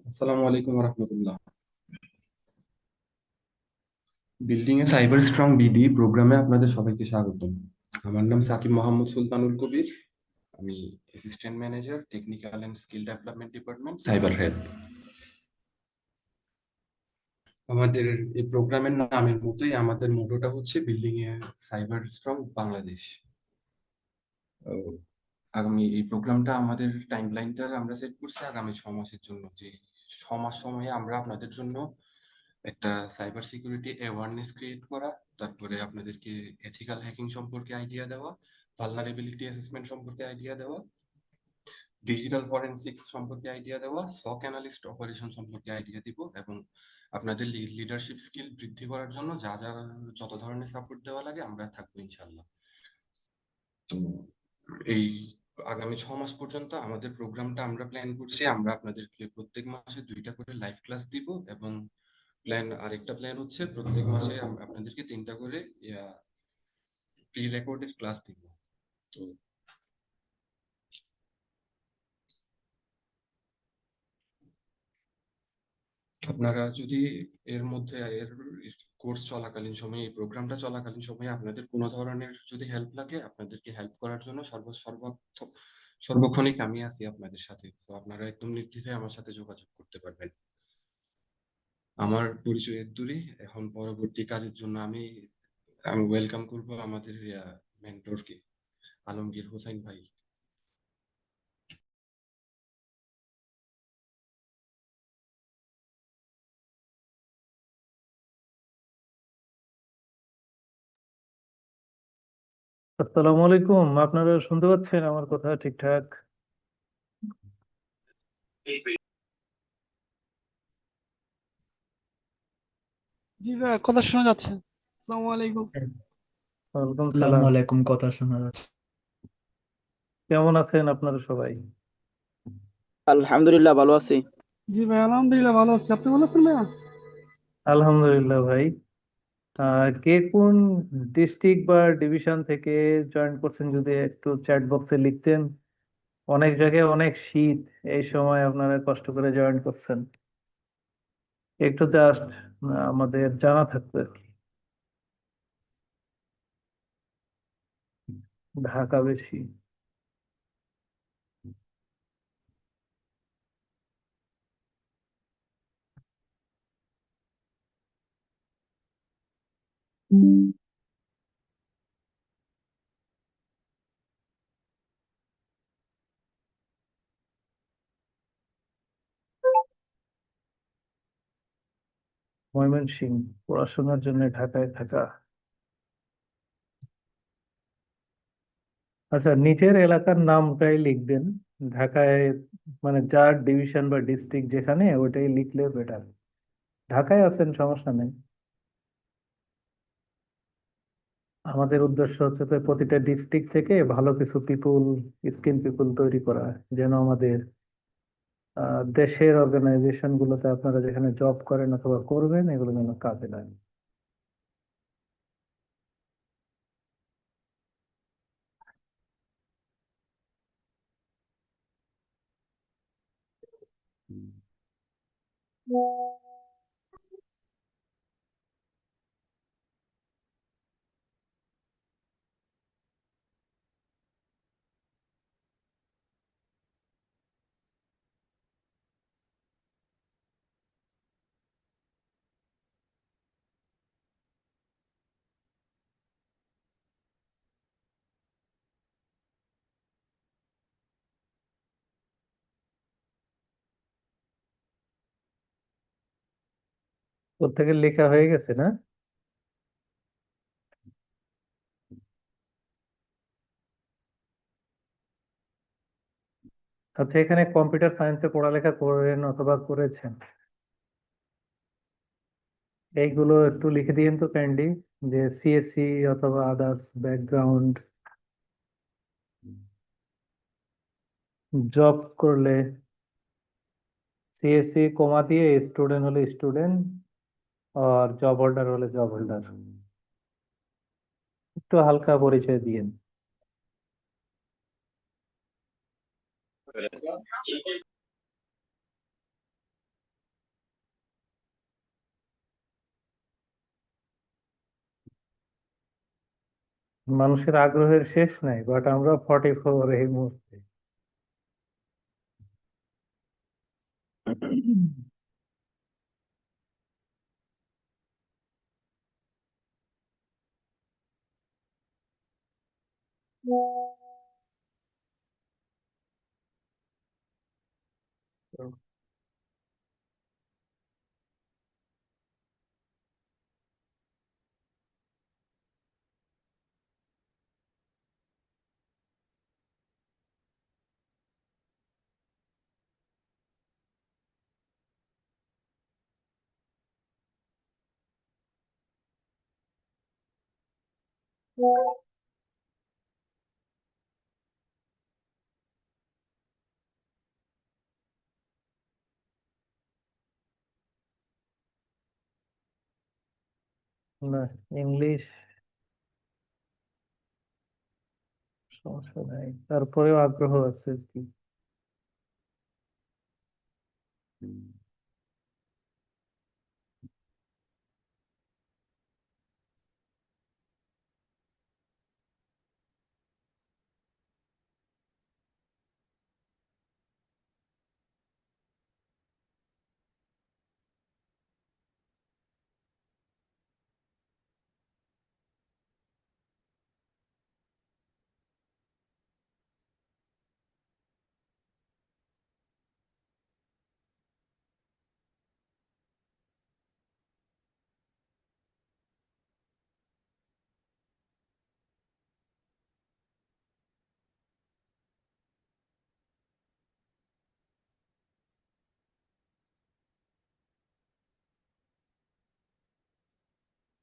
আসসালামু আলাইকুম রহমতুল্লাহ। Building a cyber strong BD প্রোগ্রামে আপনাদের সবাইকে স্বাগতম। আমার নাম সাকিব মোহাম্মদ সুলতানুল কবির। আমি assistant manager, technical and skill development department, cyber health. আমাদের এই প্রোগ্রামের নামের মতোই আমাদের মোটোটা হচ্ছে building a cyber strong Bangladesh. আহ, আগামী এই প্রোগ্রামটা আমাদের টাইমলাইনটা আমরা সেট করছি আগামী 6 মাসের জন্য। যে 6 মাস সময়ে আমরা আপনাদের জন্য একটা সাইবার সিকিউরিটি অ্যাওয়ারনেস ক্রিয়েট করা, তারপরে আপনাদেরকে এথিক্যাল হ্যাকিং সম্পর্কে আইডিয়া দেওয়া, ভালনারেবিলিটি অ্যাসেসমেন্ট সম্পর্কে আইডিয়া দেওয়া, ডিজিটাল ফরেনসিক্স সম্পর্কে আইডিয়া দেওয়া, সক অ্যানালিস্ট অপারেশন সম্পর্কে আইডিয়া দিব, এবং আপনাদের লিডারশিপ স্কিল বৃদ্ধি করার জন্য যা যা যত ধরনের সাপোর্ট দেওয়া লাগে আমরা থাকবো ইনশাল্লাহ। তো এই আগামী 6 মাস পর্যন্ত আমাদের প্রোগ্রামটা আমরা প্ল্যান করছি। আমরা আপনাদেরকে প্রত্যেক মাসে 2টা করে লাইভ ক্লাস দিব, এবং আরেকটা প্ল্যান হচ্ছে প্রত্যেক মাসে আপনাদেরকে 3টা করে প্রি রেকর্ডেড ক্লাস দিব। তো আপনারা যদি এর মধ্যে এর কোর্স চলাকালীন সময়ে, এই প্রোগ্রামটা চলাকালীন সময়ে আপনাদের কোনো ধরনের যদি হেল্প লাগে, আপনাদেরকে হেল্প করার জন্য সর্বক্ষণিক আমি আছি আপনাদের সাথে। তো আপনারা একদম নির্দ্বিধায় আমার সাথে যোগাযোগ করতে পারবেন। আমার পরিচয় এতদূরই। এখন পরবর্তী কাজের জন্য আমি আমি ওয়েলকাম করব আমাদের মেন্টরকে, আলমগীর হোসেন ভাই। আসসালামু আলাইকুম। আপনারা শুনতে পাচ্ছেন আমার কথা ঠিকঠাক? জি ভাইয়া, কথা শোনা যাচ্ছে। আসসালামু আলাইকুম। ওয়ালাইকুম আসসালামু সালাম। আলাইকুম, কথা শোনা যাচ্ছে। কেমন আছেন আপনারা সবাই? আলহামদুলিল্লাহ ভালো আছি। জি ভাই, আলহামদুলিল্লাহ ভালো আছি। আপনি ভালো আছেন ভাইয়া? আলহামদুলিল্লাহ ভাই। কে কোন ডিস্ট্রিক্ট বা ডিভিশন থেকে জয়েন করছেন যদি একটু চ্যাট বক্সে লিখতেন। অনেক জায়গায় অনেক শীত, এই সময় আপনারা কষ্ট করে জয়েন করছেন, একটু জাস্ট আমাদের জানা থাকতো আর কি। ঢাকা বেশি। ময়মনসিংহ, পড়াশোনার জন্য ঢাকায় থাকা। আচ্ছা, নিজের এলাকার নামটাই লিখবেন ঢাকায়, মানে যার ডিভিশন বা ডিস্ট্রিক্ট যেখানে, ওটাই লিখলে বেটার। ঢাকায় আছেন সমস্যা নেই। আমাদের উদ্দেশ্য হচ্ছে তো প্রতিটা ডিস্ট্রিক্ট থেকে ভালো কিছু পিপুল, স্কিল পিপুল তৈরি করা, যেন আমাদের দেশের অর্গানাইজেশন গুলোতে আপনারা যেখানে জব করেন অথবা করবেন, এগুলো যেন কাজে লাগে। ওর থেকে লেখা হয়ে গেছে না? আচ্ছা, এখানে কম্পিউটার সায়েন্সে পড়ালেখা করেন অথবা করেছেন, এইগুলো একটু লিখে দিন তো কাইন্ডলি, যে সিএসসি অথবা আদার্স ব্যাকগ্রাউন্ড, জব করলে সিএসসি কমা দিয়ে স্টুডেন্ট হলে স্টুডেন্ট, আর জব হোল্ডার হলে জব হোল্ডার, একটু হালকা পরিচয় দিয়েন। মানুষের আগ্রহের শেষ নাই, বাট আমরা 44 এই মুহূর্তে। না, ইংলিশ সমস্যা নাই, তারপরেও আগ্রহ আছে আর কি।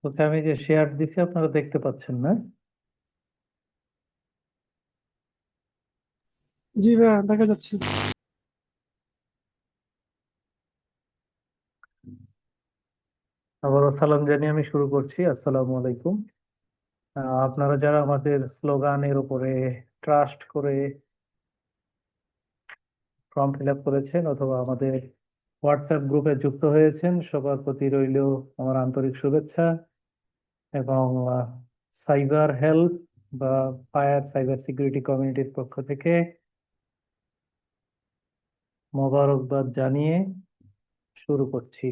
তোকে আমি যে শেয়ার দিছি আপনারা দেখতে পাচ্ছেন না? জি ভাইয়া, দেখা যাচ্ছে। আবারও সালাম জানিয়ে আমি শুরু করছি। আসসালামু আলাইকুম। আপনারা যারা আমাদের স্লোগানের উপরে ট্রাস্ট করে ফর্ম ফিল আপ করেছেন অথবা আমাদের হোয়াটসঅ্যাপ গ্রুপে যুক্ত হয়েছেন, সবার প্রতি রইল আমার আন্তরিক শুভেচ্ছা এবং সাইবার হেল্প বা ফায়ার সাইবার সিকিউরিটি কমিউনিটির পক্ষ থেকে মোবারকবাদ জানিয়ে শুরু করছি।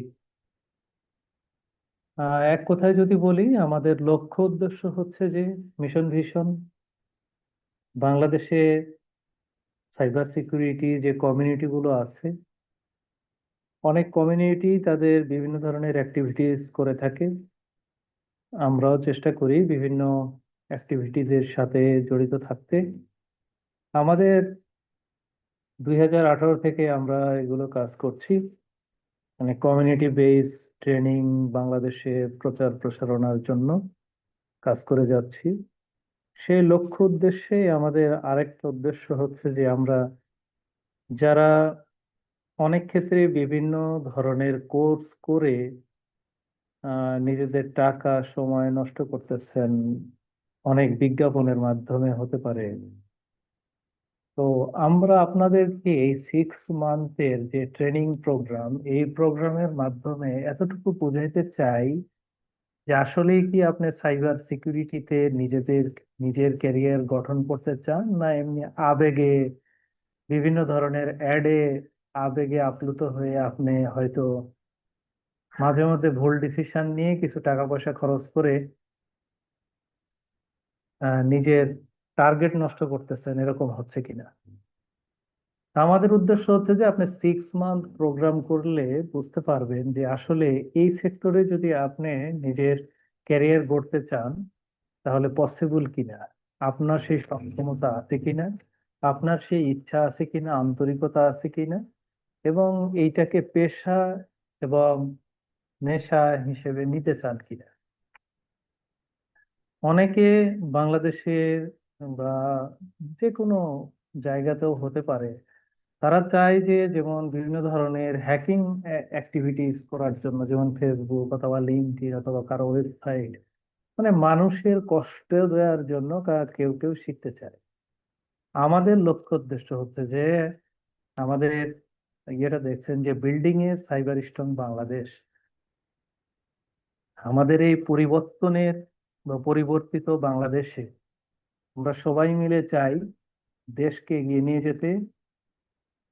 এক কথায় যদি বলি, আমাদের লক্ষ্য উদ্দেশ্য হচ্ছে যে মিশন ভিশন বাংলাদেশে সাইবার সিকিউরিটি যে কমিউনিটি গুলো আছে, অনেক কমিউনিটি তাদের বিভিন্ন ধরনের অ্যাক্টিভিটিস করে থাকে। আমরাও চেষ্টা করি বিভিন্ন অ্যাক্টিভিটিজের সাথে জড়িত থাকতে। আমাদের 2018 থেকে আমরা এগুলো কাজ করছি, মানে কমিউনিটি বেস ট্রেনিং বাংলাদেশে প্রচার প্রসারণার জন্য কাজ করে যাচ্ছি। সেই লক্ষ্য উদ্দেশ্যে আমাদের আরেকটা উদ্দেশ্য হচ্ছে যে আমরা যারা অনেক ক্ষেত্রে বিভিন্ন ধরনের কোর্স করে নিজেদের টাকা সময় নষ্ট করতেছেন, অনেক বিজ্ঞাপনের মাধ্যমে হতে পারে। তো আমরা আপনাদেরকে এই 6 মান্থের যে ট্রেনিং প্রোগ্রাম, এই প্রোগ্রামের মাধ্যমে এতটুকু বোঝাইতে চাই যে আসলেই কি আপনি সাইবার সিকিউরিটিতে নিজের ক্যারিয়ার গঠন করতে চান, না এমনি আবেগে বিভিন্ন ধরনের অ্যাডে আবেগে আপ্লুত হয়ে আপনি হয়তো মাঝে মধ্যে ভুল ডিসিশন নিয়ে কিছু টাকা পয়সা খরচ করে নিজের টার্গেট নষ্ট করতেছেন, এরকম হচ্ছে কিনা। আমাদের উদ্দেশ্য হচ্ছে যে আপনি 6 মান্থ প্রোগ্রাম করলে বুঝতে পারবেন যে আসলে এই সেক্টরে যদি আপনি নিজের ক্যারিয়ার গড়তে চান তাহলে পসিবল কিনা, আপনার সেই সক্ষমতা আছে কিনা, আপনার সেই ইচ্ছা আছে কিনা, আন্তরিকতা আছে কিনা, এবং এইটাকে পেশা এবং নেশা হিসেবে নিতে চান কিনা। অনেকে বাংলাদেশের বা যে কোনো জায়গাতেও হতে পারে, তারা চায় যে যেমন বিভিন্ন ধরনের হ্যাকিং অ্যাক্টিভিটিস করার জন্য, যেমন ফেসবুক অথবা লিঙ্কডইন অথবা কারো ওয়েবসাইট, মানে মানুষের কষ্ট দেওয়ার জন্য কেউ কেউ শিখতে চায়। আমাদের লক্ষ্য উদ্দেশ্য হচ্ছে যে আমাদের ইয়েটা দেখছেন যে building a cyber strong Bangladesh, আমাদের এই পরিবর্তনের বা পরিবর্তিত বাংলাদেশে আমরা সবাই মিলে চাই দেশকে এগিয়ে নিয়ে যেতে।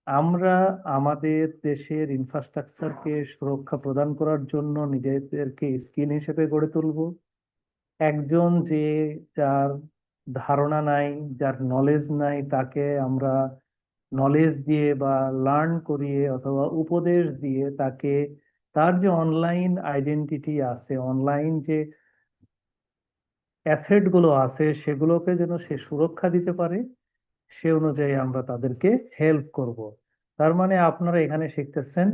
আমরা আমাদের দেশের ইনফ্রাস্ট্রাকচারকে সুরক্ষা প্রদান করার জন্য নিজেদেরকে স্কিল হিসেবে গড়ে তুলবো। একজন যে যার ধারণা নাই, যার নলেজ নাই, তাকে আমরা নলেজ দিয়ে বা লার্ন করিয়ে অথবা উপদেশ দিয়ে তাকে তার যে অনলাইন আইডেন্টিটি আছে, অনলাইন যে অ্যাসেট গুলো আছে, সেগুলোকে যেন সে সুরক্ষা দিতে পারে, সে অনুযায়ী আমরা তাদেরকে হেল্প করব। তার মানে আপনারা এখানে শিখতেছেন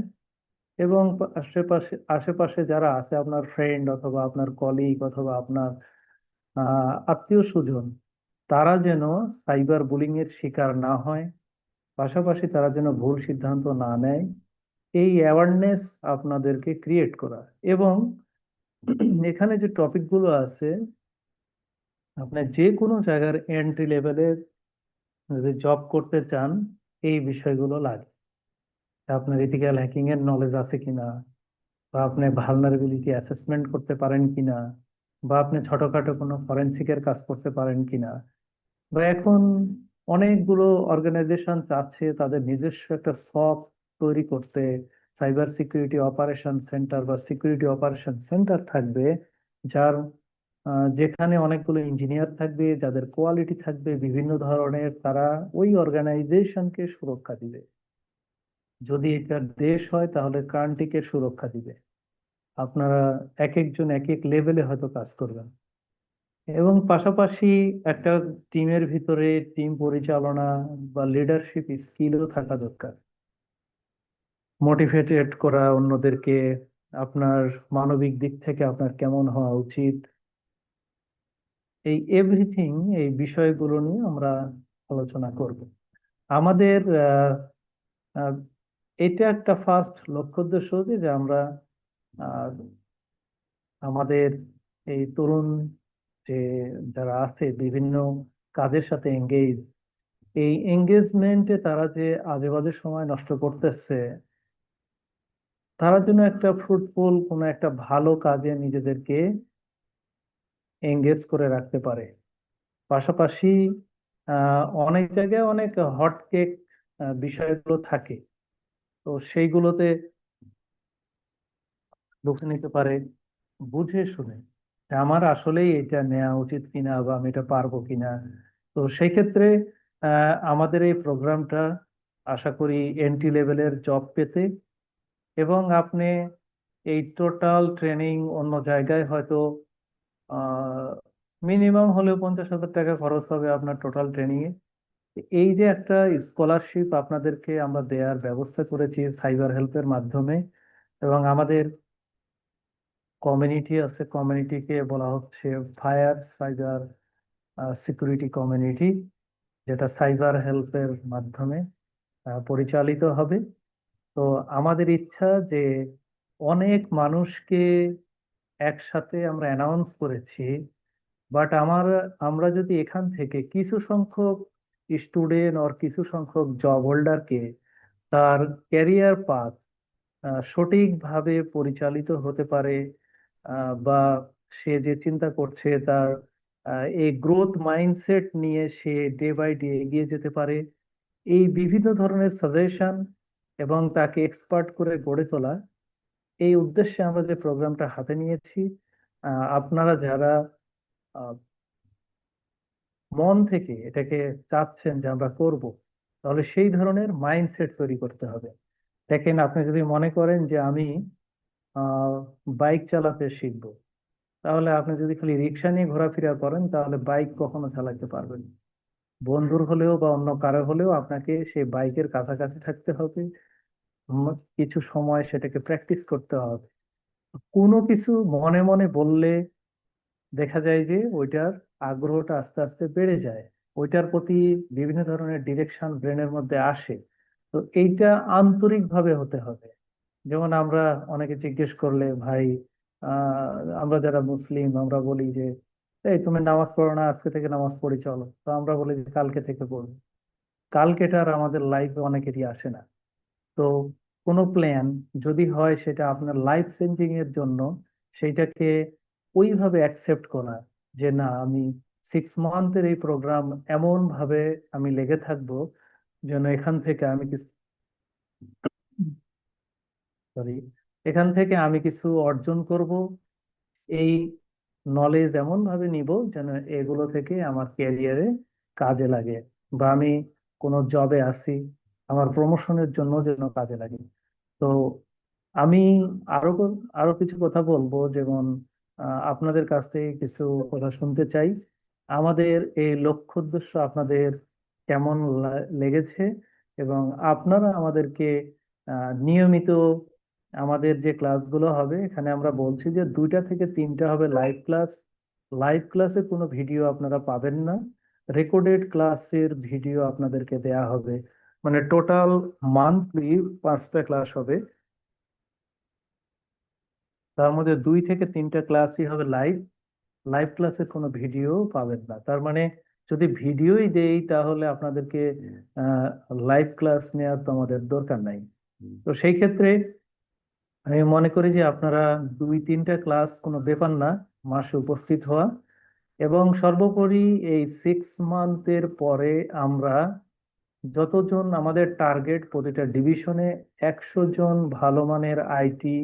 এবং আশেপাশে আশেপাশে যারা আছে, আপনার ফ্রেন্ড অথবা আপনার কলিগ অথবা আপনার আত্মীয় স্বজন, তারা যেন সাইবার বুলিং এর শিকার না হয়, পাশাপাশি তারা যেন ভুল সিদ্ধান্ত না নেয়, এই অ্যাওয়ারনেস আপনাদেরকে ক্রিয়েট করা। এবং এখানে যে টপিক গুলো আছে, আপনি যে কোনো জায়গার এন্ট্রি লেভেলের যদি জব করতে চান, এই বিষয়গুলো লাগে। আপনার ইথিক্যাল হ্যাকিং এর নলেজ আছে কিনা, বা আপনি ভালনারেবিলিটি অ্যাসেসমেন্ট করতে পারেন কিনা, বা আপনি ছোটখাটো কোনো ফরেনসিকের কাজ করতে পারেন কিনা, বা এখন অনেকগুলো অর্গানাইজেশন চাচ্ছে তাদের নিজস্ব একটা সফট তৈরি করতে, সাইবার সিকিউরিটি অপারেশন সেন্টার বা সিকিউরিটি অপারেশন সেন্টার থাকবে, যার যেখানে অনেকগুলো ইঞ্জিনিয়ার থাকবে, যাদের কোয়ালিটি থাকবে বিভিন্ন ধরনের, তারা ওই অর্গানাইজেশনকে সুরক্ষা দিবে। যদি এটা দেশ হয় তাহলে কান্ট্রিকে সুরক্ষা দিবে। আপনারা এক একজন এক এক লেভেলে হয়তো কাজ করবেন, এবং পাশাপাশি একটা টিমের ভিতরে টিম পরিচালনা বা লিডারশিপ স্কিলও থাকা দরকার। মোটিভেটেড করা অন্যদেরকে, আপনার মানবিক দিক থেকে আপনার কেমন হওয়া উচিত, এই এভরিথিং, এই বিষয়গুলো নিয়ে আমরা আলোচনা করব। আমাদের আহ, এটা একটা ফার্স্ট লক্ষ্য উদ্দেশ্য যে আমরা আহ, আমাদের এই তরুণ যে যারা আছে বিভিন্ন কাজের সাথে এঙ্গেজ, এই এঙ্গেজমেন্টে তারা যে আজে বাজে সময় নষ্ট করতেছে, তারা যেন একটা ফ্রুটফুল কোনো একটা ভালো কাজে নিজেদেরকে এঙ্গেজ করে রাখতে পারে। পাশাপাশি অনেক জায়গায় অনেক হট কেক বিষয়গুলো থাকে, তো সেইগুলোতে ঢুকে নিতে পারে বুঝে শুনে যে আমার আসলেই এটা নেওয়া উচিত কিনা বা আমি এটা পারবো কিনা। তো সেই ক্ষেত্রে আমাদের এই প্রোগ্রামটা আশা করি এন্ট্রি লেভেলের জব পেতে, এবং আপনি এই টোটাল ট্রেনিং অন্য জায়গায় হয়তো মিনিমাম হলেও 50,000 টাকা খরচ হবে আপনার টোটাল ট্রেনিং এ। এই যে একটা স্কলারশিপ আপনাদেরকে আমরা দেওয়ার ব্যবস্থা করেছি সাইবার হেল্পের মাধ্যমে, এবং আমাদের কমিউনিটি আছে, কমিউনিটিকে বলা হচ্ছে ফায়ার সাইবার সিকিউরিটি কমিউনিটি, যেটা সাইবার হেল্পের মাধ্যমে পরিচালিত হবে। তো আমাদের ইচ্ছা যে অনেক মানুষকে একসাথে আমরা অ্যানাউন্স করেছি, বাট আমরা যদি এখান থেকে কিছু সংখ্যক স্টুডেন্ট আর কিছু সংখ্যক জব হোল্ডারকে তার ক্যারিয়ার পাথ সঠিকভাবে পরিচালিত হতে পারে, বা সে যে চিন্তা করছে তার এই গ্রোথ মাইন্ডসেট নিয়ে সে ডে বাই ডে এগিয়ে যেতে পারে, এই বিভিন্ন ধরনের সাজেশন এবং তাকে এক্সপার্ট করে গড়ে তোলা, এই উদ্দেশ্যে আমরা যে প্রোগ্রামটা হাতে নিয়েছি। আপনারা যারা আহ, মন থেকে এটাকে চাচ্ছেন যে আমরা করব, তাহলে সেই ধরনের মাইন্ডসেট তৈরি করতে হবে। দেখেন, আপনি যদি মনে করেন যে আমি বাইক চালাতে শিখবো, তাহলে আপনি যদি খালি রিক্সা নিয়ে ঘোরাফেরা করেন তাহলে বাইক কখনো চালাতে পারবেন না। বন্ধুর হলেও বা অন্য কারো হলেও আপনাকে সেই বাইকের কাছাকাছি থাকতে হবে, কিছু সময় সেটাকে প্র্যাকটিস করতে হবে। কোনো কিছু মনে মনে বললে দেখা যায় যে ওইটার আগ্রহটা আস্তে আস্তে বেড়ে যায়, ওইটার প্রতি বিভিন্ন ধরনের ডিরেকশন ব্রেনের মধ্যে আসে। তো এইটা আন্তরিক ভাবে হতে হবে। যেমন আমরা অনেকে জিজ্ঞেস করলে, ভাই আহ আমরা যারা মুসলিম আমরা বলি যে এই তুমি নামাজ পড়ো না, আজকে থেকে নামাজ পড়ি চলো, তো আমরা বলি যে কালকে থেকে পড়বো। কালকেটা আর আমাদের লাইফে অনেকেরই আসে না। তো কোনো প্ল্যান যদি হয় সেটা আপনার লাইফ চেঞ্জিং এর জন্য, সেইটাকে ওইভাবে অ্যাকসেপ্ট করা যে না, আমি 6 মান্থের এই প্রোগ্রাম এমন ভাবে আমি লেগে থাকবো যেন এখান থেকে আমি কিছু সরি এখান থেকে আমি কিছু অর্জন করব, এই নলেজ এমন ভাবে নিব যেন এগুলো থেকে আমার ক্যারিয়ারে কাজে লাগে, বা আমি কোনো জবে আছি আমার প্রমোশনের জন্য যেন কাজে লাগে। তো আমি আরো কিছু কথা বলবো, যেমন আপনাদের কাছ থেকে কিছু কথা শুনতে চাই। আমাদের এই লক্ষ্য উদ্দেশ্য আপনাদের কেমন লেগেছে, এবং আপনারা আমাদেরকে নিয়মিত আমাদের যে ক্লাসগুলো হবে এখানে আমরা বলছি যে 2টা থেকে 3টা হবে লাইভ ক্লাস। লাইভ ক্লাসে কোনো ভিডিও আপনারা পাবেন না, রেকর্ডেড ক্লাসের ভিডিও আপনাদেরকে দেয়া হবে। মানে টোটাল মান্থলি 5টা ক্লাস হবে, তার মধ্যে 2 থেকে 3টা ক্লাসই হবে লাইভ। লাইভ ক্লাসের কোনো ভিডিও পাবেন না, তার মানে যদি ভিডিওই দেই তাহলে আপনাদেরকে লাইভ ক্লাস নেওয়ার তো আমাদের দরকার নাই। তো সেই ক্ষেত্রে আমি মনে করি যে আপনারা 2-3টা ক্লাস কোনো ব্যাপার না, মাসে উপস্থিত হওয়া। এবং সর্বোপরি এই 6 মান্থের পরে আমরা যতজন, আমাদের টার্গেট প্রতিটা ডিভিশনে 100 জন ভালো মানের আইটি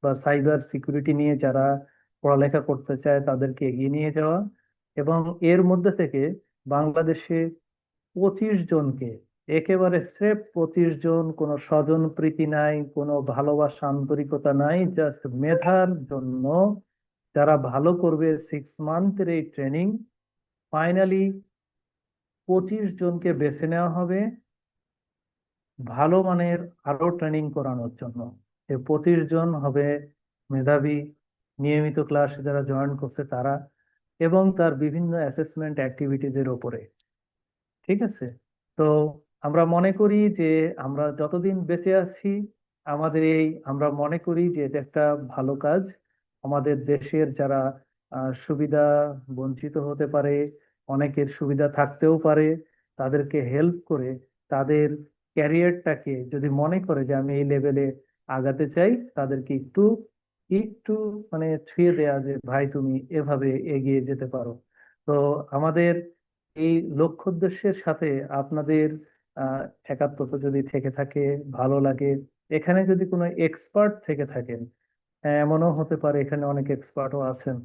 বা সাইবার সিকিউরিটি নিয়ে যারা পড়ালেখা করতে চায় তাদেরকে এগিয়ে নিয়ে যাওয়া, এবং এর মধ্যে থেকে বাংলাদেশে 25 জনকে, একেবারে স্রেফ 25 জন, কোনো স্বজন প্রীতি নাই, কোনো ভালোবাসা আন্তরিকতা নাই, জাস্ট মেধার জন্য যারা ভালো করবে 6 মান্থের এই ট্রেনিং, ফাইনালি 25 জনকে বেছে নেওয়া হবে ভালো মানের আরো ট্রেনিং করানোর জন্য। এই 25 জন হবে মেধাবী, নিয়মিত ক্লাসে যারা জয়েন করছে তারা, এবং তার বিভিন্ন অ্যাসেসমেন্ট অ্যাক্টিভিটিজের উপরে। ঠিক আছে? তো আমরা মনে করি যে আমরা যতদিন বেঁচে আছি আমাদের আমরা মনে করি যে এটা একটা ভালো কাজ। আমাদের দেশের যারা সুবিধা বঞ্চিত হতে পারে, অনেকের সুবিধা থাকতেও পারে, তাদেরকে হেল্প করে তাদের ক্যারিয়ারটাকে যদি মনে করে যে আমি এই লেভেলে আগাতে চাই, তাদেরকে একটু একটু মানে ছুঁয়ে দেয়া যে ভাই তুমি এভাবে এগিয়ে যেতে পারো। তো আমাদের এই লক্ষ্য উদ্দেশ্যের সাথে আপনাদের একাত্মতা যদি থেকে থাকে, ভালো লাগে, এখানে যদি কোনো এক্সপার্ট থেকে থাকেন, এমনও হতে পারে এখানে অনেক এক্সপার্টও আছেন,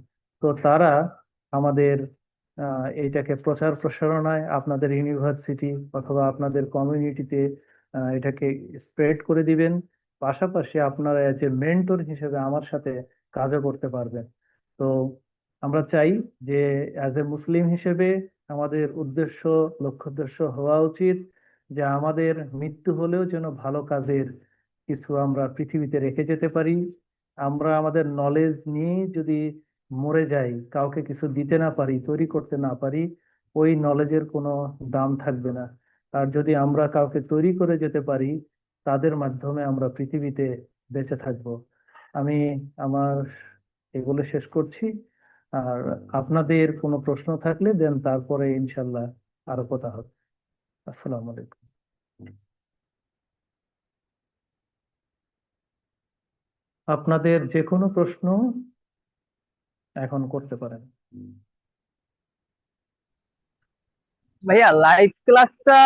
তো তারা আমাদের এইটাকে প্রচার প্রসারণায় আপনাদের ইউনিভার্সিটি অথবা আপনাদের কমিউনিটিতে এটাকে স্প্রেড করে দিবেন। পাশাপাশি আপনারা যে মেন্টর হিসেবে আমার সাথে কাজও করতে পারবেন। তো আমরা চাই যে অ্যাজ এ মুসলিম হিসেবে আমাদের লক্ষ্য উদ্দেশ্য হওয়া উচিত যে আমাদের মৃত্যু হলেও যেন ভালো কাজের কিছু আমরা পৃথিবীতে রেখে যেতে পারি। আমরা আমাদের নলেজ নিয়ে যদি মরে যাই, কাউকে কিছু দিতে না পারি, তৈরি করতে না পারি, ওই নলেজের কোনো দাম থাকবে না। আর যদি আমরা কাউকে তৈরি করে যেতে পারি, তাদের মাধ্যমে আমরা পৃথিবীতে বেঁচে থাকব। আমি আমার এগুলো শেষ করছি। আর আপনাদের কোনো প্রশ্ন থাকলে দেন, তারপরে ইনশাল্লাহ আরো কথা হবে। আসসালামু আলাইকুম। আপনাদের যে কোনো প্রশ্ন এখন করতে পারেন। ভাইয়া লাইভ ক্লাসটা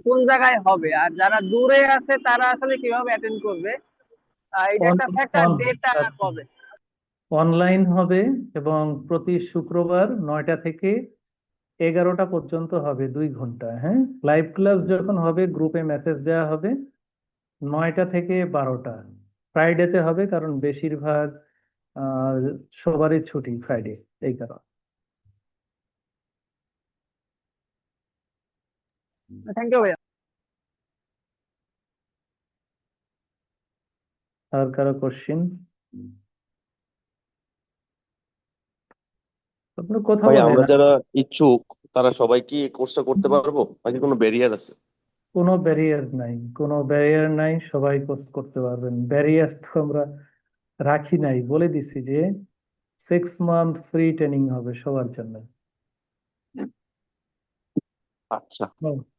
কোন জায়গায় হবে, আর যারা দূরে আছে তারা আসলে কিভাবে অ্যাটেন্ড করবে? এটা একটা ফ্যাক্টর, ডেটটা কবে? অনলাইন হবে, এবং প্রতি শুক্রবার 9টা থেকে 11টা পর্যন্ত হবে, 2 ঘন্টা। হ্যাঁ, লাইভ ক্লাস যখন হবে গ্রুপে মেসেজ দেওয়া হবে 9টা থেকে 12টা। ফ্রাইডেতে হবে কারণ বেশিরভাগ আহ সবারই ছুটি ফ্রাইডে, এই কারণ। থ্যাংক ইউ ভাইয়া। আর কারো কোশ্চিন? আপনার কথা ভাই বলেন। আমরা যারা ইচ্ছুক তারা সবাই কি এই কোর্সটা করতে পারবো নাকি কোনো ব্যারিয়ার আছে? কোনো ব্যারিয়ার নাই, কোনো ব্যারিয়ার নাই, সবাই কোর্স করতে পারবেন। ব্যারিয়ার তো আমরা রাখি নাই, বলে দিছি যে 6 মান্থ ফ্রি ট্রেনিং হবে সবার জন্য। আচ্ছা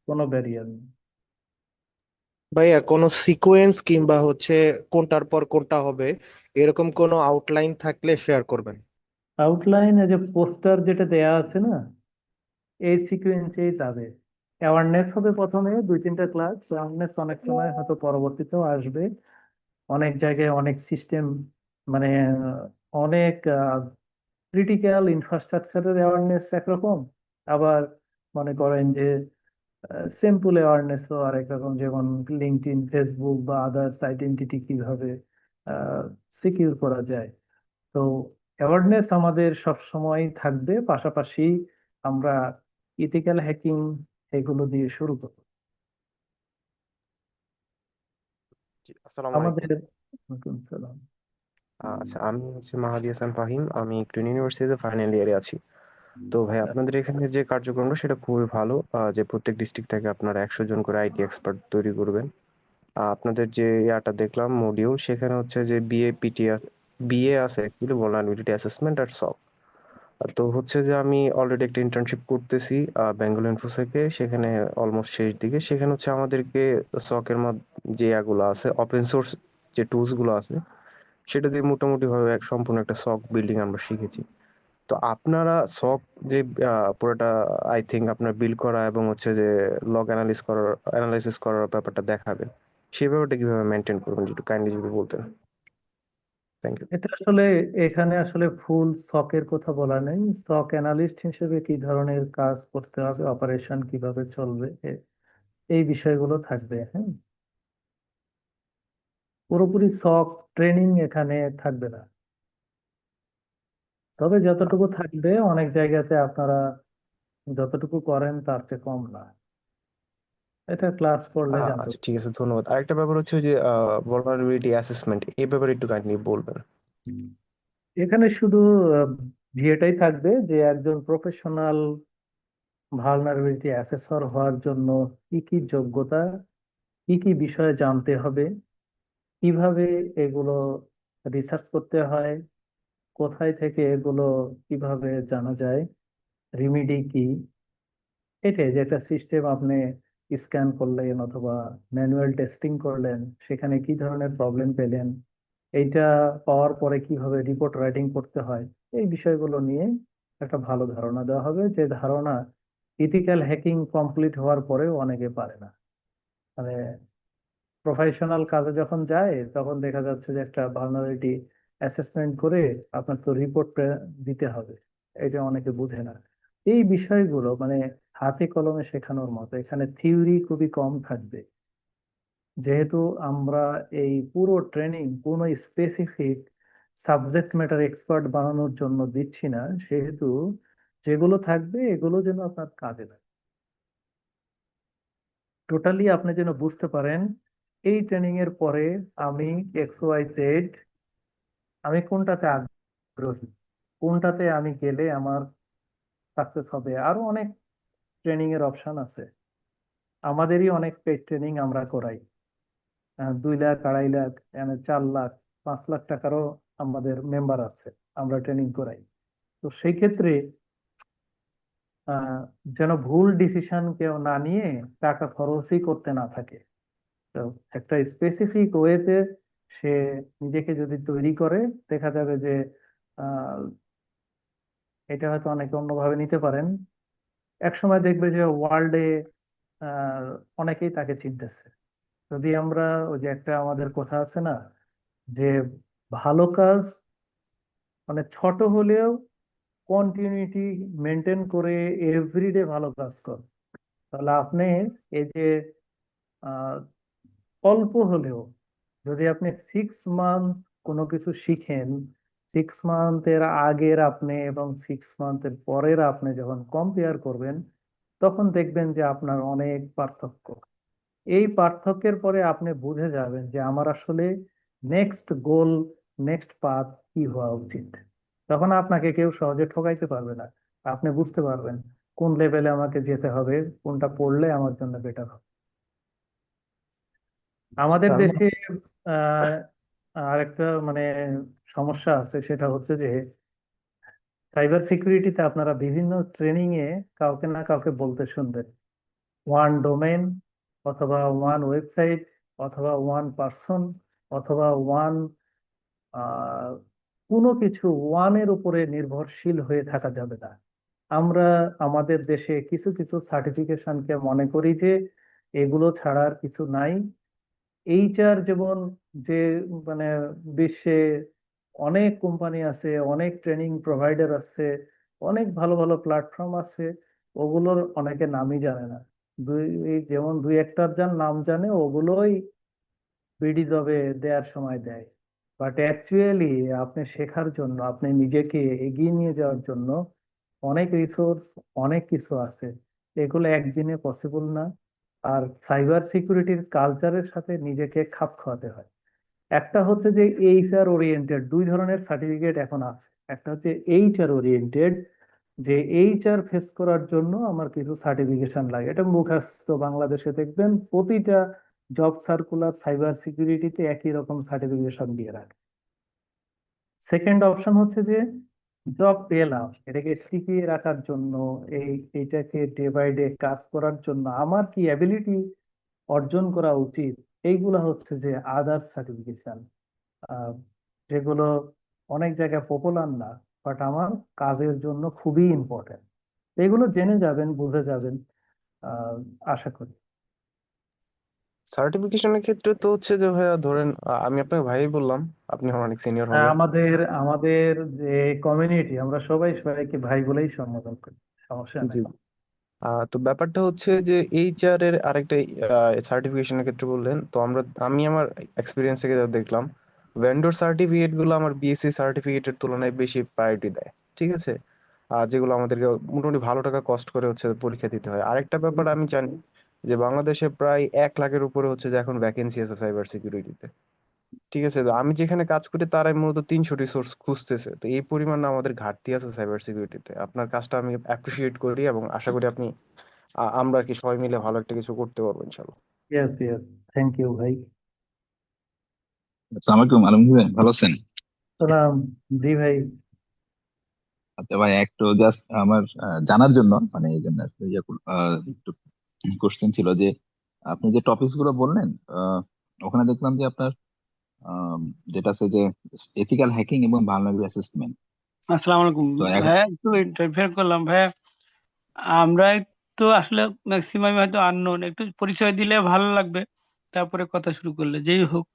কোনো ব্যারিয়ার নেই। ভাইয়া কোনো সিকোয়েন্স কিংবা কোনটার পর কোনটা হবে এরকম কোনো আউটলাইন থাকলে শেয়ার করবেন। আউটলাইন এই যে পোস্টার যেটা দেয়া আছে না, এই সিকুয়েন্সেই যাবে। অ্যাওয়ারনেস হবে প্রথমে 2-3টা ক্লাস, অ্যাওয়ারনেস অনেক সময় হয়তো পরবর্তীতেও আসবে। অনেক জায়গায় অনেক সিস্টেম, মানে অনেক ক্রিটিক্যাল ইনফ্রাস্ট্রাকচারের অ্যাওয়ারনেস একরকম, আবার মনে করেন যে সিম্পল অ্যাওয়ারনেসও আরেক রকম, যেমন লিঙ্কডইন, ফেসবুক বা আদার্স আইডেন্টিটি কিভাবে সিকিউর করা যায়। তো অ্যাওয়ারনেস আমাদের সব সময় থাকবে, পাশাপাশি আমরা ইথিক্যাল হ্যাকিং এগুলো দিয়ে শুরু করব জি, আসসালামু আলাইকুম। আমাদের। ওয়ালাইকুম সালাম। আচ্ছা, আমি হচ্ছে মাহাদি হাসান ফাহিম। আমি একটু ইউনিভার্সিটিতে ফাইনাল ইয়ারে আছি। তো ভাই, আপনাদের এখানে যে কার্যক্রমটা সেটা খুবই ভালো, যে প্রত্যেক ডিস্ট্রিক্ট থেকে আপনারা 100 জন করে আইটি এক্সপার্ট তৈরি করবেন। আপনাদের যে ইয়াটা দেখলাম মডিউল, সেখানে হচ্ছে যে বিএ আছে অ্যাকচুয়ালি ভলনারেবিলিটি অ্যাসেসমেন্ট আর সক। তো হচ্ছে যে আমি অলরেডি একটা ইন্টার্নশিপ করতেছি বেঙ্গল ইনফোসেকে, সেখানে অলমোস্ট শেষ দিকে। সেখানে হচ্ছে আমাদেরকে সকের যে ইয়াগুলো আছে, ওপেন সোর্স যে টুলস গুলো আছে, সেটা দিয়ে মোটামুটি ভাবে সম্পূর্ণ একটা সক বিল্ডিং আমরা শিখেছি। তো আপনারা সক যে পুরোটা আই থিঙ্ক আপনার বিল্ড করা এবং হচ্ছে যে লগ অ্যানালাইসিস করার ব্যাপারটা দেখাবেন, সেই ব্যাপারটা কিভাবে মেনটেন করবেন একটু কাইন্ডলি যদি বলতেন। Thank you. এটা আসলে, এখানে আসলে ফুল সকের কথা বলা নেই। সক অ্যানালিস্ট হিসেবে কি ধরনের কাজ করতে হবে, অপারেশন কিভাবে চলবে, এই বিষয়গুলো থাকবে। হ্যাঁ, পুরোপুরি সক ট্রেনিং এখানে থাকবে না, তবে যতটুকু থাকবে অনেক জায়গাতে আপনারা যতটুকু করেন তার চেয়ে কম না, এটা ক্লাস করলে জানতে আচ্ছা, পারবেন। ঠিক আছে, ধন্যবাদ। আরেকটা ব্যাপার হচ্ছে যে ভলনারেবিলিটি অ্যাসেসমেন্ট, এই ব্যাপারে একটু কাইন্ডলি বলবেন। এখানে শুধু বিয়েটাই থাকবে যে একজন প্রফেশনাল ভালনারেবিলিটি অ্যাসেসর হওয়ার জন্য কি কি যোগ্যতা, কি কি বিষয়ে জানতে হবে, কিভাবে এগুলো রিসার্চ করতে হয়, কোথায় থেকে এগুলো কিভাবে জানা যায়, রিমিডি কি, এটাই যে একটা সিস্টেম আপনি স্ক্যান করলেন অথবা ম্যানুয়াল টেস্টিং করলেন, সেখানে কি ধরনের প্রবলেম পেলেন, এইটা পাওয়ার পরে কিভাবে রিপোর্ট রাইটিং করতে হয়, এই বিষয়গুলো নিয়ে একটা ভালো ধারণা দেওয়া হবে, যে ধারণা ইথিক্যাল হ্যাকিং কমপ্লিট হওয়ার পরেও অনেকে পারে না। মানে প্রফেশনাল কাজে যখন যায় তখন দেখা যাচ্ছে যে একটা ভালনারেবিলিটি অ্যাসেসমেন্ট করে আপনার তো রিপোর্ট দিতে হবে, এটা অনেকে বুঝে না। এই বিষয়গুলো মানে হাতে কলমে শেখানোর মতো, এখানে থিওরি খুবই কম থাকবে। যেহেতু আমরা এই পুরো ট্রেনিং কোনো স্পেসিফিক সাবজেক্ট ম্যাটার এক্সপার্ট বানানোর জন্য দিচ্ছি না, সেহেতু যেগুলো থাকবে এগুলো যেন আপনার কাজে লাগে, টোটালি আপনি যেন বুঝতে পারেন এই ট্রেনিং এর পরে আমি XYZ, আমি কোনটাতে আগ্রহী, কোনটাতে আমি গেলে আমার সাকসেস হবে। আরো অনেক ট্রেনিং এর অপশন আছে, আমাদেরই অনেক পেড ট্রেনিং আমরা করাই। 2 লাখ, 2.5 লাখ, 4 লাখ, 5 লাখ টাকারও আমাদের মেম্বার আছে, আমরা ট্রেনিং করাই। তো সেই ক্ষেত্রে আহ, যেন ভুল ডিসিশন কেউ না নিয়ে টাকা খরচই করতে না থাকে। তো একটা স্পেসিফিক ওয়েতে সে নিজেকে যদি তৈরি করে, দেখা যাবে যে আহ, এটা হয়তো অনেকে অন্যভাবে নিতে পারেন, একসময় দেখবে যে ওয়ার্ল্ডে অনেকেই তাকে চিনতেছে। যদি আমরা, ওই যে একটা আমাদের কথা আছে না, যে ভালো কাজ মানে ছোট হলেও কন্টিনিউটি মেনটেন করে এভরিডে ভালো কাজ কর, তাহলে আপনি এই যে আহ, অল্প হলেও যদি আপনি 6 মান্থ কোনো কিছু শিখেন, 6 মান্থের আগের আপনি এবং 6 মান্থের পরের আপনি যখন কম্পেয়ার করবেন, তখন দেখবেন যে আপনার অনেক পার্থক্য। এই পার্থক্যের পরে আপনি বুঝে যাবেন যে আমার আসলে নেক্সট গোল, নেক্সট পাথ কি হওয়া উচিত। তখন আপনাকে কেউ সহজে ঠকাইতে পারবে না, আপনি বুঝতে পারবেন কোন লেভেলে আমাকে যেতে হবে, কোনটা পড়লে আমার জন্য বেটার হবে। আমাদের তার দেশে আহ আরেকটা মানে সমস্যা আছে, সেটা হচ্ছে যে সাইবার সিকিউরিটিতে আপনারা বিভিন্ন ট্রেনিং এ কাউকে না কাউকে বলতে শুনবেন, ওয়ান ডোমেন অথবা ওয়ান ওয়েবসাইট অথবা ওয়ান পার্সন অথবা ওয়ান কোনো কিছু ওয়ানের উপরে নির্ভরশীল হয়ে থাকা যাবে না। আমরা আমাদের দেশে কিছু কিছু সার্টিফিকেশনকে মনে করি যে এগুলো ছাড়া আর কিছু নাই। এইচআর যেমন, যে মানে বিশ্বে অনেক কোম্পানি আছে, অনেক ট্রেনিং প্রোভাইডার আছে, অনেক ভালো ভালো প্ল্যাটফর্ম আছে, ওগুলোর অনেকে নামই জানে না। যেমন দুই একটার যার নাম জানে ওগুলোই বিডি জবে দেওয়ার সময় দেয়। বাট অ্যাকচুয়ালি আপনি শেখার জন্য, আপনি নিজেকে এগিয়ে নিয়ে যাওয়ার জন্য অনেক রিসোর্স, অনেক কিছু আছে, এগুলো একদিনে পসিবল না। আর সাইবার সিকিউরিটির কালচারের সাথে নিজেকে খাপ খাওয়াতে হয়। একটা হচ্ছে যে এইচআর ওরিয়েন্টেড, দুই ধরনের সার্টিফিকেট এখন আছে। একটা হচ্ছে এইচআর ওরিয়েন্টেড, যে এইচআর ফেস করার জন্য আমার কিছু সার্টিফিকেশন লাগে, এটা মুখস্থ। বাংলাদেশে দেখবেন প্রতিটা জব সার্কুলার সাইবার সিকিউরিটিতে একই রকম সার্টিফিকেশন দিয়ে রাখে। সেকেন্ড অপশন হচ্ছে যে জব পেলাম, এটাকে টিকিয়ে রাখার জন্য, এইটাকে ডে বাই ডে কাজ করার জন্য আমার কি অ্যাবিলিটি অর্জন করা উচিত, এইগুলা হচ্ছে যে আদার সার্টিফিকেশন, যেগুলো অনেক জায়গায় পপুলার না, বাট আমার কাজের জন্য খুবই ইম্পর্টেন্ট। এগুলো জেনে যাবেন, বুঝে যাবেন, আহ, আশা করি। সার্টিফিকেশনের ক্ষেত্রে তো হচ্ছে যে ভাইয়া ধরেন আমি আপনাকে ভাই বললাম, আপনি আমার অনেক সিনিয়র হবেন। আমাদের আমাদের যে কমিউনিটি, আমরা সবাই সবাইকে ভাই বলেই সম্বোধন করি, সমস্যা জি। নেই। তো ব্যাপারটা হচ্ছে যে এইচআর এর আরেকটা সার্টিফিকেশনের ক্ষেত্রে বললেন, তো আমি আমার এক্সপিরিয়েন্স থেকে যা দেখলাম, ভেন্ডর সার্টিফিকেট গুলো আমার বিএসসি সার্টিফিকেটের তুলনায় বেশি প্রায়োরিটি দেয়। ঠিক আছে। যেগুলো আমাদেরকে মোটামুটি ভালো টাকা কস্ট করে হচ্ছে পরীক্ষা দিতে হয়। আরেকটা ব্যাপার আমি জানি যে বাংলাদেশে প্রায় 1 লাখের উপরে হচ্ছে যে এখন ভ্যাকেন্সি আছে সাইবার সিকিউরিটিতে। ঠিক আছে, তো আমি যেখানে কাজ করি তারাই মূলত 300 রিসোর্স খুঁজতেছে। তো এই পরিমাণ আমাদের ঘাটতি আছে সাইবার সিকিউরিটিতে। আপনার কাজটা আমি অ্যাপ্রিসিয়েট করি এবং আশা করি আপনি আমরা কি সবাই মিলে ভালো একটা কিছু করতে পারবো ইনশাল্লাহ। ইয়েস, ইয়েস, থ্যাংক ইউ ভাই। আসসালামু আলাইকুম আলমগীর ভাই, ভালো আছেন? সালাম। জি ভাই। আচ্ছা ভাই, একটু জাস্ট আমার জানার জন্য, মানে এই জন্য আসলে একটু কোশ্চেন ছিল যে আপনি যে টপিকস গুলো বললেন, ওখানে দেখলাম যে আপনার আহ, যেটা আছে যে এথিক্যাল হ্যাকিং এবং ভালনারেবল অ্যাসেসমেন্ট। আসসালামু আলাইকুম তো এখন ভাইয়া, একটু ইন্টারফেয়ার করলাম ভাইয়া। আমরা তো আসলে ম্যাক্সিমাম হয়তো আননোন, একটু পরিচয় দিলে ভালো লাগবে, তারপরে কথা শুরু করলে যেই হোক।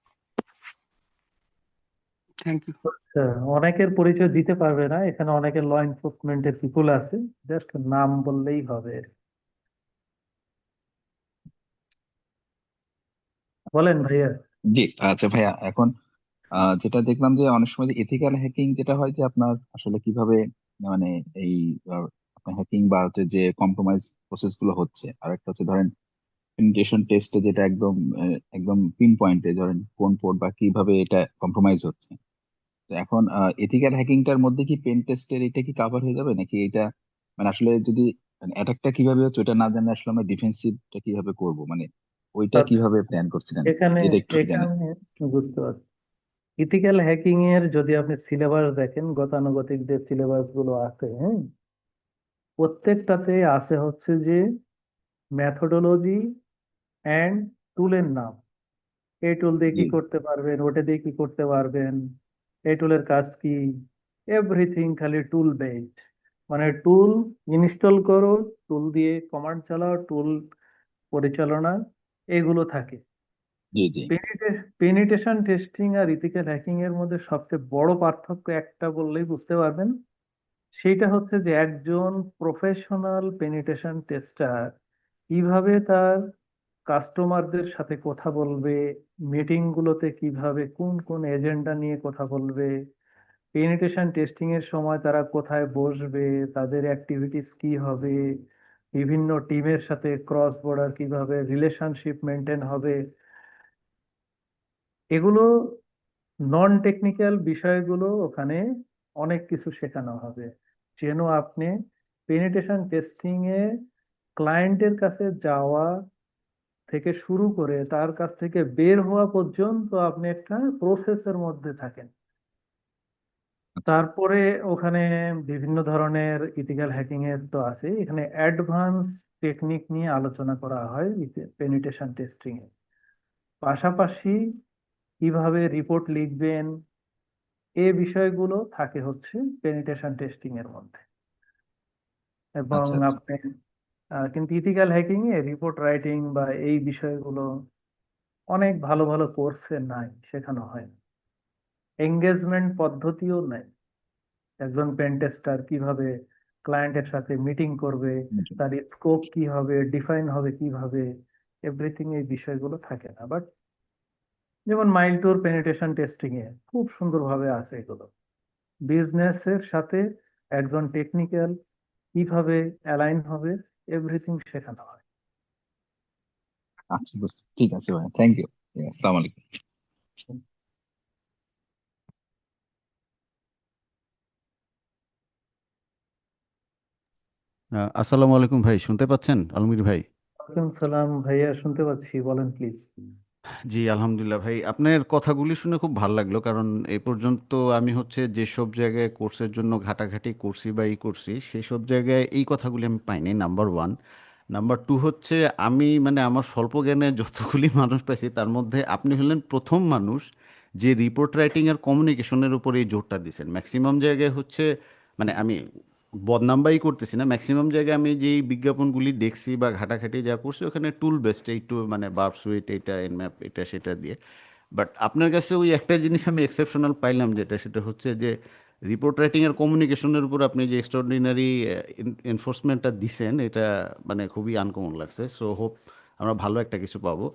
Thank you. আচ্ছা, অনেকের পরিচয় দিতে পারবে না, এখানে অনেকে ল এনফোর্সমেন্টের পিপুল আছে, জাস্ট নাম বললেই হবে। বলেন ভাইয়া। জি, আচ্ছা ভাইয়া, এখন যেটা দেখলাম যে অনেক সময় যে এথিক্যাল হ্যাকিং যেটা হয় যে আপনার আসলে কিভাবে, মানে এই আপনার হ্যাকিং বা হচ্ছে যে কম্প্রোমাইজ প্রসেস গুলো হচ্ছে, আর একটা হচ্ছে ধরেন পেনিট্রেশন টেস্টে যেটা একদম একদম পিন পয়েন্টে ধরেন কোন পোর্ট বা কিভাবে এটা কম্প্রোমাইজ হচ্ছে। তো এখন এথিক্যাল হ্যাকিংটার মধ্যে কি পেন টেস্টের এটা কি কাভার হয়ে যাবে নাকি এটা, মানে আসলে যদি অ্যাটাকটা কিভাবে হচ্ছে ওটা না জানলে আসলে আমরা ডিফেন্সিভটা কিভাবে করব, মানে ওইটা আচ্ছা, কিভাবে প্ল্যান করছিলেন, এখানে এটা একটু জানেন। এখানে বুঝতে পারছি। ইথিক্যাল হ্যাকিং এর যদি আপনি সিলেবাস দেখেন, গতানুগতিক যে সিলেবাস গুলো আছে, হ্যাঁ, প্রত্যেকটাতে আছে হচ্ছে যে মেথোডোলজি অ্যান্ড টুলের নাম। এই টুল দিয়ে জি কি করতে পারবেন, ওটা দিয়ে কি করতে পারবেন, এই টুলের কাজ কি, এভরিথিং খালি টুল বেসড। মানে টুল ইনস্টল করো, টুল দিয়ে কমান্ড চালাও, টুল পরিচালনা, এগুলো থাকে। জি জি পেনিটেশন টেস্টিং আর ইথিক্যাল হ্যাকিং এর মধ্যে সবচেয়ে বড় পার্থক্য একটা বললেই বুঝতে পারবেন। সেটা হচ্ছে যে একজন প্রফেশনাল পেনিটেশন টেস্টার কিভাবে তার কাস্টমারদের সাথে কথা বলবে, মিটিং গুলোতে কিভাবে কোন কোন এজেন্ডা নিয়ে কথা বলবে, পেনিটেশন টেস্টিং এর সময় তারা কোথায় বসবে, তাদের অ্যাক্টিভিটিস কি হবে, বিভিন্ন টিমের সাথে ক্রস বর্ডার কিভাবে রিলেশনশিপ মেনটেন হবে, এগুলো নন টেকনিক্যাল বিষয়গুলো ওখানে অনেক কিছু শেখানো হবে, যেন আপনি পেনিটেশন টেস্টিং এ ক্লায়েন্টের কাছে যাওয়া থেকে শুরু করে তার কাছ থেকে বের হওয়া পর্যন্ত আপনি একটা প্রসেসের মধ্যে থাকেন। আচ্ছা তারপরে ওখানে বিভিন্ন ধরনের ইথিক্যাল হ্যাকিং এর তো আছে, এখানে অ্যাডভান্স টেকনিক নিয়ে আলোচনা করা হয় পেনিটেশন টেস্টিং এ। পাশাপাশি কিভাবে রিপোর্ট লিখবেন, এই বিষয়গুলো থাকে হচ্ছে পেনিট্রেশন টেস্টিং এর মধ্যে। এবং আচ্ছা আচ্ছা আপনি কিন্তু ইথিক্যাল হ্যাকিং এ রিপোর্ট রাইটিং বা এই বিষয়গুলো অনেক ভালো ভালো কোর্সে নাই, শেখানো হয় না। এঙ্গেজমেন্ট পদ্ধতিও নাই। একজন পেন টেস্টার কিভাবে ক্লায়েন্টের সাথে মিটিং করবে, তার স্কোপ কি হবে, ডিফাইন হবে কিভাবে, এভরিথিং এই বিষয়গুলো থাকে না। বাট যেমন মাইল টুর পেনিট্রেশন টেস্টিং এ খুব সুন্দরভাবে আছে এগুলো। বিজনেসের সাথে একজন টেকনিক্যাল কিভাবে অ্যালাইন হবে, এভরিথিং শেখানো হয়। আচ্ছা বুঝতে ঠিক আছে ভাই, থ্যাংক ইউ। আসসালামু আলাইকুম। আসসালামু আলাইকুম ভাই, শুনতে পাচ্ছেন আলমির ভাই? ওয়ালাইকুম সালাম ভাইয়া, শুনতে পাচ্ছি, বলেন প্লিজ। জি আলহামদুলিল্লাহ ভাই, আপনার কথাগুলি শুনে খুব ভালো লাগলো। কারণ এই পর্যন্ত আমি হচ্ছে যেসব জায়গায় কোর্সের জন্য ঘাটাঘাটি করছি বা করছি, সেসব জায়গায় এই কথাগুলি আমি পাইনি, নাম্বার ওয়ান। নাম্বার টু হচ্ছে, আমি মানে আমার স্বল্প জ্ঞানে যতগুলি মানুষ পাইছি তার মধ্যে আপনি হলেন প্রথম মানুষ যে রিপোর্ট রাইটিং আর কমিউনিকেশনের উপর এই জোরটা দিচ্ছেন। ম্যাক্সিমাম জায়গায় হচ্ছে, মানে আমি বদনামবাই করতেছি না, ম্যাক্সিমাম জায়গায় আমি যেই বিজ্ঞাপনগুলি দেখছি বা ঘাটাঘাটি যা করছি ওখানে টুল বেসড, একটু মানে বার্ব সুইট, এটা এনম্যাপ, এটা সেটা দিয়ে। বাট আপনার কাছে ওই একটা জিনিস আমি এক্সেপশনাল পাইলাম, যেটা সেটা হচ্ছে যে রিপোর্ট রাইটিং আর কমিউনিকেশনের উপর আপনি যে এক্সট্রাঅর্ডিনারি এনফোর্সমেন্টটা দিছেন, এটা মানে খুবই আনকমন লাগছে। সো হোপ আমরা ভালো একটা কিছু পাবো।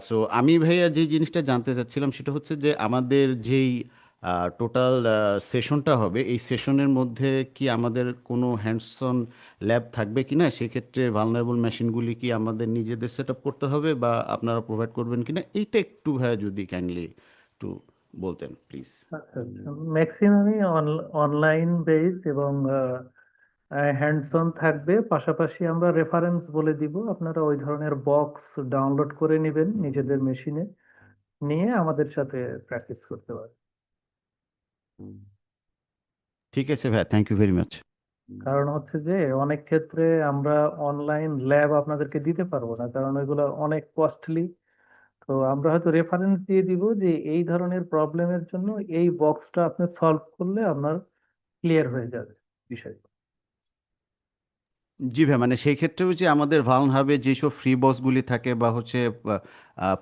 সো আমি ভাইয়া যে জিনিসটা জানতে চাচ্ছিলাম সেটা হচ্ছে যে আমাদের যেই টোটাল সেশনটা হবে, এই সেশনের মধ্যে কি আমাদের কোনো হ্যান্ডসন ল্যাব থাকবে কিনা, সেক্ষেত্রে ভালনারেবল মেশিনগুলি কি আমাদের নিজেদের সেট আপ করতে হবে বা আপনারা প্রোভাইড করবেন কিনা, এইটা একটু ভাইয়া যদি কাইন্ডলি একটু বলতেন প্লিজ। আচ্ছা আচ্ছা, ম্যাক্সিমামই অনলাইন বেস এবং হ্যান্ডস অন থাকবে। পাশাপাশি আমরা রেফারেন্স বলে দিব, আপনারা ওই ধরনের বক্স ডাউনলোড করে নেবেন নিজেদের মেশিনে, নিয়ে আমাদের সাথে প্র্যাকটিস করতে পারেন। ঠিক আছে ভাইয়া, থ্যাংক ইউ ভেরি মাচ। কারণ হচ্ছে যে অনেক ক্ষেত্রে আমরা অনলাইন ল্যাব আপনাদেরকে দিতে পারবো না, কারণ এগুলো অনেক কস্টলি। তো আমরা হয়তো রেফারেন্স দিয়ে দিব যে এই ধরনের প্রবলেমের জন্য এই বক্সটা আপনি সলভ করলে আপনার ক্লিয়ার হয়ে যাবে বিষয়টা। জি ভাই, মানে সেই ক্ষেত্রে হচ্ছে আমাদের ভালনারেবল যেসব ফ্রি বক্সগুলি থাকে বা হচ্ছে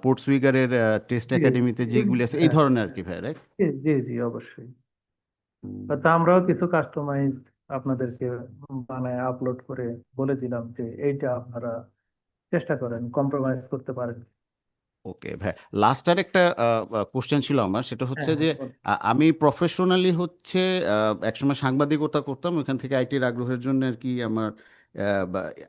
পোর্টসুইগারের টেস্ট জি একাডেমিতে যেগুলি আছে, এই হ্যাঁ, ধরনের আর কি ভাই, রাইট? জি জি জি, অবশ্যই। তা আমরাও কিছু কাস্টমাইজ আপনাদেরকে বানায় আপলোড করে বলে দিলাম যে এইটা আপনারা চেষ্টা করেন, কম্প্রোমাইজ করতে পারেন। ওকে ভাই, লাস্ট আর একটা কোশ্চেন ছিল আমার, সেটা হ্যাঁ হচ্ছে হ্যাঁ যে বলেন। আমি প্রফেশনালি হচ্ছে একসময় সাংবাদিকতা করতাম, ওখান থেকে আইটির আগ্রহের জন্য আর কি আমার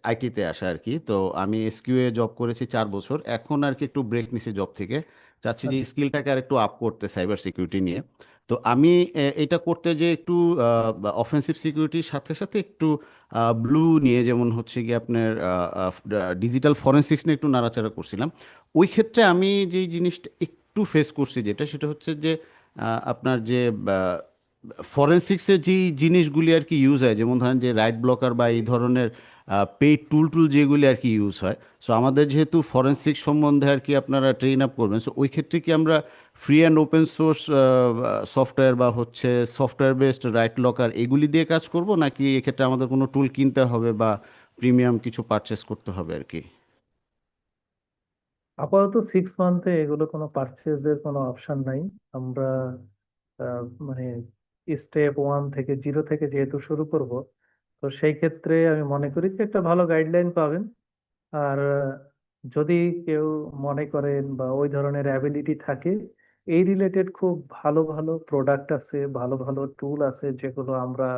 আইটিতে আসা আর কি। তো আমি এসকিউএ জব করেছি 4 বছর, এখন আর কি একটু ব্রেক নিছি জব থেকে, চাচ্ছি যে আচ্ছা স্কিলটাকে আর একটু আপ করতে সাইবার সিকিউরিটি নিয়ে। তো আমি এটা করতে যে একটু অফেন্সিভ সিকিউরিটির সাথে সাথে একটু ব্লু নিয়ে, যেমন হচ্ছে কি আপনার ডিজিটাল ফরেনসিক্স নিয়ে একটু নাড়াচাড়া করছিলাম। ওই ক্ষেত্রে আমি যেই জিনিসটা একটু ফেস করছি, যেটা সেটা হচ্ছে যে আপনার যে ফরেনসিক্সের যেই জিনিসগুলি আর কি ইউজ হয়, যেমন ধরেন যে রাইট ব্লকার বা এই ধরনের পেইড টুল টুল যেগুলি আর কি ইউজ হয়। সো আমাদের যেহেতু ফরেনসিক সম্বন্ধে আর কি আপনারা ট্রেন আপ করবেন, সো ওই ক্ষেত্রে কি আমরা free and open source software বা হচ্ছে সফটওয়্যার বেসড রাইট লকার এগুলি দিয়ে কাজ করব, নাকি এক্ষেত্রে আমাদের কোনো টুল কিনতে হবে বা প্রিমিয়াম কিছু পারচেস করতে হবে আর কি? আপাতত 6 মান্থে এগুলো কোনো পারচেজের কোনো অপশন নাই। আমরা মানে স্টেপ 1 থেকে 0 থেকে যেহেতু শুরু করব, তো সেই ক্ষেত্রে আমি মনে করি যে একটা ভালো গাইডলাইন পাবেন। আর যদি কেউ মনে করেন বা ওই ধরনের অ্যাবিলিটি থাকে, এই রিলেটেড খুব ভালো ভালো প্রোডাক্ট আছে, ভালো ভালো টুল আছে, যেগুলো আমরা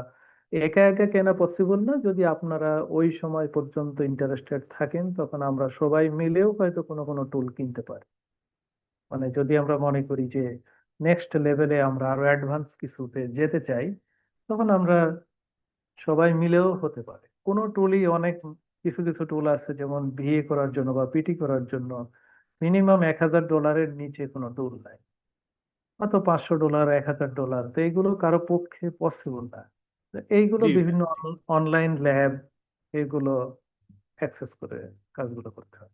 একা একা কেনা পসিবল না। যদি আপনারা ওই সময় পর্যন্ত ইন্টারেস্টেড থাকেন, তখন আমরা সবাই মিলেও হয়তো কোনো কোনো টুল কিনতে পারি। মানে যদি আমরা মনে করি যে নেক্সট লেভেলে আমরা আরো অ্যাডভান্স কিছুতে যেতে চাই, তখন আমরা সবাই মিলেও হতে পারে। কোনো টুলই অনেক, কিছু কিছু টুল আছে যেমন বিএ করার জন্য বা পিটি করার জন্য মিনিমাম $1000 নিচে কোনো টুল নাই, অত $500, $1000, তো এইগুলো কারো পক্ষে পসিবল না। তো এইগুলো জি বিভিন্ন অনলাইন ল্যাব, এগুলো অ্যাক্সেস করে কাজগুলো করতে হয়।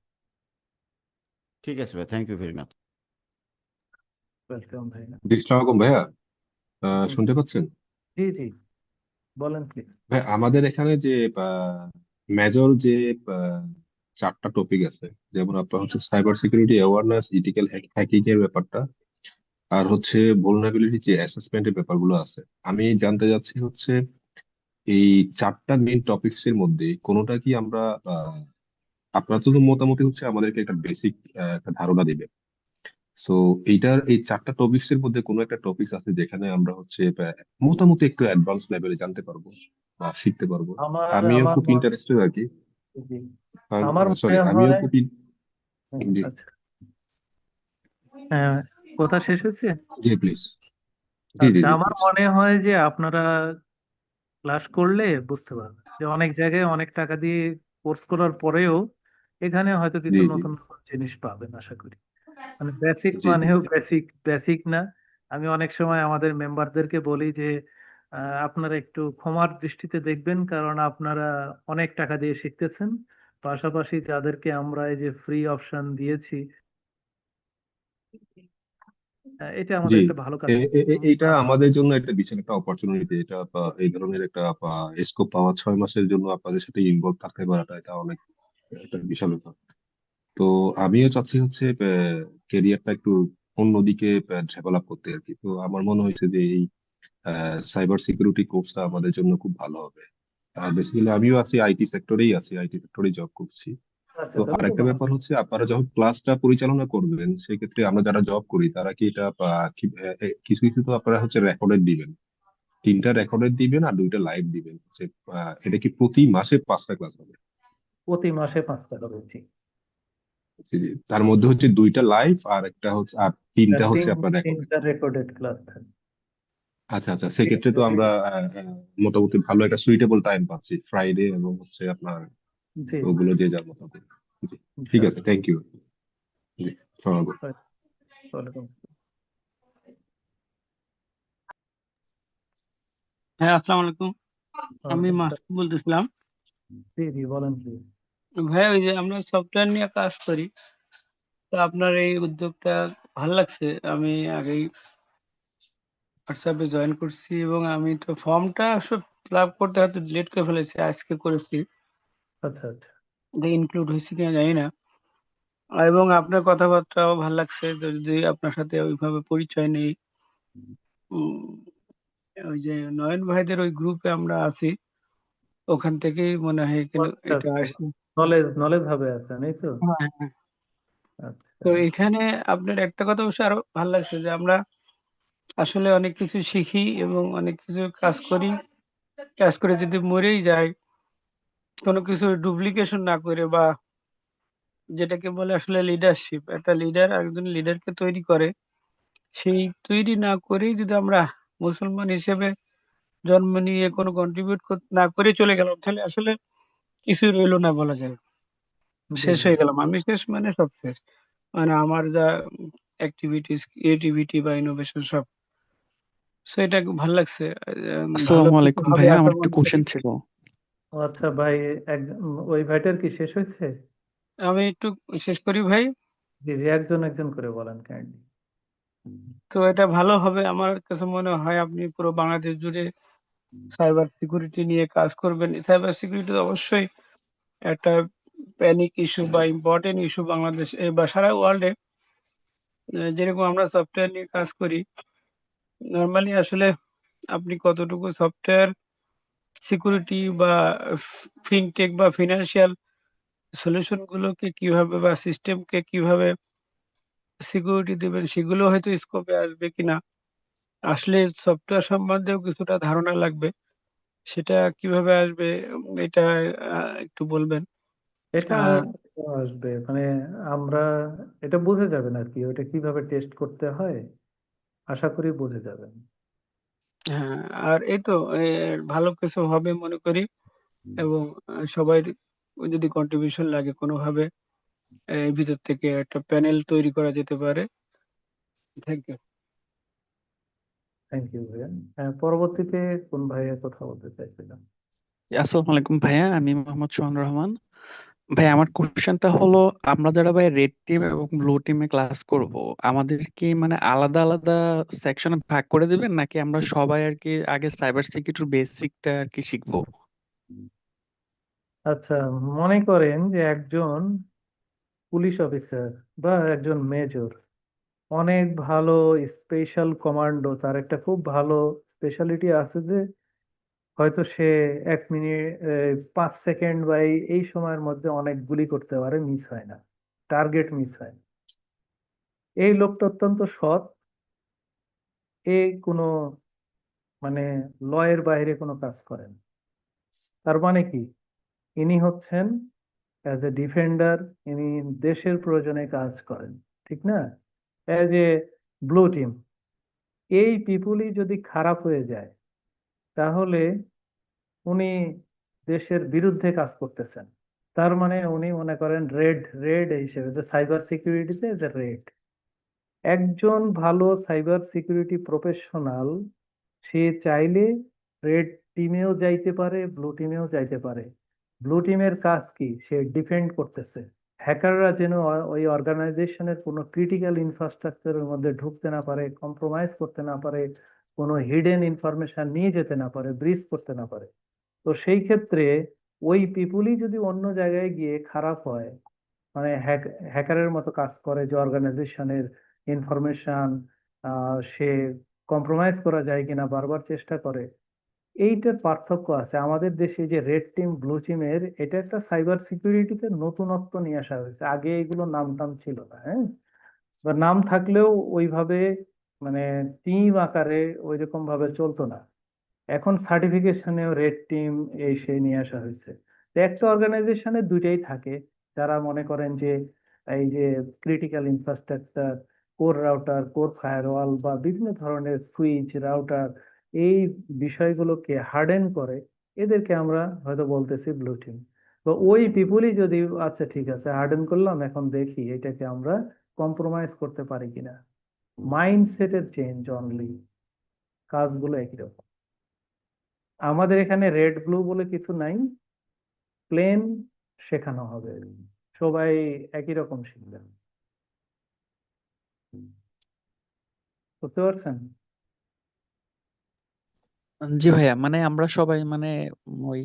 ঠিক আছে ভাই, thank you very much. Welcome ভাই। আসসালামু আলাইকুম ভাইয়া। হুম, শুনতে পাচ্ছেন? জি জি, বলেন প্লিজ। ভাই আমাদের এখানে যে মেজর যে আহ, 4টা টপিক আছে, যেমন আপনার হচ্ছে cyber security awareness, ethical hacking এর ব্যাপারটা, আর হচ্ছে vulnerability যে অ্যাসেসমেন্টের ব্যাপারগুলো আছে। আমি জানতে চাচ্ছি হচ্ছে এই 4টা মেইন টপিকস এর মধ্যে কোনোটা কি আমরা আপনার তো মোটামুটি হচ্ছে আমাদেরকে একটা বেসিক একটা ধারণা দিবে। সো এই 4টা টপিকস এর মধ্যে কোনো একটা টপিক আছে যেখানে আমরা হচ্ছে মোটামুটি একটু অ্যাডভান্স লেভেলে জানতে পারবো বা শিখতে পারবো। আমার আমিও আমার খুব মনে ইন্টারেস্টেড আর কি। জি, আমার সরি, মনে আমিও হয়, খুব জি আচ্ছা, হ্যাঁ, কথা শেষ হয়েছে। জি প্লিজ, জি জি আচ্ছা, জি আমার প্লিজ। মনে হয় যে আপনারা ক্লাস করলে বুঝতে পারবেন যে অনেক জায়গায় অনেক টাকা দিয়ে কোর্স করার পরেও এখানে হয়তো কিছু জি জি নতুন নতুন জিনিস পাবেন আশা করি। মানে বেসিক জি জি মানেও জি বেসিক বেসিক না। আমি অনেক সময় আমাদের মেম্বারদেরকে বলি যে আপনারা একটু ক্ষমার দৃষ্টিতে দেখবেন, কারণ আপনারা অনেক টাকা দিয়ে শিখতেছেন, পাশাপাশি যাদেরকে আমরা এই যে ফ্রি অপশন দিয়েছি, এটা জি। আমাদের একটা ভালো কাজ। এইটা আমাদের জন্য একটা বিশাল একটা অপরচুনিটি। এটা এই ধরনের একটা স্কোপ পাওয়া 6 মাসের জন্য আপনাদের সাথে ইনভলভ থাকতে পারাটা, এটা অনেক একটা বিশাল ব্যাপার। তো আমিও চাচ্ছি হচ্ছে কেরিয়ারটা একটু অন্যদিকে ডেভেলপ করতে আর কি। তো আমার মনে হয়েছে যে এই সাইবার সিকিউরিটি কোর্সটা আমাদের জন্য খুব ভালো হবে। আর বেসিক্যালি আমিও আছি আইটি সেক্টরে জব করছি। আচ্ছা, তো তাহলে তো আরেকটা ভালো। ব্যাপার হচ্ছে, আপনারা যখন ক্লাসটা পরিচালনা করবেন সেক্ষেত্রে আমরা যারা জব করি তারা কি এটা কিছু কিছু তো আপনারা হচ্ছে রেকর্ডেড দিবেন, 3টা রেকর্ডেড দিবেন আর 2টা লাইভ দিবেন হচ্ছে। এটা কি প্রতি মাসে 5টা ক্লাস হবে? প্রতি মাসে 5 টাকা বেশি। জি, জি। তার মধ্যে হচ্ছে 2টা লাইভ আর একটা হচ্ছে, আর 3টা হচ্ছে আপনার রেকর্ডেড। তিনটা রেকর্ডেড ক্লাস থাকে। আচ্ছা আচ্ছা, সেক্ষেত্রে তো আমরা মোটামুটি ভালো একটা সুইটেবল টাইম পাচ্ছি, ফ্রাইডে এবং হচ্ছে আপনার, জি, তো ওগুলো যে যার মতো করে। জি, ঠিক আছে, ইনশাআল্লাহ। Thank you. জি, সালাম। ওয়ালাইকুম হ্যাঁ, আসসালামু আলাইকুম। আমি আসসালাম। মাসুদ বলতেছিলাম। জি জি, বলেন প্লিজ। ভাই, ওই যে আমরা সফটওয়্যার নিয়ে কাজ করি, তো আপনার এই উদ্যোগটা ভালো লাগছে। আমি আগেই হোয়াটসঅ্যাপে জয়েন করছি এবং আমি তো ফর্মটা সব ফিল আপ করতে হয়তো ডিলিট করে ফেলেছি, আজকে করেছি। আচ্ছা আচ্ছা, ইনক্লুড হয়েছে কিনা জানি না। এবং আপনার কথাবার্তাও ভালো লাগছে। তো যদি আপনার সাথে ওইভাবে পরিচয় নেই, উম, ওই যে নয়ন ভাইদের ওই গ্রুপে আমরা আছি, ওখান থেকেই মনে হয় কিন্তু আচ্ছা এটা আচ্ছা, আসছে। নলেজ নলেজ ভাবে আছেন এই তো। হ্যাঁ, হ্যাঁ। আচ্ছা, তো এখানে আপনার একটা কথা অবশ্য আরো ভালো লাগছে যে আমরা আসলে অনেক কিছু শিখি এবং অনেক কিছু কাজ করি। কাজ করে যদি মরেই যায়, কোনো কিছু ডুপ্লিকেশন না করে, বা যেটাকে বলে আসলে লিডারশিপ, একটা লিডার একজন লিডারকে তৈরি করে, সেই তৈরি না করেই যদি আমরা মুসলমান হিসেবে জন্ম নিয়ে কোনো কন্ট্রিবিউট না করে চলে গেলাম, তাহলে আসলে কিছুই রইলো না বলা যায়। জি শেষ জি, হয়ে গেলাম। আমি শেষ মানে সব শেষ। মানে আমার যা অ্যাক্টিভিটিস, ক্রিয়েটিভিটি বা ইনোভেশন সব। সো এটা ভাল লাগছে। ভালো আসসালামু কিছু আলাইকুম হবে ভাইয়া, আমার একটা আশাবাদী। কোশ্চেন ছিল। আচ্ছা ভাই, এক, ওই ভাইটার কি শেষ হয়েছে? আমি একটু শেষ করি ভাই। জি জি, একজন একজন করে বলেন কাইন্ডলি। তো এটা ভালো হবে আমার কাছে মনে হয়। আপনি পুরো বাংলাদেশ জুড়ে সাইবার সিকিউরিটি নিয়ে কাজ করবেন। সাইবার সিকিউরিটি অবশ্যই একটা প্যানিক ইস্যু বা ইম্পর্টেন্ট ইস্যু বাংলাদেশে বা সারা ওয়ার্ল্ডে। যেরকম আমরা সফটওয়্যার নিয়ে কাজ করি, নরমালি আসলে আপনি কতটুকু সফটওয়্যার সিকিউরিটি বা ফিনটেক বা ফিনান্সিয়াল সলিউশন গুলোকে কিভাবে বা সিস্টেমকে কিভাবে সিকিউরিটি দিবেন, সেগুলো হয়তো স্কোপে আসবে কিনা। আসলে সফটওয়্যার সম্বন্ধেও কিছুটা ধারণা লাগবে। সেটা কিভাবে আসবে, এটা একটু বলবেন? এটা আর আসবে মানে আমরা এটা বুঝে যাবেন আর কি, ওটা কিভাবে টেস্ট করতে হয়, আশা করি বুঝে যাবেন। হ্যাঁ, আর এই তো ভালো কিছু হবে মনে করি। এবং সবাই যদি কন্ট্রিবিউশন লাগে কোনোভাবে, এর ভিতর থেকে একটা প্যানেল তৈরি করা যেতে পারে। Thank you. থ্যাংক ইউ ভাইয়া। পরবর্তীতে কোন ভাইয়া কথা বলতে চাইছিলাম? আসসালামু আলাইকুম ভাইয়া, আমি মোহাম্মদ সোহান রহমান। ভাই আমার কোশ্চেনটা হলো, আমরা যারা ভাই রেড টিম এবং ব্লু টিমে ক্লাস করব, আমাদের কি মানে আলাদা আলাদা সেকশনে ভাগ করে দিবেন, নাকি আমরা সবাই আর কি আগে সাইবার সিকিউরিটির বেসিকটা আর কি শিখবো? আচ্ছা, মনে করেন যে একজন পুলিশ অফিসার বা একজন মেজর অনেক ভালো স্পেশাল কমান্ডো, তার একটা খুব ভালো স্পেশালিটি আছে যে হয়তো সে 1 মিনিট 5 সেকেন্ড বা এই সময়ের মধ্যে অনেক গুলি করতে পারে, মিস হয় না, টার্গেট মিস হয় না। এই লোকটা অত্যন্ত সৎ, এ কোনো মানে লয়ের বাইরে কোনো কাজ করেন। তার মানে কি, ইনি হচ্ছেন অ্যাজ এ ডিফেন্ডার, ইনি দেশের প্রয়োজনে কাজ করেন, ঠিক না? অ্যাজ এ ব্লু টিম, এই পিপুলই যদি খারাপ হয়ে যায় তাহলে উনি দেশের বিরুদ্ধে কাজ করতেছেন। তার মানে উনি মনে করেন রেড, রেড হিসেবে যে সাইবার সিকিউরিটিতে যে রেড। একজন ভালো সাইবার সিকিউরিটি প্রফেশনাল সে চাইলে রেড টিমেও যাইতে পারে, ব্লু টিমেও যাইতে পারে। ব্লু টিমের কাজ কি, সে ডিফেন্ড করতেছে। হ্যাকাররা যেন ওই অর্গানাইজেশনের কোনো ক্রিটিক্যাল ইনফ্রাস্ট্রাকচারের মধ্যে ঢুকতে না পারে, কম্প্রোমাইজ করতে না পারে, কোনো হিডেন ইনফরমেশন নিয়ে যেতে না পারে, ব্রিজ করতে না পারে। তো সেই ক্ষেত্রে ওই পিপুলই যদি অন্য জায়গায় গিয়ে খারাপ হয়, মানে হ্যাকারের মতো কাজ করে, যে অর্গানাইজেশনের ইনফরমেশন সে কম্প্রোমাইজ করা যায় কিনা বারবার চেষ্টা করে। এইটার পার্থক্য আছে আমাদের দেশে, যে রেড টিম ব্লু টিমের, এটা একটা সাইবার সিকিউরিটিতে নতুনত্ব নিয়ে আসা হয়েছে। আগে এগুলো নাম টাম ছিল না, হ্যাঁ, বা নাম থাকলেও ওইভাবে মানে টিম আকারে ওইরকম ভাবে চলতো না। এখন সার্টিফিকেশনেও রেড টিম এই সেই নিয়ে আসা হয়েছে। তো একটা অর্গানাইজেশনে দুইটাই থাকে, যারা মনে করেন যে এই যে critical infrastructure, core router, core firewall বা বিভিন্ন ধরনের সুইচ রাউটার, এই বিষয়গুলোকে হার্ডেন করে, এদেরকে আমরা হয়তো বলতেছি ব্লু টিম। তো ওই পিপুলই যদি, আচ্ছা ঠিক আছে হার্ডেন করলাম, এখন দেখি এটাকে আমরা কম্প্রোমাইজ করতে পারি কিনা। মাইন্ডসেটের চেঞ্জ অনলি, কাজগুলো একই রকম। আমাদের এখানে রেড ব্লু বলে কিছু নাই, প্লেন শেখানো হবে, সবাই একই রকম শিখবেন। বুঝতে পারছেন? জি ভাইয়া, মানে আমরা সবাই মানে ওই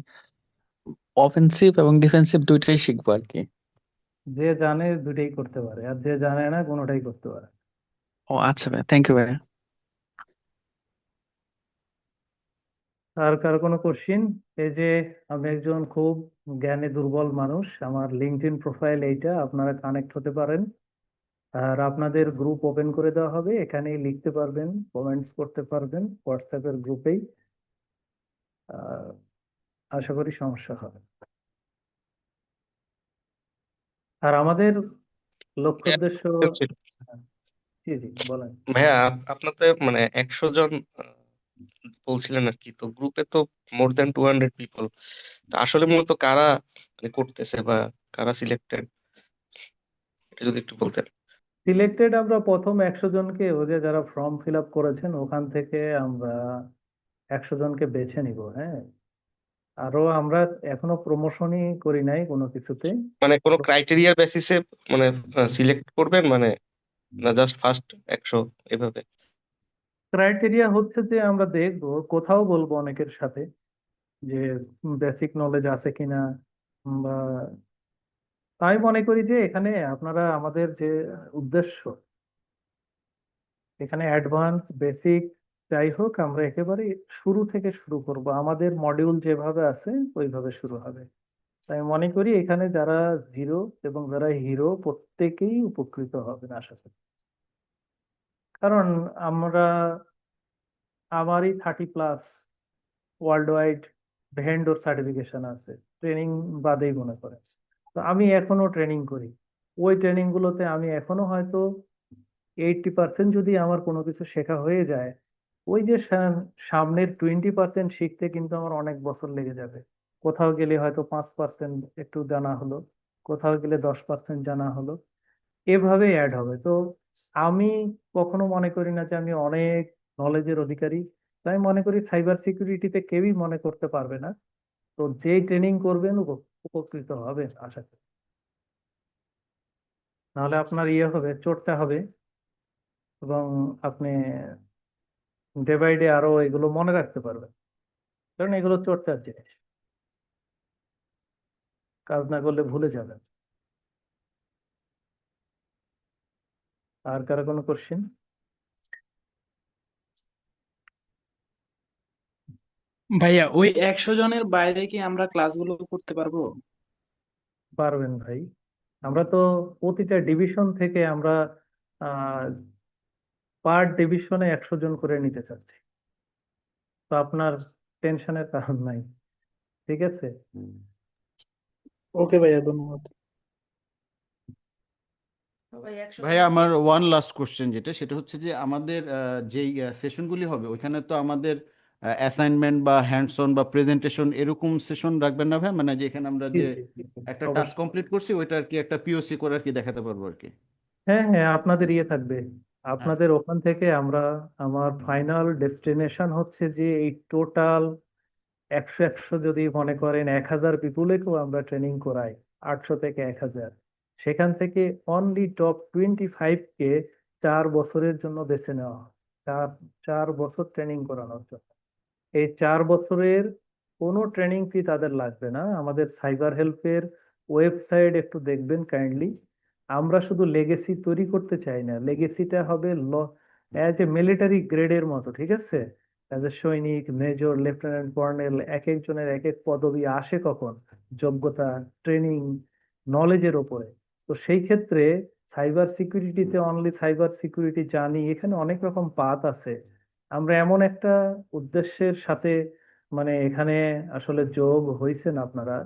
অফেন্সিভ এবং ডিফেন্সিভ দুইটাই শিখবো আর কি। যে জানে দুটাই করতে পারে, আর যে জানে না কোনোটাই করতে পারে। ও আচ্ছা ভাইয়া, থ্যাংক ইউ ভাইয়া। আর কারো কোনো কোশ্চিন? এই যে আমি একজন খুব জ্ঞানে দুর্বল মানুষ, আমার লিঙ্কডইন প্রোফাইল এইটা, আপনারা কানেক্ট হতে পারেন। আর আপনাদের গ্রুপ ওপেন করে দেওয়া হবে, এখানেই লিখতে পারবেন, কমেন্টস করতে পারবেন হোয়াটসঅ্যাপের গ্রুপেই। আহ, আশা করি সমস্যা হবে না। আর আমাদের লক্ষ্য ভাইয়া, উদ্দেশ্য, ছিল। জি জি বলেন। ভাইয়া, আপনাদের মানে 100 জন বলছিলেন আর কি, তো গ্রুপে তো মোর দ্যান 200 পিপল। তো আসলে মূলত কারা মানে করতেছে বা কারা সিলেক্টেড, এটা যদি একটু বলতেন। সিলেক্টেড আমরা প্রথম 100 জনকে, ওদের যারা ফর্ম ফিল আপ করেছেন ওখান থেকে আমরা 100 জনকে বেছে নিব, হ্যাঁ। আরো আমরা এখনো প্রমোশনই করি নাই কোনো কিছুতে। মানে কোনো ক্রাইটেরিয়ার বেসিসে মানে সিলেক্ট করবেন, মানে না জাস্ট ফার্স্ট 100 এভাবে? ক্রাইটেরিয়া হচ্ছে যে আমরা দেখবো, কোথাও বলবো অনেকের সাথে যে বেসিক নলেজ আছে কিনা, বা তাই মনে করি যে এখানে আপনারা, আমাদের যে উদ্দেশ্য, এখানে অ্যাডভান্স বেসিক যাই হোক, আমরা একেবারে শুরু থেকে শুরু করব, আমাদের মডিউল যেভাবে আছে ওইভাবে শুরু হবে। তাই মনে করি এখানে যারা জিরো এবং যারা হিরো প্রত্যেকেই উপকৃত হবেন আশা করি। কারণ আমরা, আমারই 30+ ওয়ার্ল্ড ওয়াইড ভেন্ডর সার্টিফিকেশন আছে, ট্রেনিং বাদেই মনে করে। তো আমি এখনো ট্রেনিং করি, ওই ট্রেনিং গুলোতে আমি এখনো হয়তো 80% যদি আমার কোনো কিছু শেখা হয়ে যায়, ওই যে সামনের 20% শিখতে কিন্তু আমার অনেক বছর লেগে যাবে। কোথাও গেলে হয়তো 5% একটু জানা হলো, কোথাও গেলে 10% জানা হলো, এভাবে অ্যাড হবে। তো আমি কখনো মনে করি না যে আমি অনেক নলেজের অধিকারী। তাই মনে করি সাইবার সিকিউরিটিতে কেউই মনে করতে পারবে না। তো যেই ট্রেনিং করবেন উপকৃত হবেন আশা করি। নাহলে আপনার ইয়ে হবে, চড়তে হবে, এবং আপনি ডে বাই ডে আরো এগুলো মনে রাখতে পারবেন, কারণ এগুলো চর্চার জিনিস, কাজ না করলে ভুলে যাবেন। আর কারো কোনো কোশ্চেন? ভাইয়া ওই 100 জনের বাইরে কি আমরা ক্লাসগুলো করতে পারবো? পারবেন ভাই। আমরা তো প্রতিটা ডিভিশন থেকে আমরা পার ডিভিশনে 100 জন করে নিতে চাচ্ছি, তো আপনার টেনশনের কারণ নাই। ঠিক আছে। ওকে ভাইয়া, ধন্যবাদ। ভাইয়া আমার ওয়ান লাস্ট কোশ্চেন যেটা, সেটা হচ্ছে যে আমাদের যেই সেশনগুলি হবে ওইখানে তো আমাদের অ্যাসাইনমেন্ট বা হ্যান্ডস অন বা প্রেজেন্টেশন এরকম সেশন রাখবেন না ভাই? মানে যে এখানে আমরা জি যে জি জি জি, একটা টাস্ক অবশ্যই। কমপ্লিট করছি ওইটা আর কি একটা পিওসি করে আর কি দেখাতে পারবো আর কি। হ্যাঁ হ্যাঁ, আপনাদের ইয়ে থাকবে, আচ্ছা। আপনাদের ওখান থেকে আমরা, আমার ফাইনাল ডেস্টিনেশন হচ্ছে যে এই টোটাল 100 যদি মনে করেন 1000 পিপুলেকেও আমরা ট্রেনিং করাই, 800 থেকে 1000, সেখান থেকে অনলি টপ 25 কে 4 বছরের জন্য বেছে নেওয়া হয়। 4 বছর ট্রেনিং করানোর জন্য। এই 4 বছরের কোনো ট্রেনিং ফি তাদের লাগবে না। আমাদের সাইবার হেল্পের ওয়েবসাইট একটু দেখবেন কাইন্ডলি। আমরা শুধু লেগেসি তৈরি করতে চাই না, লেগেসিটা হবে অ্যাজ এ মিলিটারি গ্রেডের মতো, ঠিক আছে? অ্যাজ এ সৈনিক, মেজর, লেফটেন্যান্ট, কর্নেল, এক একজনের এক এক পদবি আসে কখন, যোগ্যতা, ট্রেনিং, নলেজের ওপরে। তো সেই ক্ষেত্রে সাইবার সিকিউরিটিতে অনলি সাইবার সিকিউরিটি জানি, এখানে অনেক রকম পাথ আছে। আমরা এমন একটা উদ্দেশ্যের সাথে মানে এখানে আসলে যোগ হয়েছেন আপনারা,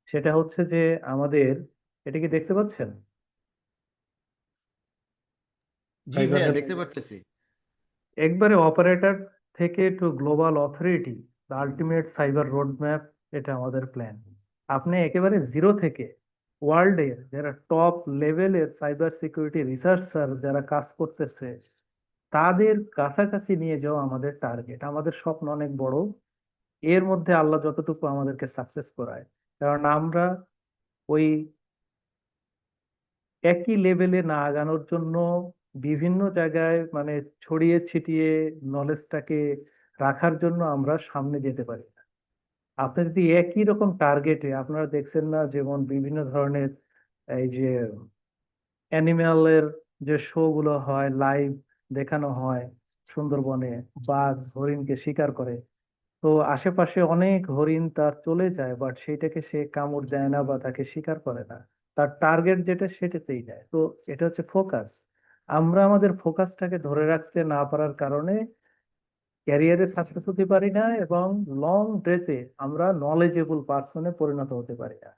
সেটা হচ্ছে যে আমাদের, এটা কি দেখতে পাচ্ছেন? জি সাইবার ভাইয়া হেল্প দেখতে পারতেছি। একবারে অপারেটর থেকে to global authority, the ultimate cyber road map, এটা আমাদের প্ল্যান। আপনি একেবারে জিরো থেকে ওয়ার্ল্ডের যারা টপ লেভেলের সাইবার সিকিউরিটি রিসার্চার যারা কাজ করতেছে তাদের কাছাকাছি নিয়ে যাওয়া আমাদের টার্গেট, আমাদের স্বপ্ন অনেক বড়। এর মধ্যে আল্লাহ যতটুকু আমাদেরকে সাকসেস করায়, কারণ আমরা ওই একই লেভেলে না আগানোর জন্য বিভিন্ন জায়গায় মানে ছড়িয়ে ছিটিয়ে নলেজটাকে রাখার জন্য আমরা সামনে যেতে পারি না। আপনি যদি একই রকম টার্গেটে, আপনারা দেখছেন না যেমন বিভিন্ন ধরনের এই যে অ্যানিম্যালের যে শো গুলো হয়, লাইভ দেখানো হয়, সুন্দরবনে বাঘ হরিণকে শিকার করে, তো আশেপাশে অনেক হরিণ তার চলে যায়, বাট সেইটাকে সে কামড় দেয় না বা তাকে শিকার করে না, তার টার্গেট যেটা সেটাতেই যায়। তো এটা হচ্ছে ফোকাস। আমরা আমাদের ফোকাসটাকে ধরে রাখতে না পারার কারণে ক্যারিয়ারে সাকসেস হতে পারি না, এবং লং ড্রেতে আমরা নলেজেবল পার্সনে পরিণত হতে পারি না।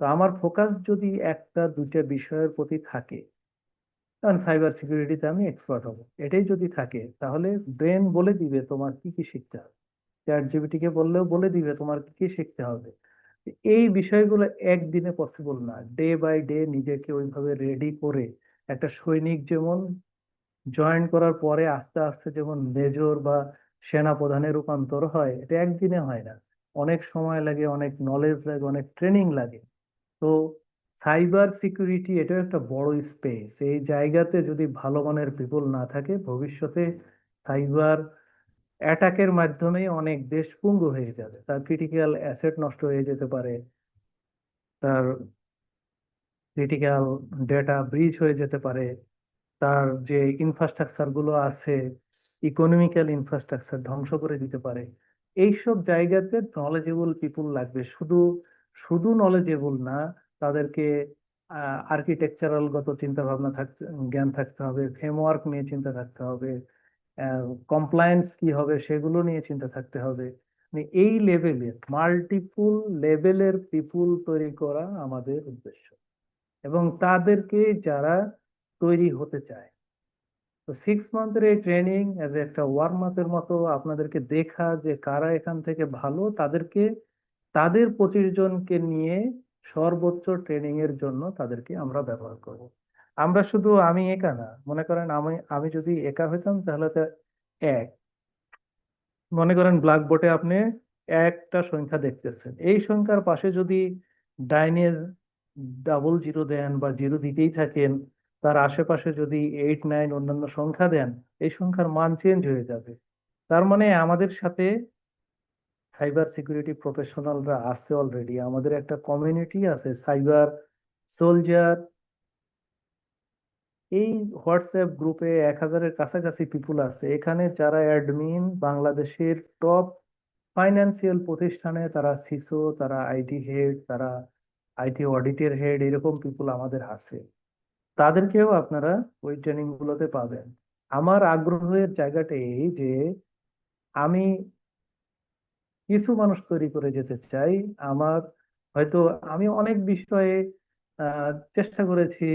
তো আমার ফোকাস যদি একটা দুইটা বিষয়ের প্রতি থাকে, কারণ সাইবার সিকিউরিটিতে আমি এক্সপার্ট হব, এটাই যদি থাকে, তাহলে ব্রেন বলে দিবে তোমার কি কি শিখতে হবে, চ্যাট জিপিটি কে বললেও বলে দিবে তোমার কি কি শিখতে হবে। এই বিষয়গুলো একদিনে পসিবল না, ডে বাই ডে নিজেকে ওইভাবে রেডি করে, একটা সৈনিক যেমন জয়েন করার পরে আস্তে আস্তে যেমন মেজর বা সেনা প্রধানে রূপান্তর হয়, এটা একদিনে হয় না, অনেক সময় লাগে, অনেক নলেজ লাগে, অনেক ট্রেনিং লাগে। তো সাইবার সিকিউরিটি এটাও একটা বড় স্পেস, এই জায়গাতে যদি ভালো মানের পিপল না থাকে, ভবিষ্যতে সাইবার অ্যাটাকের মাধ্যমে অনেক দেশ পঙ্গু হয়ে যাবে, তার ক্রিটিক্যাল অ্যাসেট নষ্ট হয়ে যেতে পারে, তার ক্রিটিক্যাল ডেটা ব্রিচ হয়ে যেতে পারে, তার যে ইনফ্রাস্ট্রাকচার গুলো আছে, ইকোনমিক্যাল ইনফ্রাস্ট্রাকচার ধ্বংস করে দিতে পারে। এইসব জায়গাতে নলেজেবল পিপুল লাগবে, শুধু শুধু নলেজেবল না, তাদেরকে আর্কিটেকচারাল গত চিন্তা ভাবনা থাকতে, জ্ঞান থাকতে হবে, ফ্রেমওয়ার্ক নিয়ে চিন্তা থাকতে হবে, কমপ্লায়েন্স কি হবে সেগুলো নিয়ে চিন্তা থাকতে হবে। মানে এই লেভেলের মাল্টিপুল লেভেলের পিপুল তৈরি করা আমাদের উদ্দেশ্য, এবং তাদেরকে যারা তৈরি হতে চায়। তো 6 মান্থের এই ট্রেনিং এজ একটা ওয়ার্ম আপের মতো আপনাদেরকে দেখা যে কারা এখান থেকে ভালো, তাদেরকে, তাদের 25 জনকে নিয়ে সর্বোচ্চ ট্রেনিং এর জন্য তাদেরকে আমরা ব্যবহার করব। আমরা শুধু আমি একা না, মনে করেন আমি আমি যদি একা হইতাম তাহলে তো এক, মনে করেন ব্ল্যাকবোর্ডে আপনি একটা সংখ্যা দেখতেছেন, এই সংখ্যার পাশে যদি ডাইনে ডাবল জিরো দেন বা জিরো দিতেই থাকেন, তার আশেপাশে যদি 8 9 অন্যান্য সংখ্যা দেন, এই সংখ্যার মান চেঞ্জ হয়ে যাবে। তার মানে আমাদের সাথে সাইবার সিকিউরিটি প্রফেশনালরা আছে অলরেডি, আমাদের একটা কমিউনিটি আছে সাইবার সোলজার। এই হোয়াটসঅ্যাপ গ্রুপে 1000-এর কাছাকাছি পিপুল আছে এখানে, যারা অ্যাডমিন বাংলাদেশের টপ ফাইন্যান্সিয়াল প্রতিষ্ঠানে, তারা সিসো, তারা আইটি হেড, তারা আইটি অডিটের হেড, এরকম পিপুল আমাদের আছে। তাদেরকেও আপনারা ওই ট্রেনিং গুলোতে পাবেন। আমার আগ্রহের জায়গাটা এই যে আমি কিছু মানুষ তৈরি করে যেতে চাই। আমার হয়তো আমি অনেক বিষয়ে চেষ্টা করেছি,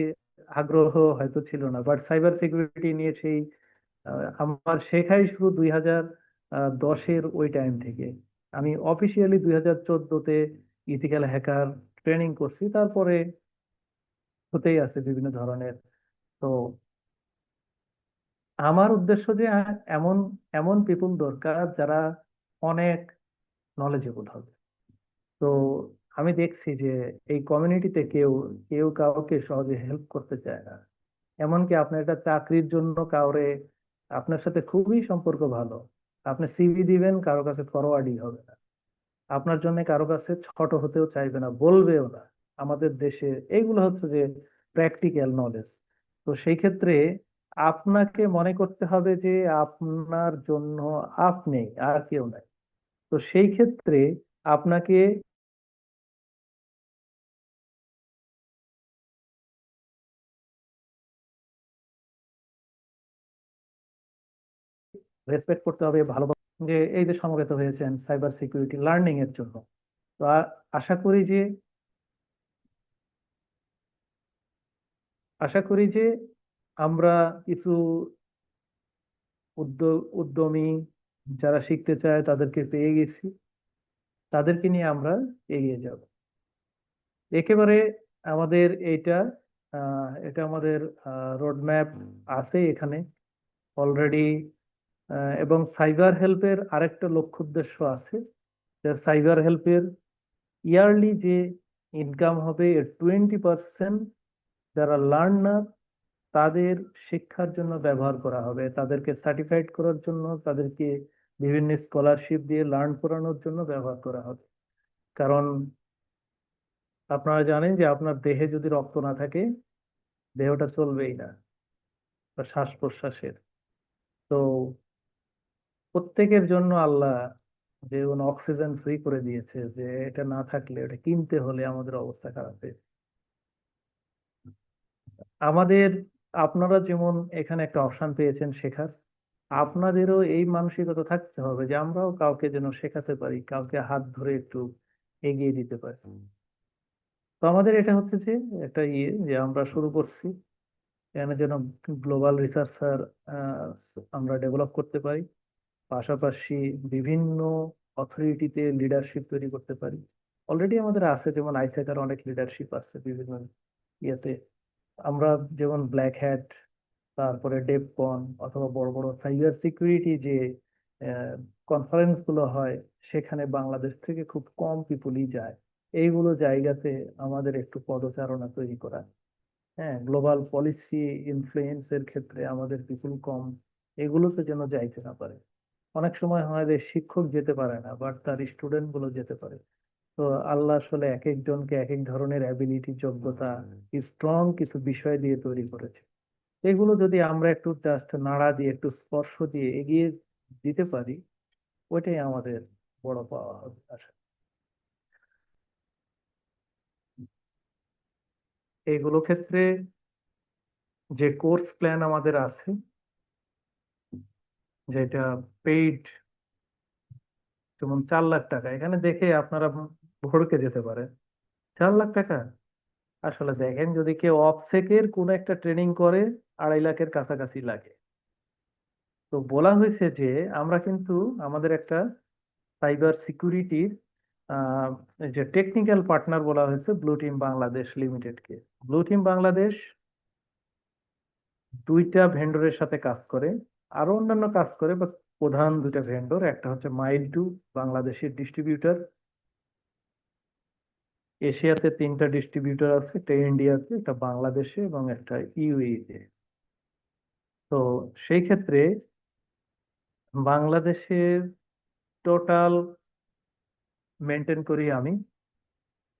আগ্রহ হয়তো ছিল না, বাট সাইবার সিকিউরিটি নিয়ে সেই আমার শেখাই শুরু 2010-এর ওই টাইম থেকে। আমি অফিসিয়ালি 2014-তে ইথিক্যাল হ্যাকার ট্রেনিং করছি, তারপরে হতেই আছে বিভিন্ন ধরনের। তো আমার উদ্দেশ্য যে এমন এমন পিপুল দরকার যারা অনেক নলেজেবল হবে। তো আমি দেখছি যে এই কমিউনিটিতে কেউ কেউ কাউকে সহজে হেল্প করতে চায় না। এমনকি আপনি একটা চাকরির জন্য কাউরে, আপনার সাথে খুবই সম্পর্ক ভালো, আপনি সিভি দিবেন, কারো কাছে ফরওয়ার্ডই হবে না, আপনার জন্য কারো কাছে ছোট হতেও চাইবে না, বলবেও না। আমাদের দেশে এইগুলো হচ্ছে যে প্র্যাকটিক্যাল নলেজ। তো সেই ক্ষেত্রে আপনাকে মনে করতে হবে যে আপনার জন্য আপনি আর কেউ নাই। তো সেই ক্ষেত্রে আপনাকে রেসপেক্ট করতে হবে ভালোভাবে, যে এই যে সমবেত হয়েছেন সাইবার সিকিউরিটি লার্নিং এর জন্য। তো আশা করি যে আমরা কিছু উদ্যমী যারা শিখতে চায় তাদেরকে পেয়ে গেছি, তাদেরকে নিয়ে আমরা এগিয়ে যাব একেবারে। আমাদের এটা আমাদের রোডম্যাপ আছে এখানে অলরেডি। এবং সাইবার হেল্পের আরেকটা লক্ষ্য উদ্দেশ্য আছে, যে সাইবার হেল্পের ইয়ারলি যে ইনকাম হবে এর 20% যারা লার্নার তাদের শিক্ষার জন্য ব্যবহার করা হবে, তাদেরকে সার্টিফাইড করার জন্য, তাদেরকে বিভিন্ন স্কলারশিপ দিয়ে লার্ন করানোর জন্য ব্যবহার করা হবে। কারণ আপনারা জানেন যে আপনার দেহে যদি রক্ত না থাকে দেহটা চলবেই না, বা শ্বাস প্রশ্বাসের। তো প্রত্যেকের জন্য আল্লাহ যে কোনো অক্সিজেন ফ্রি করে দিয়েছে, যে এটা না থাকলে এটা কিনতে হলে আমাদের অবস্থা খারাপ হয়ে যেত। আমাদের আপনারা যেমন এখানে একটা অপশন পেয়েছেন শেখার, আপনাদেরও এই মানসিকতা থাকতে হবে যে আমরাও কাউকে যেন শেখাতে পারি, কাউকে হাত ধরে একটু এগিয়ে দিতে পারি। তো আমাদের এটা হচ্ছে যে একটা যে আমরা শুরু করছি এখানে যেন গ্লোবাল রিসার্চার আমরা ডেভেলপ করতে পারি, পাশাপাশি বিভিন্ন অথরিটিতে লিডারশিপ তৈরি করতে পারি। অলরেডি আমাদের আছে, যেমন আইসেকার অনেক লিডারশিপ আছে বিভিন্ন ইয়েতে। আমরা যেমন ব্ল্যাক হ্যাট, তারপরে ডেভকন, অথবা বড় বড় সাইবার সিকিউরিটি যে কনফারেন্স গুলো হয়, সেখানে বাংলাদেশ থেকে খুব কম পিপুলই যায়। এইগুলো জায়গাতে আমাদের একটু পদচারণা তৈরি করা। হ্যাঁ, গ্লোবাল পলিসি ইনফ্লুয়েন্স এর ক্ষেত্রে আমাদের পিপুল কম, এগুলোতে যেন যাইতে না পারে। অনেক সময় হয় যে শিক্ষক যেতে পারে না, বাট তার স্টুডেন্ট গুলো যেতে পারে। তো আল্লাহ আসলে এক একজনকে এক এক ধরনের অ্যাবিলিটি, যোগ্যতা, স্ট্রং কিছু বিষয় দিয়ে তৈরি করেছে। এগুলো যদি আমরা একটু জাস্ট নাড়া দিয়ে, একটু স্পর্শ দিয়ে এগিয়ে দিতে পারি, ওইটাই আমাদের বড় পাওয়া হবে আসলে। এইগুলো ক্ষেত্রে যে কোর্স প্ল্যান আমাদের আছে, যেটা পেইড, যেমন 4 লাখ টাকা, এখানে দেখে আপনারা ভড়কে যেতে পারেন। 4 লাখ টাকা আসলে দেখেন, যদি কেউ অপসেকের কোন একটা ট্রেনিং করে 2.5 লাখের কাছাকাছি লাগে। তো বলা হয়েছে যে আমরা কিন্তু আমাদের একটা সাইবার সিকিউরিটির যে টেকনিক্যাল পার্টনার বলা হয়েছে ব্লু টিম বাংলাদেশ লিমিটেডকে। ব্লু টিম বাংলাদেশ 2টা ভেন্ডরের সাথে কাজ করে, আরো অন্যান্য কাজ করে, বা প্রধান 2টা ভেন্ডর, একটা হচ্ছে মাইল টু বাংলাদেশের ডিস্ট্রিবিউটর, এশিয়াতে 3টা ডিস্ট্রিবিউটর আছে, একটা ইন্ডিয়াতে, একটা বাংলাদেশে এবং একটা ইউএইতে। তো সেই ক্ষেত্রে বাংলাদেশের টোটাল মেনটেন করি আমি,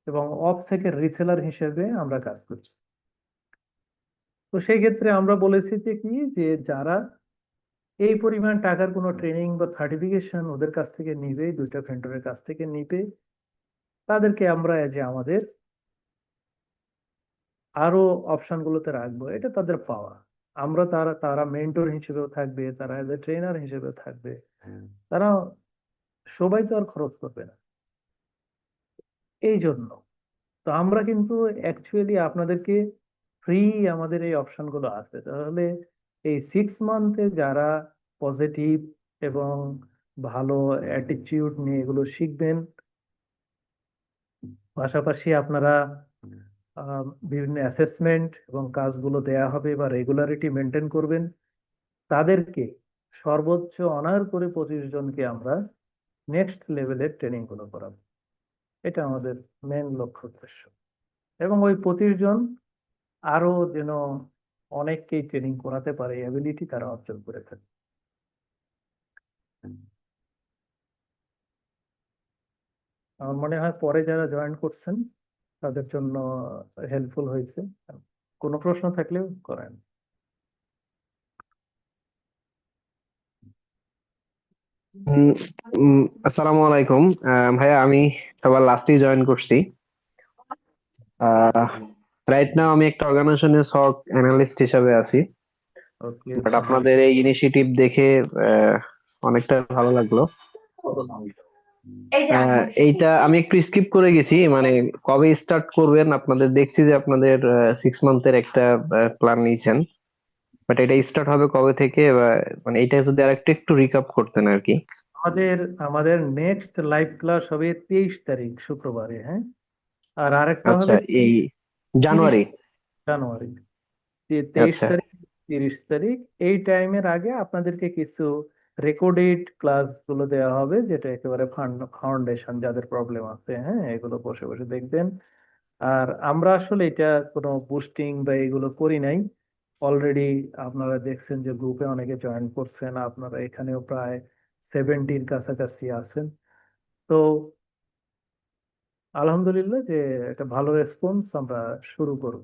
এবং অফসেকের রিসেলার হিসেবে আমরা কাজ করছি। তো সেই ক্ষেত্রে আমরা বলেছি যে কি, যে যারা এই পরিমাণ টাকার কোনো ট্রেনিং বা সার্টিফিকেশন ওদের কাছ থেকে নিবে, 2টা ভেন্ডরের কাছ থেকে নিবে, তাদেরকে আমরা যে আমাদের আরো অপশন গুলোতে রাখবো, এটা তাদের পাওয়া। আমরা তারা তারা মেন্টর হিসেবেও থাকবে, তারা এজ এ ট্রেনার হিসেবেও থাকবে। তারা সবাই তো আর খরচ করবে না, এই জন্য। তো আমরা কিন্তু অ্যাকচুয়ালি আপনাদেরকে ফ্রি আমাদের এই অপশন গুলো আছে। তাহলে এই 6 মান্থে যারা পজিটিভ এবং ভালো অ্যাটিটিউড নিয়ে এগুলো শিখবেন, পাশাপাশি আপনারা বিভিন্ন অ্যাসেসমেন্ট এবং কাজগুলো দেয়া হবে বা রেগুলারিটি মেনটেন করবেন, তাদেরকে সর্বোচ্চ অনার করে 25 জনকে আমরা নেক্সট লেভেলের ট্রেনিং গুলো করাবো। এটা আমাদের মেন লক্ষ্য উদ্দেশ্য। এবং ওই 25 জন আরো যেন অনেককেই ট্রেনিং করাতে পারে, অ্যাবিলিটি তারা অর্জন করে থাকে। আমার মনে হয় পরে যারা জয়েন করছেন তাদের জন্য হেল্পফুল হয়েছে। কোনো প্রশ্ন থাকলেও করেন। আসসালামু আলাইকুম। ভাইয়া আমি সবার লাস্টেই জয়েন করছি। রাইট নাও আমি একটা অর্গানাইজেশনের SOC অ্যানালিস্ট হিসেবে আছি। ওকে, বাট আপনাদের এই ইনিশিয়েটিভ দেখে অনেকটা ভালো লাগলো। এইটা আমি একটু স্কিপ করে গেছি, মানে কবে স্টার্ট করবেন আপনাদের? দেখছি যে আপনাদের 6 মান্থের একটা প্ল্যান নিয়েছেন, বাট এটা স্টার্ট হবে কবে থেকে? মানে এটা যদি আরেকটু একটু রিক্যাপ করতেন আর কি। আমাদের আমাদের নেক্সট লাইভ ক্লাস হবে 23 তারিখ শুক্রবারে, হ্যাঁ। আর আরেকটা আচ্ছা, হবে এই 30 জানুয়ারি? জানুয়ারি। 23 আচ্ছা, তারিখ 30 তারিখ এই টাইমের আগে আপনাদেরকে কিছু রেকর্ডেড ক্লাস গুলো দেওয়া হবে, যেটা একেবারে ফাউন্ডেশন যাদের প্রবলেম আছে, হ্যাঁ, এগুলো বসে বসে দেখবেন। আর আমরা আসলে এটা কোনো বুস্টিং বা এগুলো করি নাই। অলরেডি আপনারা দেখছেন যে গ্রুপে অনেকে জয়েন করছেন, আপনারা এখানেও প্রায় 70-র কাছাকাছি আছেন। তো আলহামদুলিল্লাহ যে একটা ভালো রেসপন্স আমরা শুরু করব।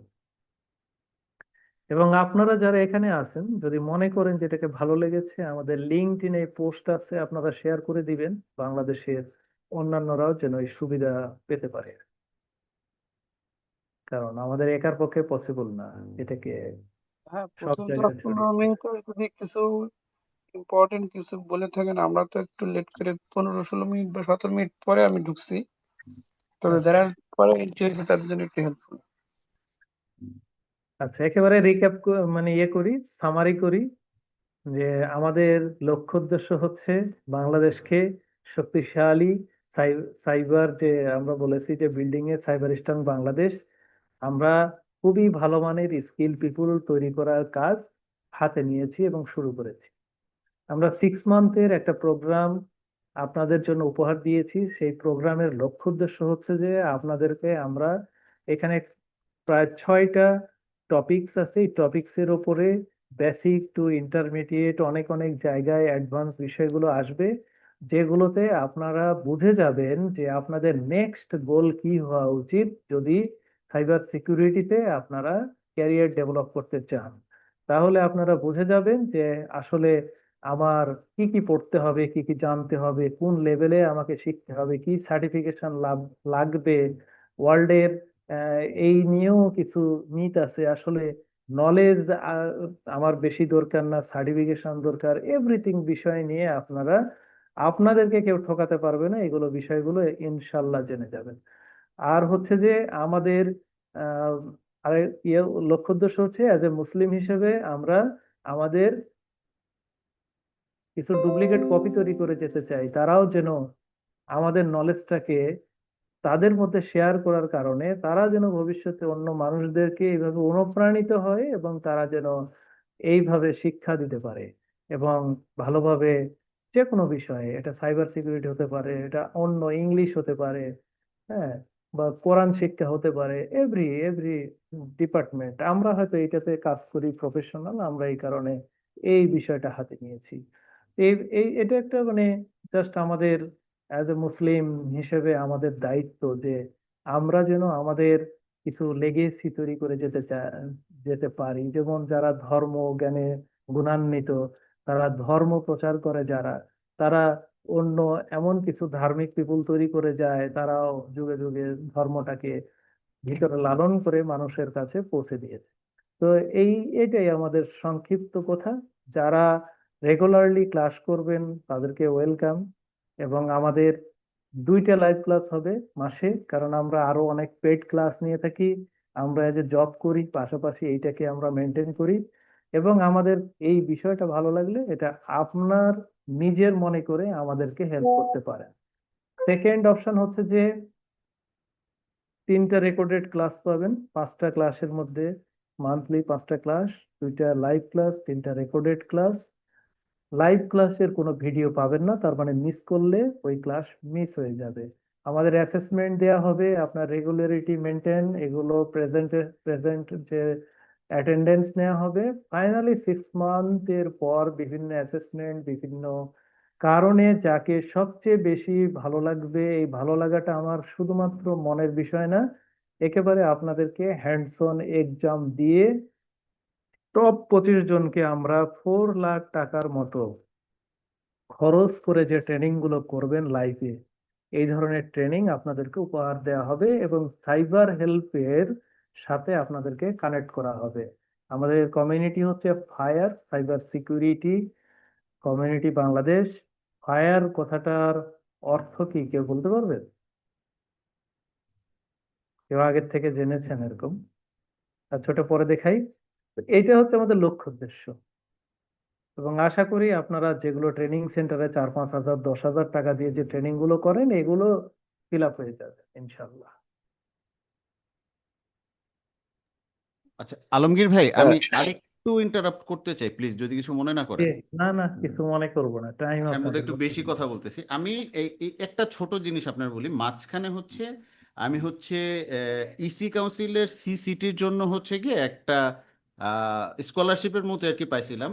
এবং আপনারা যারা এখানে আছেন, যদি মনে করেন যে এটাকে ভালো লেগেছে, আমাদের লিঙ্কডইনে পোস্ট আছে, আপনারা শেয়ার করে দিবেন, বাংলাদেশের অন্যান্যরাও যেন এই সুবিধা পেতে পারে। কারণ আমাদের একার পক্ষে পসিবল না এটাকে হ্যাঁ, সব প্রথম জায়গায় 10-15 ছড়িয়ে দিতে। মিনিটে যদি কিছু ইম্পর্টেন্ট কিছু বলে থাকেন, আমরা তো একটু লেট করে 15-16 মিনিট বা 17 মিনিট পরে আমি ঢুকছি, তবে আচ্ছা যারা পরে এন্ট্রি হয়েছে তাদের জন্য একটু হেল্পফুল। আচ্ছা, একেবারে রিক্যাপ মানে করি, সামারি করি, যে আমাদের লক্ষ্য উদ্দেশ্য হচ্ছে বাংলাদেশকে শক্তিশালী সাইবার, যে আমরা বলেছি যে building a cyber strong Bangladesh, আমরা খুবই ভালো মানের স্কিল পিপুল তৈরি করার কাজ হাতে নিয়েছি এবং শুরু করেছি। আমরা 6 মান্থের একটা প্রোগ্রাম আপনাদের জন্য উপহার দিয়েছি। সেই প্রোগ্রামের লক্ষ্য উদ্দেশ্য হচ্ছে যে আপনাদেরকে আমরা এখানে প্রায় 6টা টপিকস আছে, এই টপিকস এর উপরে বেসিক টু ইন্টারমিডিয়েট অনেক অনেক জায়গায় অ্যাডভান্স বিষয়গুলো আসবে, যেগুলোতে আপনারা বুঝে যাবেন যে আপনাদের নেক্সট গোল কি হওয়া উচিত যদি সাইবার সিকিউরিটিতে আপনারা ক্যারিয়ার ডেভেলপ করতে চান। তাহলে আপনারা বুঝে যাবেন যে আসলে আমার কি কি পড়তে হবে, কি কি জানতে হবে, কোন লেভেলে আমাকে শিখতে হবে, কি সার্টিফিকেশন লাগবে ওয়ার্ল্ডের। এই নিয়েও কিছু মিথ আছে আসলে। নলেজ আমার বেশি দরকার না, সার্টিফিকেশন দরকার। এভরিথিং বিষয় নিয়ে আপনারা, আপনাদেরকে কেউ ঠকাতে পারবে না, এগুলো বিষয়গুলো ইনশাল্লাহ জেনে যাবেন। আর হচ্ছে যে আমাদের আহ আর লক্ষ্য উদ্দেশ্য হচ্ছে অ্যাজ এ মুসলিম হিসেবে আমরা আমাদের কিছু ডুপ্লিকেট কপি তৈরি করে যেতে চাই, তারাও যেন আমাদের নলেজটাকে তাদের মধ্যে শেয়ার করার কারণে তারা যেন ভবিষ্যতে অন্য মানুষদেরকে এইভাবে অনুপ্রাণিত হয় এবং তারা যেন এইভাবে শিক্ষা দিতে পারে এবং ভালোভাবে যে কোনো বিষয়ে, এটা সাইবার সিকিউরিটি হতে পারে, এটা অন্য ইংলিশ হতে পারে, হ্যাঁ, বা কোরআন শিক্ষা হতে পারে, এভরি ডিপার্টমেন্ট। আমরা হয়তো এইটাতে কাজ করি, প্রফেশনাল, আমরা এই কারণে এই বিষয়টা হাতে নিয়েছি। এই এই এটা একটা মানে জাস্ট আমাদের অ্যাজ এ মুসলিম হিসেবে আমাদের দায়িত্ব যে আমরা যেন আমাদের কিছু লেগেসি তৈরি করে যেতে পারি। যেমন যারা ধর্ম জ্ঞানে গুণান্বিত, তারা ধর্ম প্রচার করে, যারা তারা অন্য এমন কিছু ধার্মিক পিপুল তৈরি করে যায়, তারাও যুগে যুগে ধর্মটাকে ভিতরে লালন করে মানুষের কাছে পৌঁছে দিয়েছে। তো এটাই আমাদের সংক্ষিপ্ত কথা। যারা রেগুলারলি ক্লাস করবেন তাদেরকে ওয়েলকাম। এবং আমাদের 2টা লাইভ ক্লাস হবে মাসে, কারণ আমরা আরো অনেক পেইড ক্লাস নিয়ে থাকি। আমরা এজ এ জব করি, পাশাপাশি এইটাকে আমরা মেনটেন করি। এবং আমাদের এই বিষয়টা ভালো লাগলে এটা আপনার নিজের মনে করে আমাদেরকে হেল্প করতে পারেন। সেকেন্ড অপশন হচ্ছে যে 3টা রেকর্ডেড ক্লাস পাবেন 5টা ক্লাসের মধ্যে। মান্থলি 5টা ক্লাস, 2টা লাইভ ক্লাস, 3টা রেকর্ডেড ক্লাস। লাইভ ক্লাসের কোনো ভিডিও পাবেন না, তার মানে মিস করলে ওই ক্লাস মিস হয়ে যাবে। আমাদের অ্যাসেসমেন্ট দেয়া হবে, আপনার রেগুলারিটি মেনটেন, এগুলো প্রেজেন্ট যে অ্যাটেন্ডেন্স নেওয়া হবে। ফাইনালি 6 মান্থের পর বিভিন্ন অ্যাসেসমেন্ট, বিভিন্ন কারণে যাকে সবচেয়ে বেশি ভালো লাগবে, এই ভালো লাগাটা আমার শুধুমাত্র মনের বিষয় না, একেবারে আপনাদেরকে হ্যান্ডস অন এক্সাম দিয়ে টপ 25 জনকে আমরা 4 লাখ টাকার মতো খরচ করে যে ট্রেনিং গুলো করবেন লাইভে, এই ধরনের ট্রেনিং আপনাদেরকে উপহার দেওয়া হবে এবং সাইবার হেল্পের সাথে আপনাদেরকে কানেক্ট করা হবে। আমাদের কমিউনিটি হচ্ছে fire cyber security community Bangladesh. Fire কথাটার অর্থ কি কেউ বলতে পারবে? কেউ আগের থেকে জেনেছেন এরকম? আর ছোট পরে দেখাই। এইটা হচ্ছে আমাদের লক্ষ্য উদ্দেশ্য। এবং আশা করি আপনারা যেগুলো ট্রেনিং সেন্টারে 4-5 হাজার 10,000 টাকা দিয়ে যে ট্রেনিং গুলো করেন, এগুলো ফিল আপ হয়ে যাবে ইনশাল্লাহ। আচ্ছা আলমগীর ভাই, আমি আরেকটু ইন্টারাপ্ট করতে চাই প্লিজ, যদি কিছু মনে না করেন। না না, কিছু মনে করবো না, টাইম আমি বোধহয় আপনাদের একটু বলতে বেশি দিন। কথা বলতেছি। আমি এই একটা ছোট জিনিস আপনার বলি, মাঝখানে হচ্ছে আমি হচ্ছে ইসি কাউন্সিলের সিসিটির জন্য হচ্ছে গিয়ে একটা স্কলারশিপের মতো আর কি পাইছিলাম।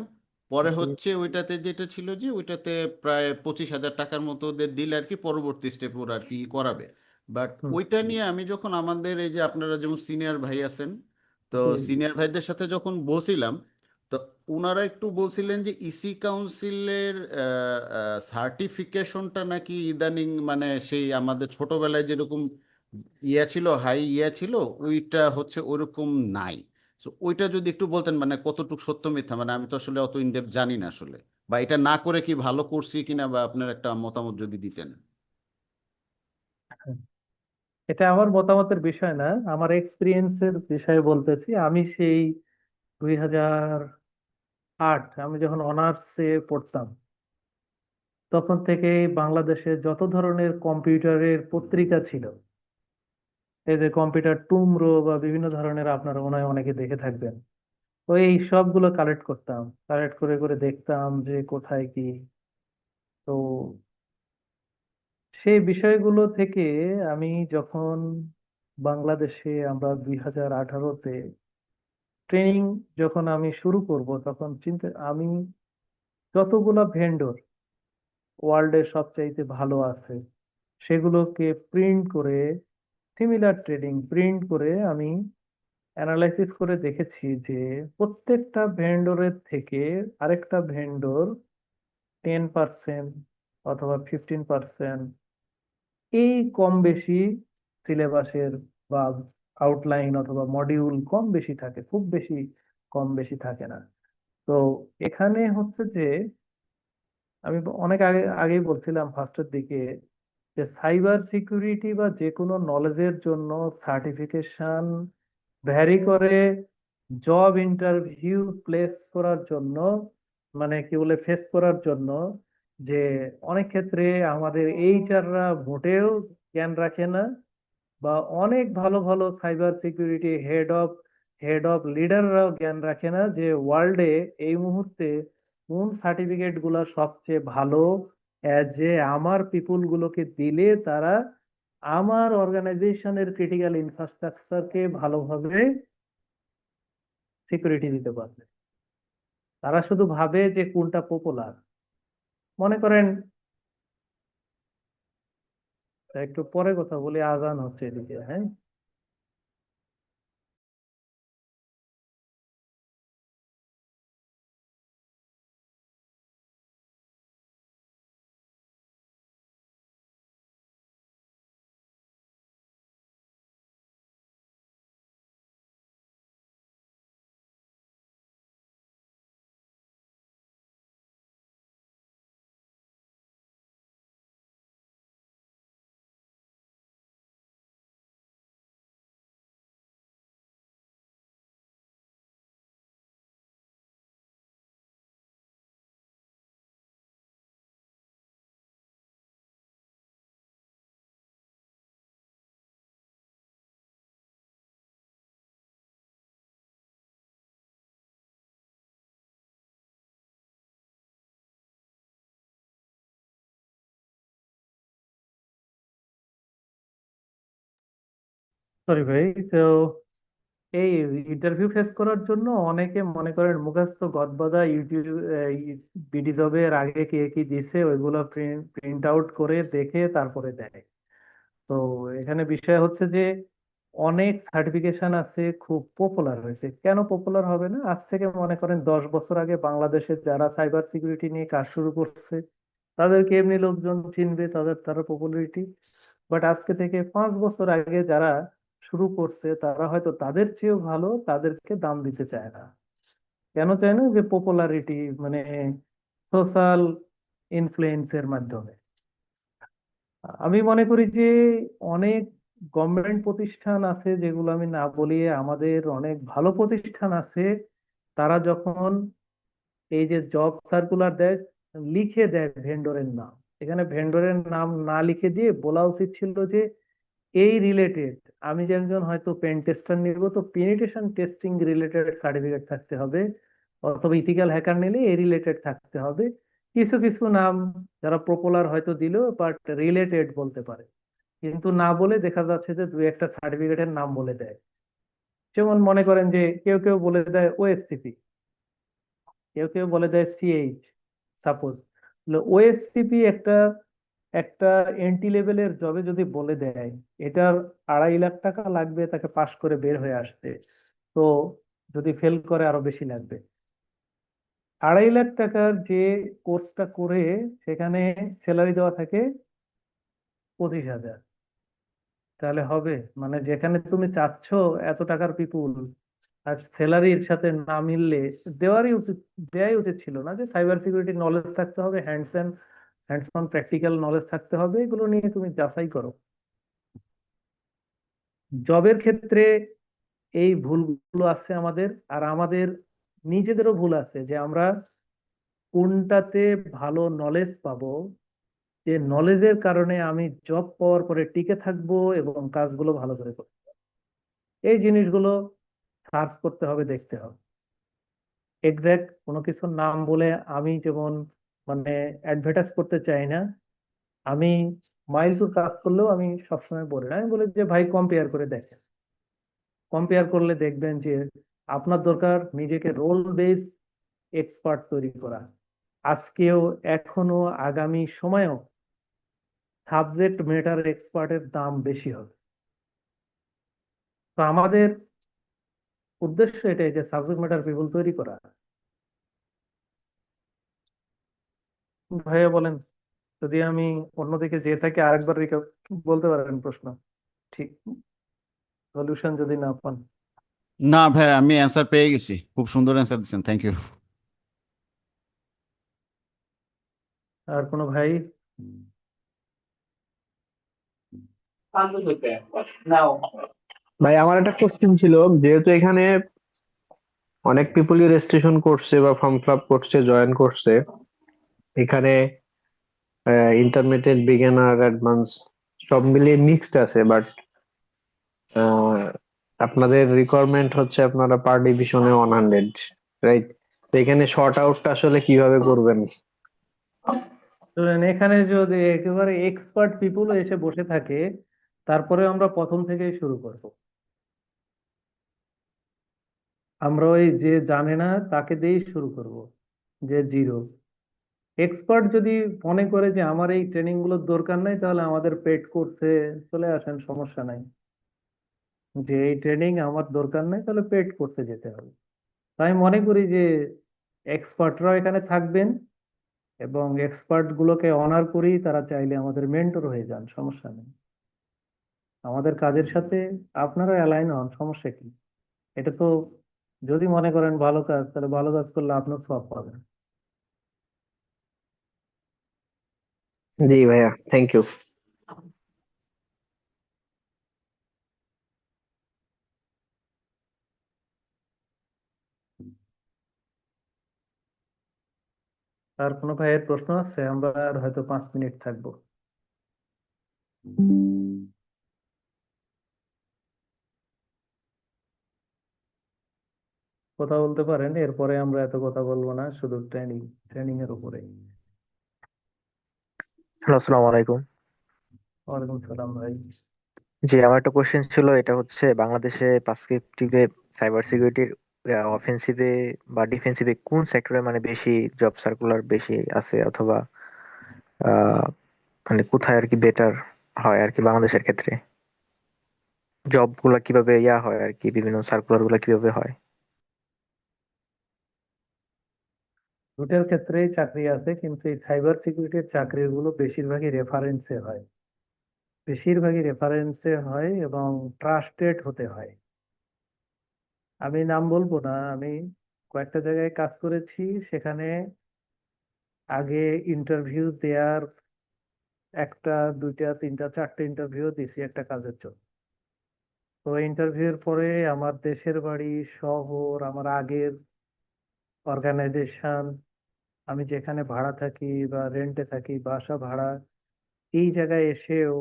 পরে জি, হচ্ছে ওইটাতে যেটা ছিল যে ওইটাতে প্রায় 25,000 টাকার মতো ওদের দিলে আর কি পরবর্তী স্টেপ ওরা আর কি করাবে। বাট হুম, ওইটা নিয়ে আমি যখন আমাদের এই যে আপনারা যেমন সিনিয়র ভাই আছেন, তো জি, সিনিয়র ভাইদের সাথে যখন বলছিলাম, তো ওনারা একটু বলছিলেন যে ইসি কাউন্সিলের সার্টিফিকেশনটা নাকি ইদানিং মানে সেই আমাদের ছোটবেলায় যেরকম ইয়া ছিল, হাই ইয়া ছিল, ওইটা হচ্ছে ওরকম নাই। তো ওইটা যদি একটু বলতেন, মানে কতটুকু সত্য মিথ্যা, মানে আমি তো আসলে অত ইনডেপথ জানি না আসলে, বা এটা না করে কি ভালো করছি কিনা, বা আপনার একটা মতামত যদি দিতেন। হ্যাঁ। এটা আমার মতামতের বিষয় না, আমার এক্সপিরিয়েন্সের বিষয়ে বলতেছি। আমি সেই 2008 আমি যখন অনার্সে পড়তাম, তখন থেকে বাংলাদেশে যত ধরনের কম্পিউটারের পত্রিকা ছিল, এই যে কম্পিউটার টুমরো বা বিভিন্ন ধরনের, আপনারা মনে হয় অনেকে দেখে থাকবেন, ওই সবগুলো কালেক্ট করতাম, কালেক্ট করে করে দেখতাম যে কোথায় কি। তো সেই বিষয়গুলো থেকে আমি যখন বাংলাদেশে আমরা 2018-তে ট্রেনিং যখন আমি শুরু করব, তখন চিন্তা আমি যতগুলা ভেন্ডর ওয়ার্ল্ডের সবচাইতে ভালো আছে সেগুলোকে প্রিন্ট করে, সিমিলার ট্রেনিং প্রিন্ট করে আমি অ্যানালাইসিস করে দেখেছি যে প্রত্যেকটা ভেন্ডরের থেকে আরেকটা ভেন্ডর 10% অথবা 15% এই কম বেশি সিলেবাসের বা আউটলাইন অথবা মডিউল কম বেশি থাকে, খুব বেশি কম বেশি থাকে না। তো এখানে হচ্ছে যে আমি অনেক আগেই বলছিলাম ফার্স্টের দিকে, যে সাইবার সিকিউরিটি বা যে কোনো নলেজের জন্য সার্টিফিকেশন ভ্যারি করে জব ইন্টারভিউ প্লেস করার জন্য, মানে কি বলে ফেস করার জন্য। যে অনেক ক্ষেত্রে আমাদের এইচআররা মোটেও জ্ঞান রাখে না, বা অনেক ভালো ভালো সাইবার সিকিউরিটি হেড অফ লিডাররাও জ্ঞান রাখে না যে ওয়ার্ল্ডে এই মুহূর্তে কোন সার্টিফিকেট গুলা সবচেয়ে ভালো, যে আমার পিপুল গুলোকে দিলে তারা আমার অর্গানাইজেশনের ক্রিটিক্যাল ইনফ্রাস্ট্রাকচারকে ভালোভাবে সিকিউরিটি দিতে পারবে। তারা শুধু ভাবে যে কোনটা পপুলার। মনে করেন, একটু পরে কথা বলি, আজান হচ্ছে এদিকে, হ্যাঁ। সরি ভাই, তো এই ইন্টারভিউ ফেস করার জন্য অনেকে মনে করেন মুখস্থ গদবাঁধা ইউটিউব বিডি জবের আগে কে কি দিছে ওইগুলো প্রিন্ট আউট করে দেখে তারপরে দেয়। তো এখানে বিষয় হচ্ছে যে অনেক সার্টিফিকেশন আছে খুব পপুলার হয়েছে, কেন পপুলার হবে না? আজ থেকে মনে করেন 10 বছর আগে বাংলাদেশে যারা সাইবার সিকিউরিটি নিয়ে কাজ শুরু করছে তাদেরকে এমনি লোকজন চিনবে, তারা পপুলারিটি। বাট আজকে থেকে 5 বছর আগে যারা শুরু করছে তারা হয়তো তাদের চেয়েও ভালো, তাদেরকে দাম দিতে চায় না। কেন চায় না? যে পপুলারিটি, মানে সোশ্যাল ইনফ্লুয়েন্সের মাধ্যমে। আমি মনে করি যে অনেক গভর্নমেন্ট প্রতিষ্ঠান আছে, যেগুলো আমি না বলিয়ে আমাদের অনেক ভালো প্রতিষ্ঠান আছে, তারা যখন এই যে জব সার্কুলার দেয় লিখে দেয় ভেন্ডরের নাম। এখানে ভেন্ডরের নাম না লিখে দিয়ে বলা উচিত ছিল যে এই রিলেটেড, আমি যে একজন হয়তো পেন টেস্টার নিব, তো পেনিটেশন টেস্টিং রিলেটেড সার্টিফিকেট থাকতে হবে, অথবা ইথিক্যাল হ্যাকার নিলে এই রিলেটেড থাকতে হবে। কিছু কিছু নাম যারা পপুলার হয়তো দিল, বাট রিলেটেড বলতে পারে, কিন্তু না বলে দেখা যাচ্ছে যে দুই একটা সার্টিফিকেটের নাম বলে দেয়। যেমন মনে করেন যে কেউ কেউ বলে দেয় ওএসসিপি, কেউ কেউ বলে দেয় সিএইচ সাপোজ। ওএসসিপি একটা একটা এন্ট্রি লেভেলের জবে যদি বলে দেয় এটার 2.5 লাখ টাকা লাগবে তাকে পাশ করে বের হয়ে আসতে, তো যদি ফেল করে আরো বেশি লাগবে। 2.5 লাখ টাকার যে কোর্সটা করে সেখানে স্যালারি দেওয়া থাকে 25,000, তাহলে হবে? মানে যেখানে তুমি চাচ্ছ এত টাকার পিপুল আর স্যালারির সাথে না মিললে দেওয়াই উচিত ছিল না? যে সাইবার সিকিউরিটি নলেজ থাকতে হবে, হ্যান্ডস অন প্র্যাকটিক্যাল নলেজ থাকতে হবে, এগুলো নিয়ে তুমি যাচাই করো। জবের ক্ষেত্রে এই ভুলগুলো আছে আমাদের, আর আমাদের নিজেদেরও ভুল আছে যে আমরা কোনটাতে ভালো নলেজ পাবো, যে নলেজের কারণে আমি জব পাওয়ার পরে টিকে থাকবো এবং কাজগুলো ভালো করে করবো। এই জিনিসগুলো সার্চ করতে হবে, দেখতে হবে। এক্সাক্ট কোনো কিছুর নাম বলে আমি যেমন মানে অ্যাডভার্টাইজ করতে চাই না, আমি মাইলটুর কাজ করলেও আমি সবসময় বলি না, আমি বলি যে ভাই কম্পেয়ার করে দেখেন। কম্পেয়ার করলে দেখবেন যে আপনার দরকার নিজেকে রোল বেস এক্সপার্ট তৈরি করা। আজকেও, এখনো, আগামী সময়েও সাবজেক্ট ম্যাটার এক্সপার্টের দাম বেশি হবে। তো আমাদের উদ্দেশ্য এটাই যে সাবজেক্ট ম্যাটার পিপল তৈরি করা। ভাইয়া বলেন, যদি আমি অন্যদিকে যেয়ে থাকি আরেকবার বলতে পারেন প্রশ্ন, ঠিক সলিউশন যদি না পান। না ভাই, আমি অ্যান্সার পেয়ে গেছি, খুব সুন্দর অ্যান্সার দিচ্ছেন, থ্যাংক ইউ। আর কোনো ভাই? ভাই আমার একটা কোশ্চেন ছিল, যেহেতু এখানে অনেক পিপলই রেজিস্ট্রেশন করছে বা ফর্ম ফিল আপ করছে, জয়েন করছে, এখানে ইন্টারমিডিয়েট, বিগিনার, অ্যাডভান্স সব মিলিয়ে মিক্সড আছে, বাট আপনাদের রিকোয়ারমেন্ট হচ্ছে আপনারা পার ডিভিশনে 100, রাইট? তো এখানে শর্ট আউটটা আসলে কিভাবে করবেন? ধরেন এখানে যদি একেবারে এক্সপার্ট পিপুল এসে বসে থাকে তারপরে আমরা প্রথম থেকেই শুরু করব। আমরা ওই যে জানে না তাকে দিয়েই শুরু করব, যে জিরো। এক্সপার্ট যদি মনে করে যে আমার এই ট্রেনিং গুলোর দরকার নাই, তাহলে আমাদের পেড কোর্সে চলে আসেন, সমস্যা নাই। যে এই ট্রেনিং আমার দরকার নাই, তাহলে পেড কোর্সে যেতে হবে। তাই আমি মনে করি যে এক্সপার্টরাও এখানে থাকবেন, এবং এক্সপার্ট গুলোকে অনার করি, তারা চাইলে আমাদের মেন্টর হয়ে যান, সমস্যা নেই। আমাদের কাজের সাথে আপনারা অ্যালাইন হন, সমস্যা কি? এটা তো যদি মনে করেন ভালো কাজ, তাহলে ভালো কাজ করলে আপনার সব পাবেন। জি ভাইয়া, থ্যাংক ইউ। আর কোনো ভাইয়ের প্রশ্ন আছে? আমরা আর হয়তো 5 মিনিট থাকবো। কথা বলতে পারেন, এরপরে আমরা এত কথা বলবো না, শুধু ট্রেনিং এর উপরে। হ্যালো, আসসালামু আলাইকুম। ওয়ালাইকুম সালাম ভাই। জি, আমার একটা কোশ্চেন ছিল, এটা হচ্ছে বাংলাদেশে পার্সপেক্টিভে সাইবার সিকিউরিটির অফেন্সিভে বা ডিফেন্সিভে কোন সেক্টরে মানে বেশি জব সার্কুলার বেশি আছে, অথবা আহ, মানে কোথায় আর কি বেটার হয় আর কি বাংলাদেশের ক্ষেত্রে জব গুলা কিভাবে হয় আর কি, বিভিন্ন সার্কুলার গুলা কিভাবে হয়? দুটার ক্ষেত্রেই চাকরি আছে, কিন্তু এই সাইবার সিকিউরিটির চাকরিগুলো বেশিরভাগই রেফারেন্সে হয়। এবং ট্রাস্টেড হতে হয়। আমি নাম বলবো না, আমি কয়েকটা জায়গায় কাজ করেছি, সেখানে আগে ইন্টারভিউ দেওয়ার একটা, দুইটা, তিনটা, চারটে ইন্টারভিউ দিছি একটা কাজের জন্য। তো ইন্টারভিউর পরে আমার দেশের বাড়ি, শহর, আমার আগের অর্গানাইজেশন, আমি যেখানে ভাড়া থাকি বা রেন্টে থাকি, বাসা ভাড়া, এই জায়গায় এসেও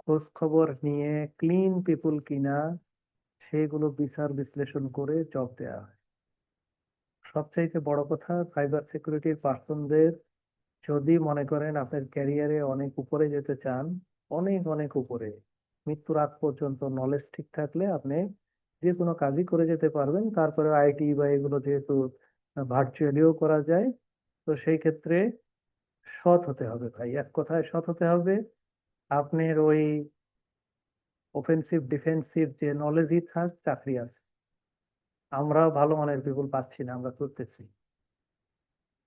খোঁজ খবর নিয়ে ক্লিন পিপুল কিনা সেগুলো বিচার বিশ্লেষণ করে জব দেওয়া হয়। সবচাইতে বড় কথা, সাইবার সিকিউরিটির পার্সনদের যদি মনে করেন আপনার ক্যারিয়ারে অনেক উপরে যেতে চান, অনেক অনেক উপরে, মৃত্যুর আগ পর্যন্ত নলেজ ঠিক থাকলে আপনি যে কোনো কাজই করে যেতে পারবেন। তারপরে আইটি বা এগুলো যেহেতু ভার্চুয়ালিও করা যায়, তো সেই ক্ষেত্রে সৎ হতে হবে ভাই, এক কথায় সৎ হতে হবে। আপনার ওই অফেন্সিভ ডিফেন্সিভ যে নলেজই থাক, চাকরি আছে। আমরা ভালো মানের পিপল পাচ্ছি না, আমরা করতেছি,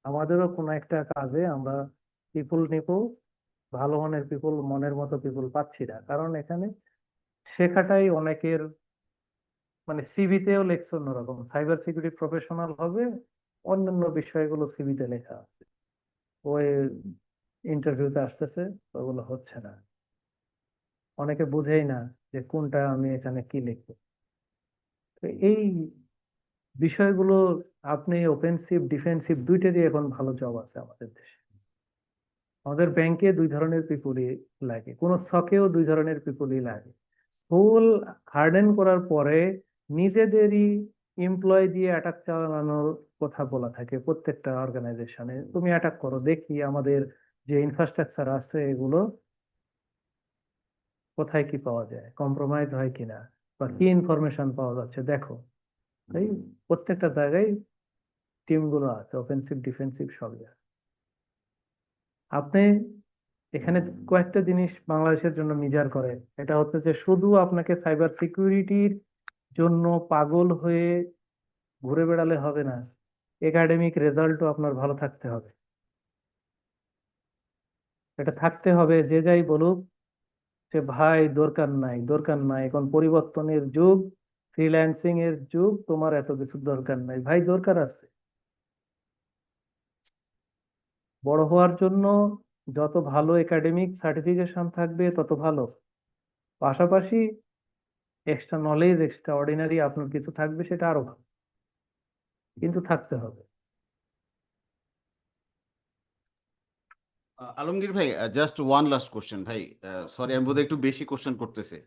আমাদেরও কোনো একটা কাজে আমরা পিপল নিব, ভালো মানের পিপল, মনের মতো পিপল পাচ্ছি না, কারণ এখানে শেখাটাই অনেকের মানে সিভিতেও লেখছে অন্যরকম, সাইবার সিকিউরিটি প্রফেশনাল হবে, অন্যান্য বিষয়গুলো সিভিতে লেখা আছে, ওই ইন্টারভিউতে আসতেছে, ওগুলো হচ্ছে না। অনেকে বুঝেই না যে কোনটা আমি এখানে কি লিখবো। তো এই বিষয়গুলো, আপনি অফেন্সিভ ডিফেন্সিভ দুইটারই এখন ভালো জব আছে আমাদের দেশে। আমাদের ব্যাংকে দুই ধরনের পিপুলই লাগে, কোন ছকেও দুই ধরনের পিপুলই লাগে। ফুল হার্ডেন করার পরে নিজেদেরই এমপ্লয় দিয়ে অ্যাটাক চালানোর কথা বলা থাকে প্রত্যেকটা অর্গানাইজেশনে। তুমি অ্যাটাক করো, দেখি আমাদের যে ইনফ্রাস্ট্রাকচার আছে এগুলো কোথায় কি পাওয়া যায়, কম্প্রোমাইজ হয় কিনা, বা কি ইনফরমেশন পাওয়া যাচ্ছে দেখো। তাই প্রত্যেকটা জায়গায় টিম গুলো আছে, অফেন্সিভ ডিফেন্সিভ সব জায়গায়। আপনি এখানে কয়েকটা জিনিস বাংলাদেশের জন্য মিজার করে, এটা হচ্ছে যে শুধু আপনাকে সাইবার সিকিউরিটির জন্য পাগল হয়ে ঘুরে বেড়ালে হবে না, একাডেমিক রেজাল্টও আপনার ভালো থাকতে হবে। এটা থাকতে হবে, যে যাই বলুক যে ভাই দরকার নাই, দরকার নাই, এখন পরিবর্তনের যুগ, ফ্রিল্যান্সিং এর যুগ, তোমার এত কিছু দরকার নাই। ভাই দরকার আছে। বড় হওয়ার জন্য যত ভালো একাডেমিক সার্টিফিকেশন থাকবে তত ভালো, পাশাপাশি এক্সট্রা নলেজ, এক্সট্রা অর্ডিনারি আপনার কিছু থাকবে, সেটা আরো ভালো, কিন্তু থাকতে হবে। আলমগীর ভাই, জাস্ট ওয়ান লাস্ট কোশ্চেন ভাই। সরি, আমি বোধহয় একটু বেশি কোশ্চেন করতেছি।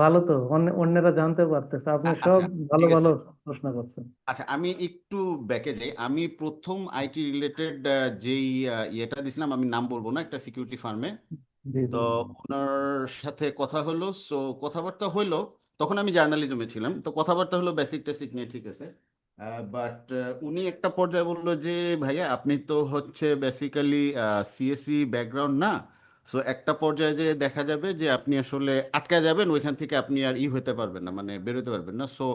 ভালো তো, অন্যরা জানতে পারতেছে আপনি সব আচ্ছা, ভালো ঠিক ভালো আছে। প্রশ্ন করছেন। আচ্ছা, আমি একটু ব্যাকে যাই। আমি প্রথম আইটি রিলেটেড যেই ইয়েটা দিছিলাম, আমি নাম বলবো না, একটা সিকিউরিটি ফার্মে, জি তো জি ওনার সাথে কথা হলো, সো কথাবার্তা হলো। তখন আমি জার্নালিজমে ছিলাম, তো কথাবার্তা হলো বেসিক টেসিক নিয়ে, ঠিক আছে। বাট উনি একটা পর্যায়ে বললো যে ভাইয়া আপনি তো হচ্ছে বেসিক্যালি সিএসসি ব্যাকগ্রাউন্ড না, সো একটা পর্যায়ে যে দেখা যাবে যে আপনি আসলে আটকায় যাবেন ওইখান থেকে, আপনি আর হতে পারবেন না, মানে বেরোতে পারবেন না। সো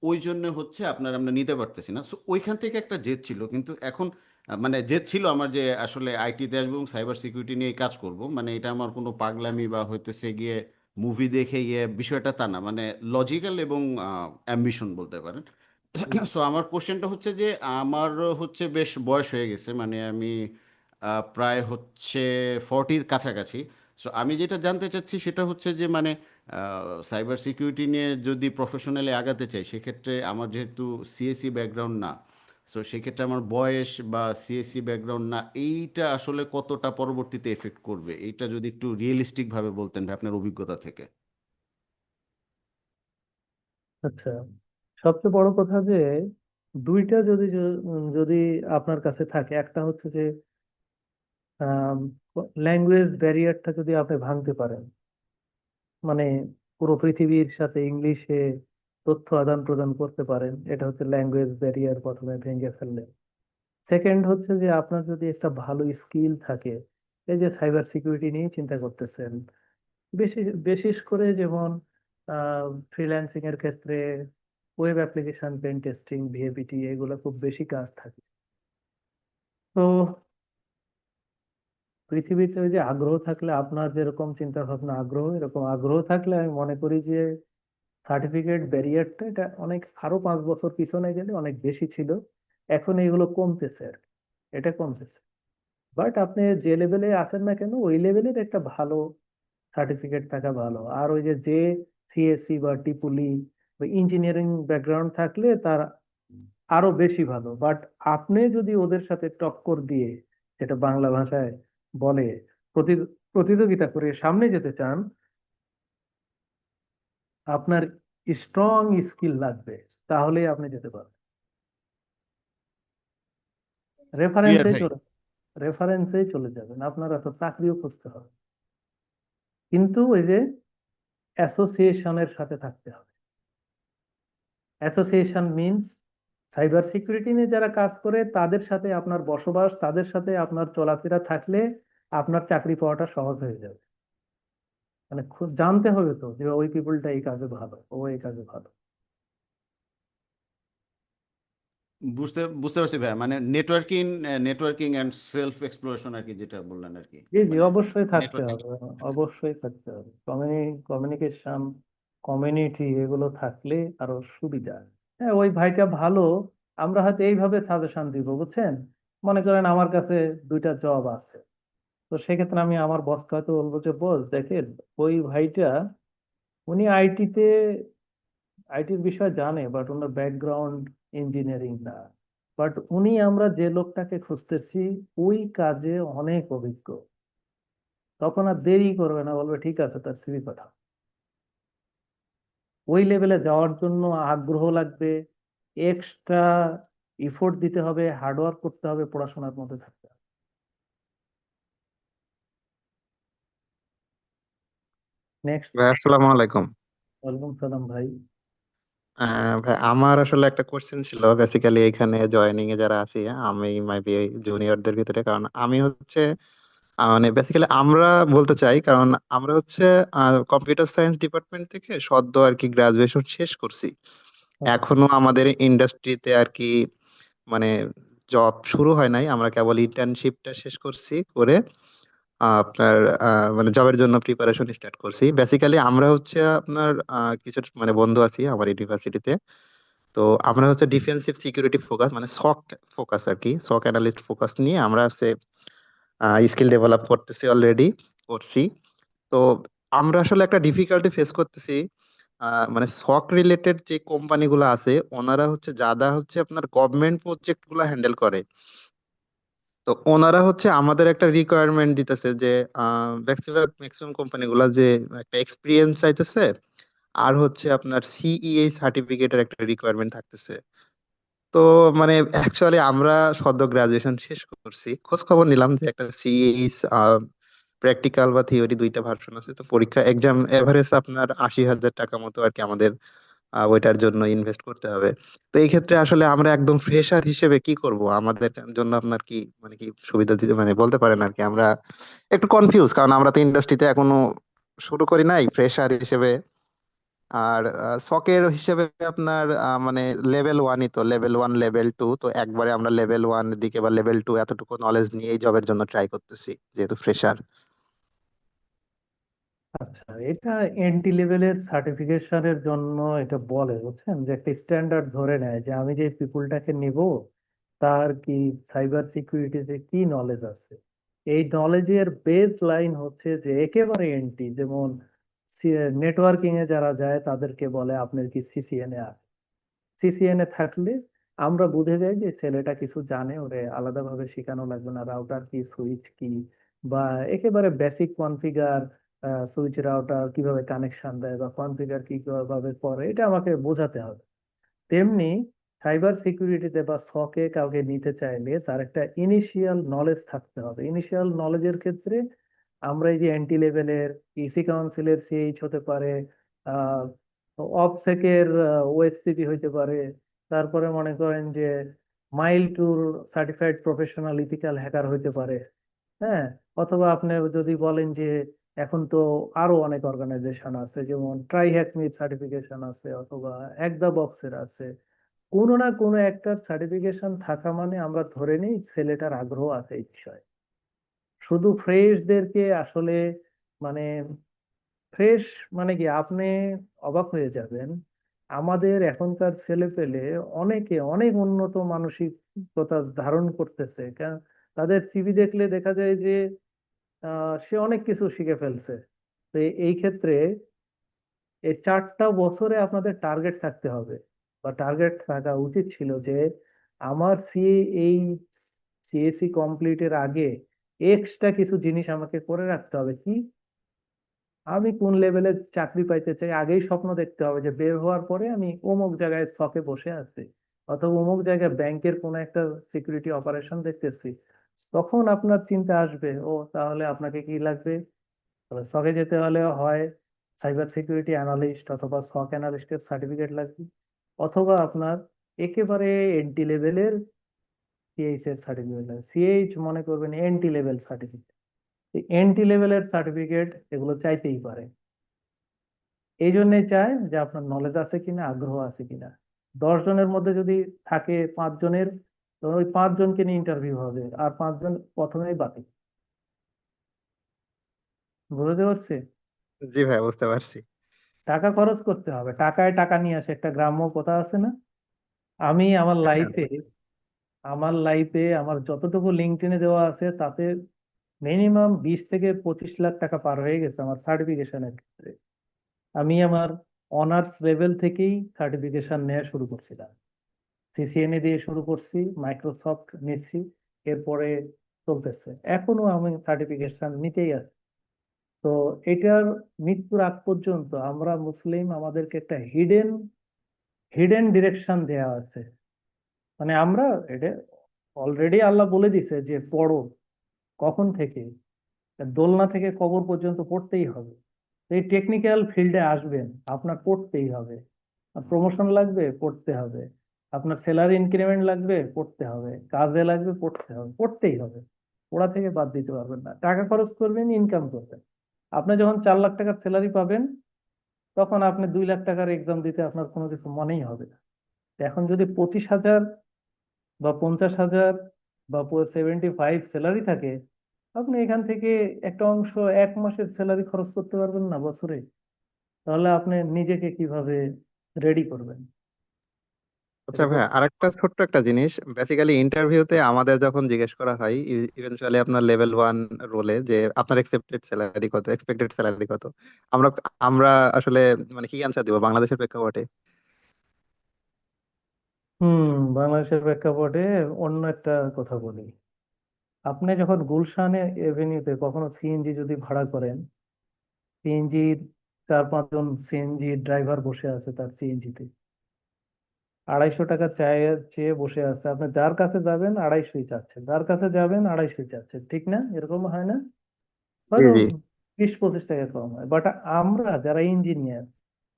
ওই জন্য হচ্ছে আপনার আমরা নিতে পারতেছি না। সো ওইখান থেকে একটা জেদ ছিল, কিন্তু এখন মানে জেদ ছিল আমার যে আসলে আইটিতে আসবো এবং সাইবার সিকিউরিটি নিয়ে কাজ করব, মানে এটা আমার কোনো পাগলামি বা হইতেছে গিয়ে মুভি দেখে গিয়ে বিষয়টা তা না, মানে লজিক্যাল এবং অ্যাম্বিশন বলতে পারেন। সো আমার কোশ্চেনটা হচ্ছে যে আমার হচ্ছে বেশ বয়স হয়ে গেছে, মানে আমি প্রায় হচ্ছে 40-র কাছাকাছি। সো আমি যেটা জানতে চাচ্ছি সেটা হচ্ছে যে মানে সাইবার সিকিউরিটি নিয়ে যদি প্রফেশনালি আগাতে চাই, সেক্ষেত্রে আমার যেহেতু সিএসসি ব্যাকগ্রাউন্ড না, সো সেক্ষেত্রে আমার বয়স বা সিএসসি ব্যাকগ্রাউন্ড না, এইটা আসলে কতটা পরবর্তীতে এফেক্ট করবে, এইটা যদি একটু রিয়েলিস্টিক ভাবে বলতেন ভাই আপনার অভিজ্ঞতা থেকে। আচ্ছা, সবচেয়ে বড় কথা যে দুইটা যদি আপনার কাছে থাকে, একটা হচ্ছে যে ল্যাঙ্গুয়েজ ব্যারিয়ারটা যদি আপনি ভাঙতে পারেন, মানে পুরো পৃথিবীর সাথে ইংলিশে তথ্য আদান প্রদান করতে পারেন, এটা হচ্ছে ল্যাঙ্গুয়েজ ব্যারিয়ার প্রথমে ভেঙে ফেললে। সেকেন্ড হচ্ছে যে আপনার যদি একটা ভালো স্কিল থাকে, এই যে সাইবার সিকিউরিটি নিয়ে চিন্তা করতেছেন, বেশি বিশেষ করে যেমন ফ্রিল্যান্সিং এর ক্ষেত্রে ওয়েব অ্যাপ্লিকেশন পেন টেস্টিং ভিএপিটি এগুলো খুব বেশি কাজ থাকে। তো পৃথিবীতে ওই যে আগ্রহ থাকলে, আপনার যেরকম চিন্তা ভাবনা আগ্রহ, এরকম আগ্রহ থাকলে আমি মনে করি যে সার্টিফিকেট ব্যারিয়ারটা এটা অনেক, আরো 5 বছর পিছনে গেলে অনেক বেশি ছিল। এখন এগুলো কমতেছে আর কি, এটা কমতেছে। বাট আপনি যে লেভেলে আছেন না কেন, ওই লেভেলের একটা ভালো সার্টিফিকেট থাকা ভালো। আর ওই যে যে সিএসসি বা টিপুলি বা ইঞ্জিনিয়ারিং ব্যাকগ্রাউন্ড থাকলে তার আরো বেশি ভালো। বাট আপনি যদি ওদের সাথে টক্কর দিয়ে, যেটা বাংলা ভাষায় বলে, প্রতিযোগিতা করে সামনে যেতে চান, আপনার স্ট্রং স্কিল লাগবে, তাহলেই আপনি যেতে পারবেন। ক্লিয়ার রেফারেন্সে ভাই। চলে রেফারেন্সেই চলে যাবেন, আপনার এত চাকরিও খুঁজতে হবে, কিন্তু ওই যে অ্যাসোসিয়েশনের সাথে থাকতে হবে। অ্যাসোসিয়েশন মিনস সাইবার সিকিউরিটি নিয়ে যারা কাজ করে তাদের সাথে আপনার বসবাস, তাদের সাথে আপনার চলাফেরা থাকলে আপনার চাকরি পাওয়াটা সহজ হয়ে যাবে। মানে জানতে হবে তো যে ওই পিপলটা এই কাজে ভালো, ও এই কাজে ভালো। বুঝতে বুঝতে পারছি ভাই, মানে networking, networking and self exploration আর কি, যেটা বললেন আর কি, জি জি, মানে অবশ্যই থাকতে নেটওয়ার্কিং। হবে, অবশ্যই থাকতে হবে। কমিউনিকেশন, কমিউনিটি এগুলো থাকলে আরো সুবিধা। হ্যাঁ, ওই ভাইটা ভালো, আমরা হয়তো এইভাবে সাজেশন দিব, বুঝছেন। মনে করেন আমার কাছে 2টা জব আছে, তো সেক্ষেত্রে আমি আমার বসকে হয়তো বলবো যে বস দেখেন, ওই ভাইটা উনি আইটির বিষয় জানে, বাট ওনার ব্যাকগ্রাউন্ড ইঞ্জিনিয়ারিং না। বাট আমরা যে লোকটাকে খুঁজতেছি ওই কাজে অনেক অভিজ্ঞ। তখন আর দেরি করবে না, বলবে ঠিক আছে তার সিভি পাঠাও। ওই লেভেলে যাওয়ার জন্য আগ্রহ লাগবে, এক্সট্রা ইফোর্ট দিতে হবে, হার্ডওয়ার্ক করতে হবে, পড়াশোনার মধ্যে থাকতে হবে। নেক্সট। ভাই আসসালামু আলাইকুম। ওয়ালাইকুম সালাম ভাই। ভাই আমার আসলে একটা কোশ্চেন ছিল, বেসিক্যালি এখানে জয়েনিং এ যারা আছি, আমি মাইবি জুনিয়রদের ভিতরে, কারণ আমি হচ্ছে মানে বেসিক্যালি আমরা বলতে চাই, কারণ আমরা হচ্ছে কম্পিউটার সায়েন্স ডিপার্টমেন্ট থেকে সদ্য আর কি গ্রাজুয়েশন শেষ করছি। এখনো আমাদের ইন্ডাস্ট্রিতে আর কি মানে জব শুরু হয় নাই, আমরা কেবল ইন্টার্নশিপটা শেষ করছি, করে আপনার মানে জবের জন্য প্রিপারেশন স্টার্ট করছি। বেসিক্যালি আমরা হচ্ছে আপনার কিছু মানে বন্ধু আছি আমার ইউনিভার্সিটিতে। তো আমরা হচ্ছে ডিফেন্সিভ সিকিউরিটি ফোকাস, মানে সক ফোকাস আর কি, সক অ্যানালিস্ট ফোকাস নিয়ে আমরা হচ্ছে স্কিল ডেভেলপ করতেছি, অলরেডি করছি। তো আমরা আসলে একটা ডিফিকাল্টি ফেস করতেছি, মানে সক রিলেটেড যে কোম্পানিগুলো আছে, ওনারা হচ্ছে যারা হচ্ছে আপনার গভর্নমেন্ট প্রজেক্ট গুলা হ্যান্ডেল করে, তো ওনারা হচ্ছে আমাদের একটা রিকোয়ারমেন্ট দিতেছে যে ম্যাক্সিমাম কোম্পানিগুলা যে একটা এক্সপিরিয়েন্স চাইতেছে, আর হচ্ছে আপনার সিইএ সার্টিফিকেটের একটা রিকোয়ারমেন্ট থাকতেছে। তো মানে অ্যাকচুয়ালি আমরা সদ্য গ্রাজুয়েশন শেষ করছি, খোঁজ খবর নিলাম যে একটা সিইএ প্র্যাকটিক্যাল বা থিওরি দুইটা ভার্সন আছে। তো পরীক্ষা এক্সাম এভারেজ আপনার 80,000 টাকা মতো আর কি আমাদের ওইটার জন্য ইনভেস্ট করতে হবে। তো এই ক্ষেত্রে আসলে আমরা একদম ফ্রেশার হিসেবে কি করব? আমাদের জন্য আপনার কি মানে কি সুবিধা দিতে মানে বলতে পারেন আর কি? আমরা একটু কনফিউজ, কারণ আমরা তো ইন্ডাস্ট্রিতে এখনো শুরু করি নাই ফ্রেশার হিসেবে। আর শখের হিসেবে আপনার মানে লেভেল 1ই, তো লেভেল 1 লেভেল 2, তো একবারে আমরা লেভেল 1 দিকে বা লেভেল 2 এতটুকু নলেজ নিয়ে এই জবের জন্য ট্রাই করতেছি যেহেতু ফ্রেশার। আচ্ছা, এটা এন্ট্রি লেভেলের সার্টিফিকেশনের জন্য এটা বলে, বুঝছেন, যে একটা স্ট্যান্ডার্ড ধরে নেয় যে আমি যে পিপুলটাকে নিব তার কি সাইবার সিকিউরিটিতে কি নলেজ আছে। এই নলেজের বেস লাইন হচ্ছে যে একেবারে এন্ট্রি, যেমন নেটওয়ার্কিং এ যারা যায় তাদেরকে বলে আপনার কি সিসিএনএ আছে। সিসিএনএ থাকলে আমরা বুঝে যাই যে ছেলেটা কিছু জানে, ওরে আলাদাভাবে শেখানো লাগবে না রাউটার কি সুইচ কি, বা একেবারে বেসিক কনফিগার সুইচ রাউটার কিভাবে কানেকশন দেয় বা কনফিগার কি কিভাবে করে এটা আমাকে বোঝাতে হবে। তেমনি সাইবার সিকিউরিটিতে বা সকে কাউকে নিতে চাইলে তার একটা ইনিশিয়াল নলেজ থাকতে হবে। ইনিশিয়াল নলেজের ক্ষেত্রে আমরা এই যে এন্টি লেভেলের ইসি কাউন্সিলের সিএইচ হতে পারে, আহ অবসেকের ওএসসিপি হইতে পারে, তারপরে মনে করেন যে মাইল টুর সার্টিফাইড প্রফেশনাল ইথিক্যাল হ্যাকার হইতে পারে। হ্যাঁ, অথবা আপনি যদি বলেন যে এখন তো আরো অনেক অর্গানাইজেশন আছে, যেমন ট্রাই হ্যাকমিট সার্টিফিকেশন আছে, অথবা একদা বক্সের আছে। কোনো না কোনো একটা সার্টিফিকেশন থাকা মানে আমরা ধরে নিই ছেলেটার আগ্রহ আছে এই বিষয়ে। শুধু ফ্রেশদেরকে আসলে মানে ফ্রেশ মানে কি, আপনি অবাক হয়ে যাবেন, আমাদের এখনকার ছেলে পেলে অনেকে অনেক উন্নত মানসিকতা ধারণ করতেছে। তাদের সিভি দেখলে দেখা যায় যে সে অনেক কিছু শিখে ফেলছে। তো এই ক্ষেত্রে এই 4টা বছরে আপনাদের টার্গেট থাকতে হবে, বা টার্গেট থাকা উচিত ছিল যে আমার এই সিএসসি কমপ্লিটের আগে এক্সট্রা কিছু জিনিস আমাকে করে রাখতে হবে। কি, আমি কোন লেভেলের চাকরি পাইতে চাই আগেই স্বপ্ন দেখতে হবে, যে বের হওয়ার পরে আমি অমুক জায়গায় শখে বসে আছি, অথবা অমুক জায়গায় ব্যাংকের কোন একটা সিকিউরিটি অপারেশন দেখতেছি। তখন আপনার চিন্তা আসবে, ও তাহলে আপনাকে কি লাগবে, তবে শখে যেতে হলে হয় সাইবার সিকিউরিটি অ্যানালিস্ট অথবা শক অ্যানালিস্টের সার্টিফিকেট লাগবে, অথবা আপনার একেবারে এন্টি লেভেলের সিএইচ এর সার্টিফিকেট লাগবে। সিএইচ মনে করবেন এন্টি লেভেল সার্টিফিকেট। এন্টি লেভেলের সার্টিফিকেট এগুলো চাইতেই পারে। এই জন্যই চায় যে আপনার নলেজ আছে কিনা, আগ্রহ আছে কিনা। 10 জনের মধ্যে যদি থাকে 5 জনের, তো ওই 5 জনকে নিয়ে ইন্টারভিউ হবে, আর 5 জন প্রথমেই বাতিল। বুঝতে পারছি? জি ভাই, বুঝতে পারছি। টাকা খরচ করতে হবে, টাকায় টাকা নিয়ে আসে, একটা গ্রাম্য কথা আছে না। আমি আমার যতটুকু লিঙ্কডইনে দেওয়া আছে তাতে মিনিমাম 20 থেকে 25 লাখ টাকা পার হয়ে গেছে আমার সার্টিফিকেশনের ক্ষেত্রে। আমি আমার অনার্স লেভেল থেকেই সার্টিফিকেশন নেওয়া শুরু করছিলাম, সিসিএনএ দিয়ে শুরু করছি, মাইক্রোসফট নিচ্ছি, এরপরে চলতেছে, এখনো আমি সার্টিফিকেশন নিতেই আছি। তো এটার মৃত্যুর আগ পর্যন্ত আমরা মুসলিম, আমাদেরকে একটা হিডেন হিডেন ডিরেকশন দেয়া আছে। মানে আমরা এটা অলরেডি আল্লাহ বলে দিছে যে পড়ো, কখন থেকে, দোলনা থেকে কবর পর্যন্ত পড়তেই হবে। তো এই টেকনিক্যাল ফিল্ডে আসবেন, আপনার পড়তেই হবে। প্রমোশন লাগবে, পড়তে হবে। আপনার স্যালারি ইনক্রিমেন্ট লাগবে, পড়তে হবে। কাজে লাগবে, পড়তে হবে, পড়তেই হবে। পড়া থেকে বাদ দিতে পারবেন না। টাকা খরচ করবেন, ইনকাম করবেন। আপনি যখন 4 লাখ টাকার স্যালারি পাবেন, তখন আপনি 2 লাখ টাকার এক্সাম দিতে আপনার কোনো কিছু মনেই হবে না। এখন যদি 25,000 বা 50,000 বা 75 স্যালারি থাকে, আপনি এখান থেকে একটা অংশ 1 মাসের স্যালারি খরচ করতে পারবেন না বছরে। তাহলে আপনি নিজেকে কিভাবে রেডি করবেন? আচ্ছা এটা ভাই, করতে আরেকটা ছোট্ট একটা জিনিস, বেসিক্যালি ইন্টারভিউতে আমাদের যখন জিজ্ঞেস করা হয় ইভেনচুয়ালি আপনার লেভেল 1 রোলে যে আপনার এক্সপেক্টেড স্যালারি কত, আমরা আমরা আসলে মানে কি অ্যান্সার দিব বাংলাদেশের প্রেক্ষাপটে? বাংলাদেশের প্রেক্ষাপটে অন্য একটা কথা বলি। আপনি যখন গুলশানে এভিনিউতে কখনো সিএনজি যদি ভাড়া করেন, সিএনজির 4-5 জন সিএনজি ড্রাইভার বসে আছে তার সিএনজিতে, 250 টাকা চায়ে চেয়ে বসে আছে, আপনি যার কাছে যাবেন 250 চাচ্ছে, যার কাছে যাবেন 250 চাচ্ছে, ঠিক না? এরকম হয় না? জি হয়তো জি 20-25 টাকা কম হয়, বাট আমরা যারা ইঞ্জিনিয়ার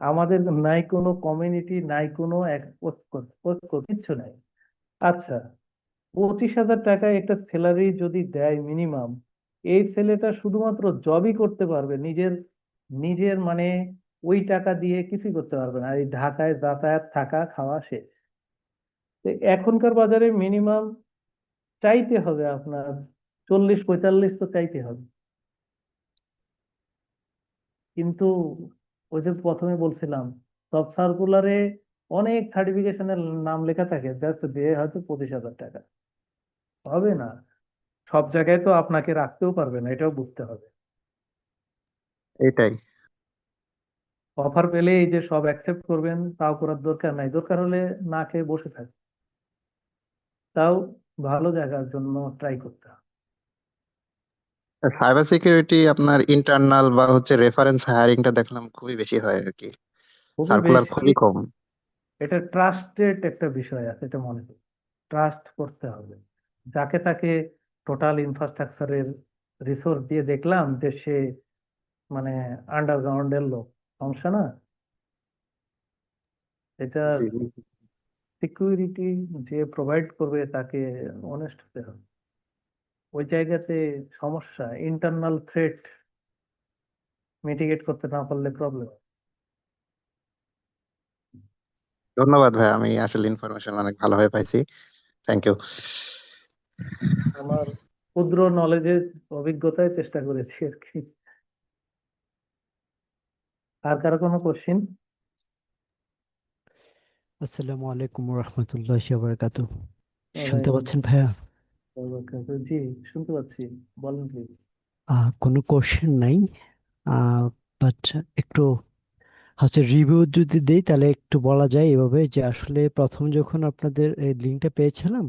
আমাদের নাই কোনো কমিউনিটি, নাই কোনো কিচ্ছু নাই। আচ্ছা, 25,000 টাকায় একটা স্যালারি যদি দেয় মিনিমাম, এই ছেলেটা শুধুমাত্র জবই করতে পারবে, নিজের নিজের মানে ওই টাকা দিয়ে কিছুই করতে পারবে না। আর এই ঢাকায় যাতায়াত, থাকা, খাওয়া শেষ। তো এখনকার বাজারে মিনিমাম চাইতে হবে আপনার 40-45 তো চাইতে হবে। কিন্তু ওই যে প্রথমে বলছিলাম, সব সার্কুলারে অনেক সার্টিফিকেশনের নাম লেখা থাকে, জাস্ট দিয়ে হয়তো 25,000 টাকা হবে না। সব জায়গায় তো আপনাকে রাখতেও পারবে না, এটাও বুঝতে হবে। এটাই। অফার পেলে এই যে সব অ্যাকসেপ্ট করবেন তাও করার দরকার নাই, দরকার হলে না খেয়ে বসে থাকে, তাও ভালো জায়গার জন্য ট্রাই করতে হবে। সাইবার সিকিউরিটি আপনার ইন্টারনাল বা হচ্ছে রেফারেন্স হায়ারিংটা দেখলাম খুবই বেশি হয় আর কি, খুবই সার্কুলার বেশি। খুবই কম। এটা ট্রাস্টেড একটা বিষয় আছে, এটা মনে করি ট্রাস্ট করতে হবে। যাকে তাকে টোটাল ইনফ্রাস্ট্রাকচারের রিসোর্স দিয়ে দেখলাম যে সে মানে আন্ডারগ্রাউন্ডের লোক, সমস্যা না। এটা জি সিকিউরিটি যে প্রোভাইড করবে তাকে অনেস্ট হতে হবে। ওই জায়গাতে সমস্যা, ইন্টারনাল থ্রেট মিটিগেট করতে না পারলে প্রবলেম। ধন্যবাদ ভাই, আমি আসলে ইনফরমেশন অনেক ভালোভাবে পাইছি। Thank you. আমার ক্ষুদ্র নলেজের অভিজ্ঞতায় চেষ্টা করেছি আর কি। আর কারো কোনো কোশ্চিন? আসসালামু আলাইকুম রহমতুল্লাহি ওয়া বারাকাতুহু। শুনতে ওয়ালাইকুম পাচ্ছেন ভাইয়া? আসসালাম। জি, শুনতে পাচ্ছি, বলেন প্লিজ। কোনো কোশ্চেন নাই, বাট একটু হচ্ছে রিভিউ যদি দেই তাহলে একটু বলা যায় এভাবে যে আসলে প্রথম যখন আপনাদের এই লিঙ্কটা পেয়েছিলাম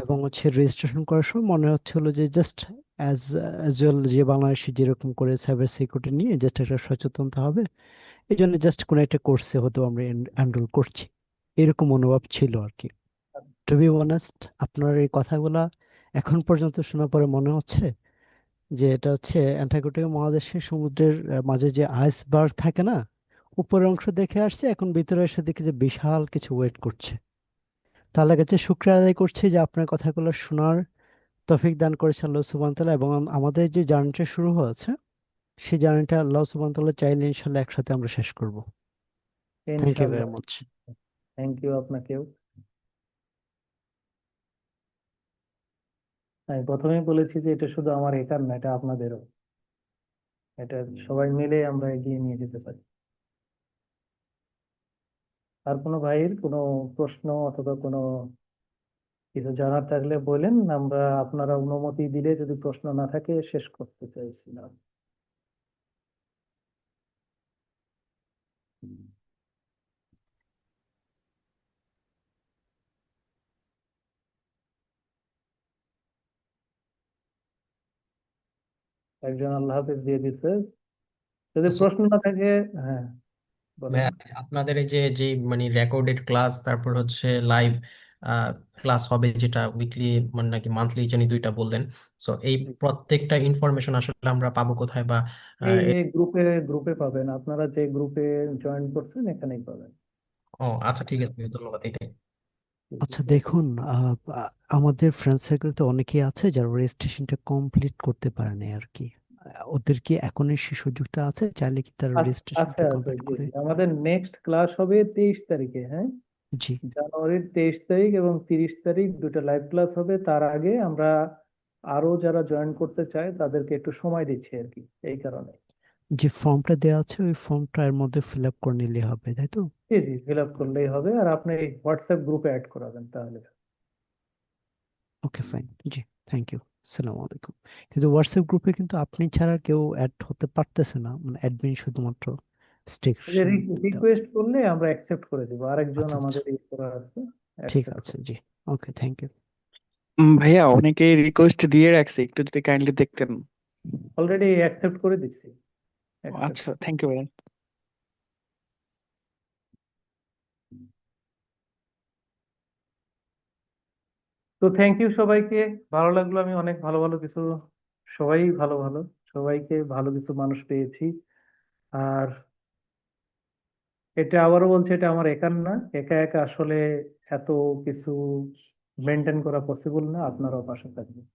এবং হচ্ছে রেজিস্ট্রেশন করার সময় মনে হচ্ছিল যে জাস্ট অ্যাজ অ্যাজুয়াল যে বাংলাদেশে যেরকম করে সাইবার সিকিউরিটি নিয়ে জাস্ট একটা সচেতনতা হবে, এই জন্য জাস্ট কোনো একটা কোর্সে হয়তো আমরা এনরোল করছি, এরকম মনোভাব ছিল আর কি। টু বি অনেস্ট, আপনার এই কথাগুলা এখন পর্যন্ত শোনার পরে মনে হচ্ছে যে এটা হচ্ছে অ্যান্টার্কটিকা মহাদেশের সমুদ্রের মাঝে যে আইসবার্গ থাকে না, উপরের অংশ দেখে আসছে, এখন ভিতরে এসে দেখি যে বিশাল কিছু ওয়েট করছে। তাহলে কাছে শুকরিয়া আদায় করছি যে আপনার কথাগুলো শোনার তৌফিক দান করেছে আল্লাহ সুবহানাহু ওয়া তাআলা, এবং আমাদের যে জার্নিটা শুরু হয়েছে সেই জার্নিটা আল্লাহ সুবহানাহু ওয়া তাআলা চাইলে ইনশাল্লাহ একসাথে আমরা শেষ করব। থ্যাংক ইউ ভেরি ইনশাল্লাহ। মাচ। থ্যাংক ইউ আপনাকেও। আমি প্রথমেই বলেছি যে এটা শুধু আমার একার না, এটা আপনাদেরও। এটা সবাই মিলে আমরা এগিয়ে নিয়ে যেতে পারি। আর কোনো ভাইয়ের কোনো প্রশ্ন অথবা কোনো কিছু জানার থাকলে বলেন, আমরা আপনারা অনুমতি দিলে যদি প্রশ্ন না থাকে শেষ করতে চাইছিলাম। একজন আল্লাহ হাফেজ দিয়ে দিচ্ছে, যদি প্রশ্ন না থাকে। হ্যাঁ, বলেন। ভাইয়া, আপনাদের এই যে যে মানে রেকর্ডেড ক্লাস, তারপর হচ্ছে লাইভ ক্লাস হবে, যেটা উইকলি মানে নাকি মান্থলি জানি দুইটা বললেন, সো এই প্রত্যেকটা ইনফরমেশন আসলে আমরা পাবো কোথায়? বা এই এই গ্রুপে গ্রুপে পাবেন, আপনারা যে গ্রুপে জয়েন করছেন এখানেই পাবেন। ও আচ্ছা, ঠিক আছে ভাইয়া, ধন্যবাদ। এটাই। আচ্ছা দেখুন, আমাদের ফ্রেন্ড সার্কেলতে অনেকেই আছে যারা রেজিস্ট্রেশনটা কমপ্লিট করতে পারেনি আর কি। ওদের কি এখনই সেই সুযোগটা আছে? চাইলে কি তারা আছে রেজিস্ট্রেশনটা আছে, কমপ্লিট জি করে? জি। আমাদের নেক্সট ক্লাস হবে 23 তারিখে, হ্যাঁ, জি জানুয়ারির 23 তারিখ এবং 30 তারিখ দুটো লাইভ ক্লাস হবে। তার আগে আমরা আরো যারা জয়েন করতে চায় তাদেরকে একটু সময় দিচ্ছি আর কি, এই কারণে। যে ফর্মটা দেওয়া আছে ওই ফর্মটা এর মধ্যে ফিল আপ করে নিলে হবে, তাই তো? জি জি, ফিল আপ করলেই হবে, আর আপনি হোয়াটসঅ্যাপ গ্রুপে অ্যাড করাবেন তাহলে। ওকে ফাইন, জি, থ্যাংক ইউ, আসসালামু আলাইকুম। কিন্তু হোয়াটসঅ্যাপ গ্রুপে কিন্তু আপনি ছাড়া কেউ অ্যাড হতে পারতেছে না, মানে অ্যাডমিন শুধুমাত্র স্টেশন দিতে হবে। রিকোয়েস্ট করলে আমরা অ্যাকসেপ্ট করে দিব, আরেকজন আচ্ছা আচ্ছা, আমাদের ই করা আছে, ঠিক অ্যাকসেপ্ট আছে, করে। জি, ওকে, থ্যাংক ইউ। ভাইয়া অনেকেই রিকোয়েস্ট দিয়ে রাখছে, একটু যদি কাইন্ডলি দেখতেন। অলরেডি অ্যাকসেপ্ট করে দিচ্ছি, অ্যাকসেপ্ট। আচ্ছা, থ্যাংক ইউ ভাইয়া। তো থ্যাংক ইউ সবাইকে, ভালো লাগলো। আমি অনেক ভালো ভালো কিছু, সবাই ভালো ভালো সবাইকে ভালো কিছু মানুষ পেয়েছি। আর এটা আবারও বলছি, এটা আমার একার না, একা একা আসলে এত কিছু মেনটেন করা পসিবল না, আপনারাও পাশে থাকবেন।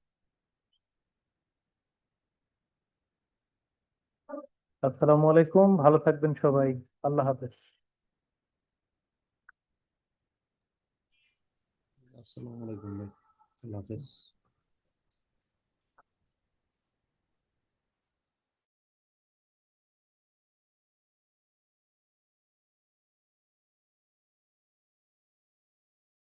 আসসালামু আলাইকুম, ভালো থাকবেন সবাই। আল্লাহ হাফেজ। আসসালামু আলাইকুম ভাই, আল্লাহ হাফেজ।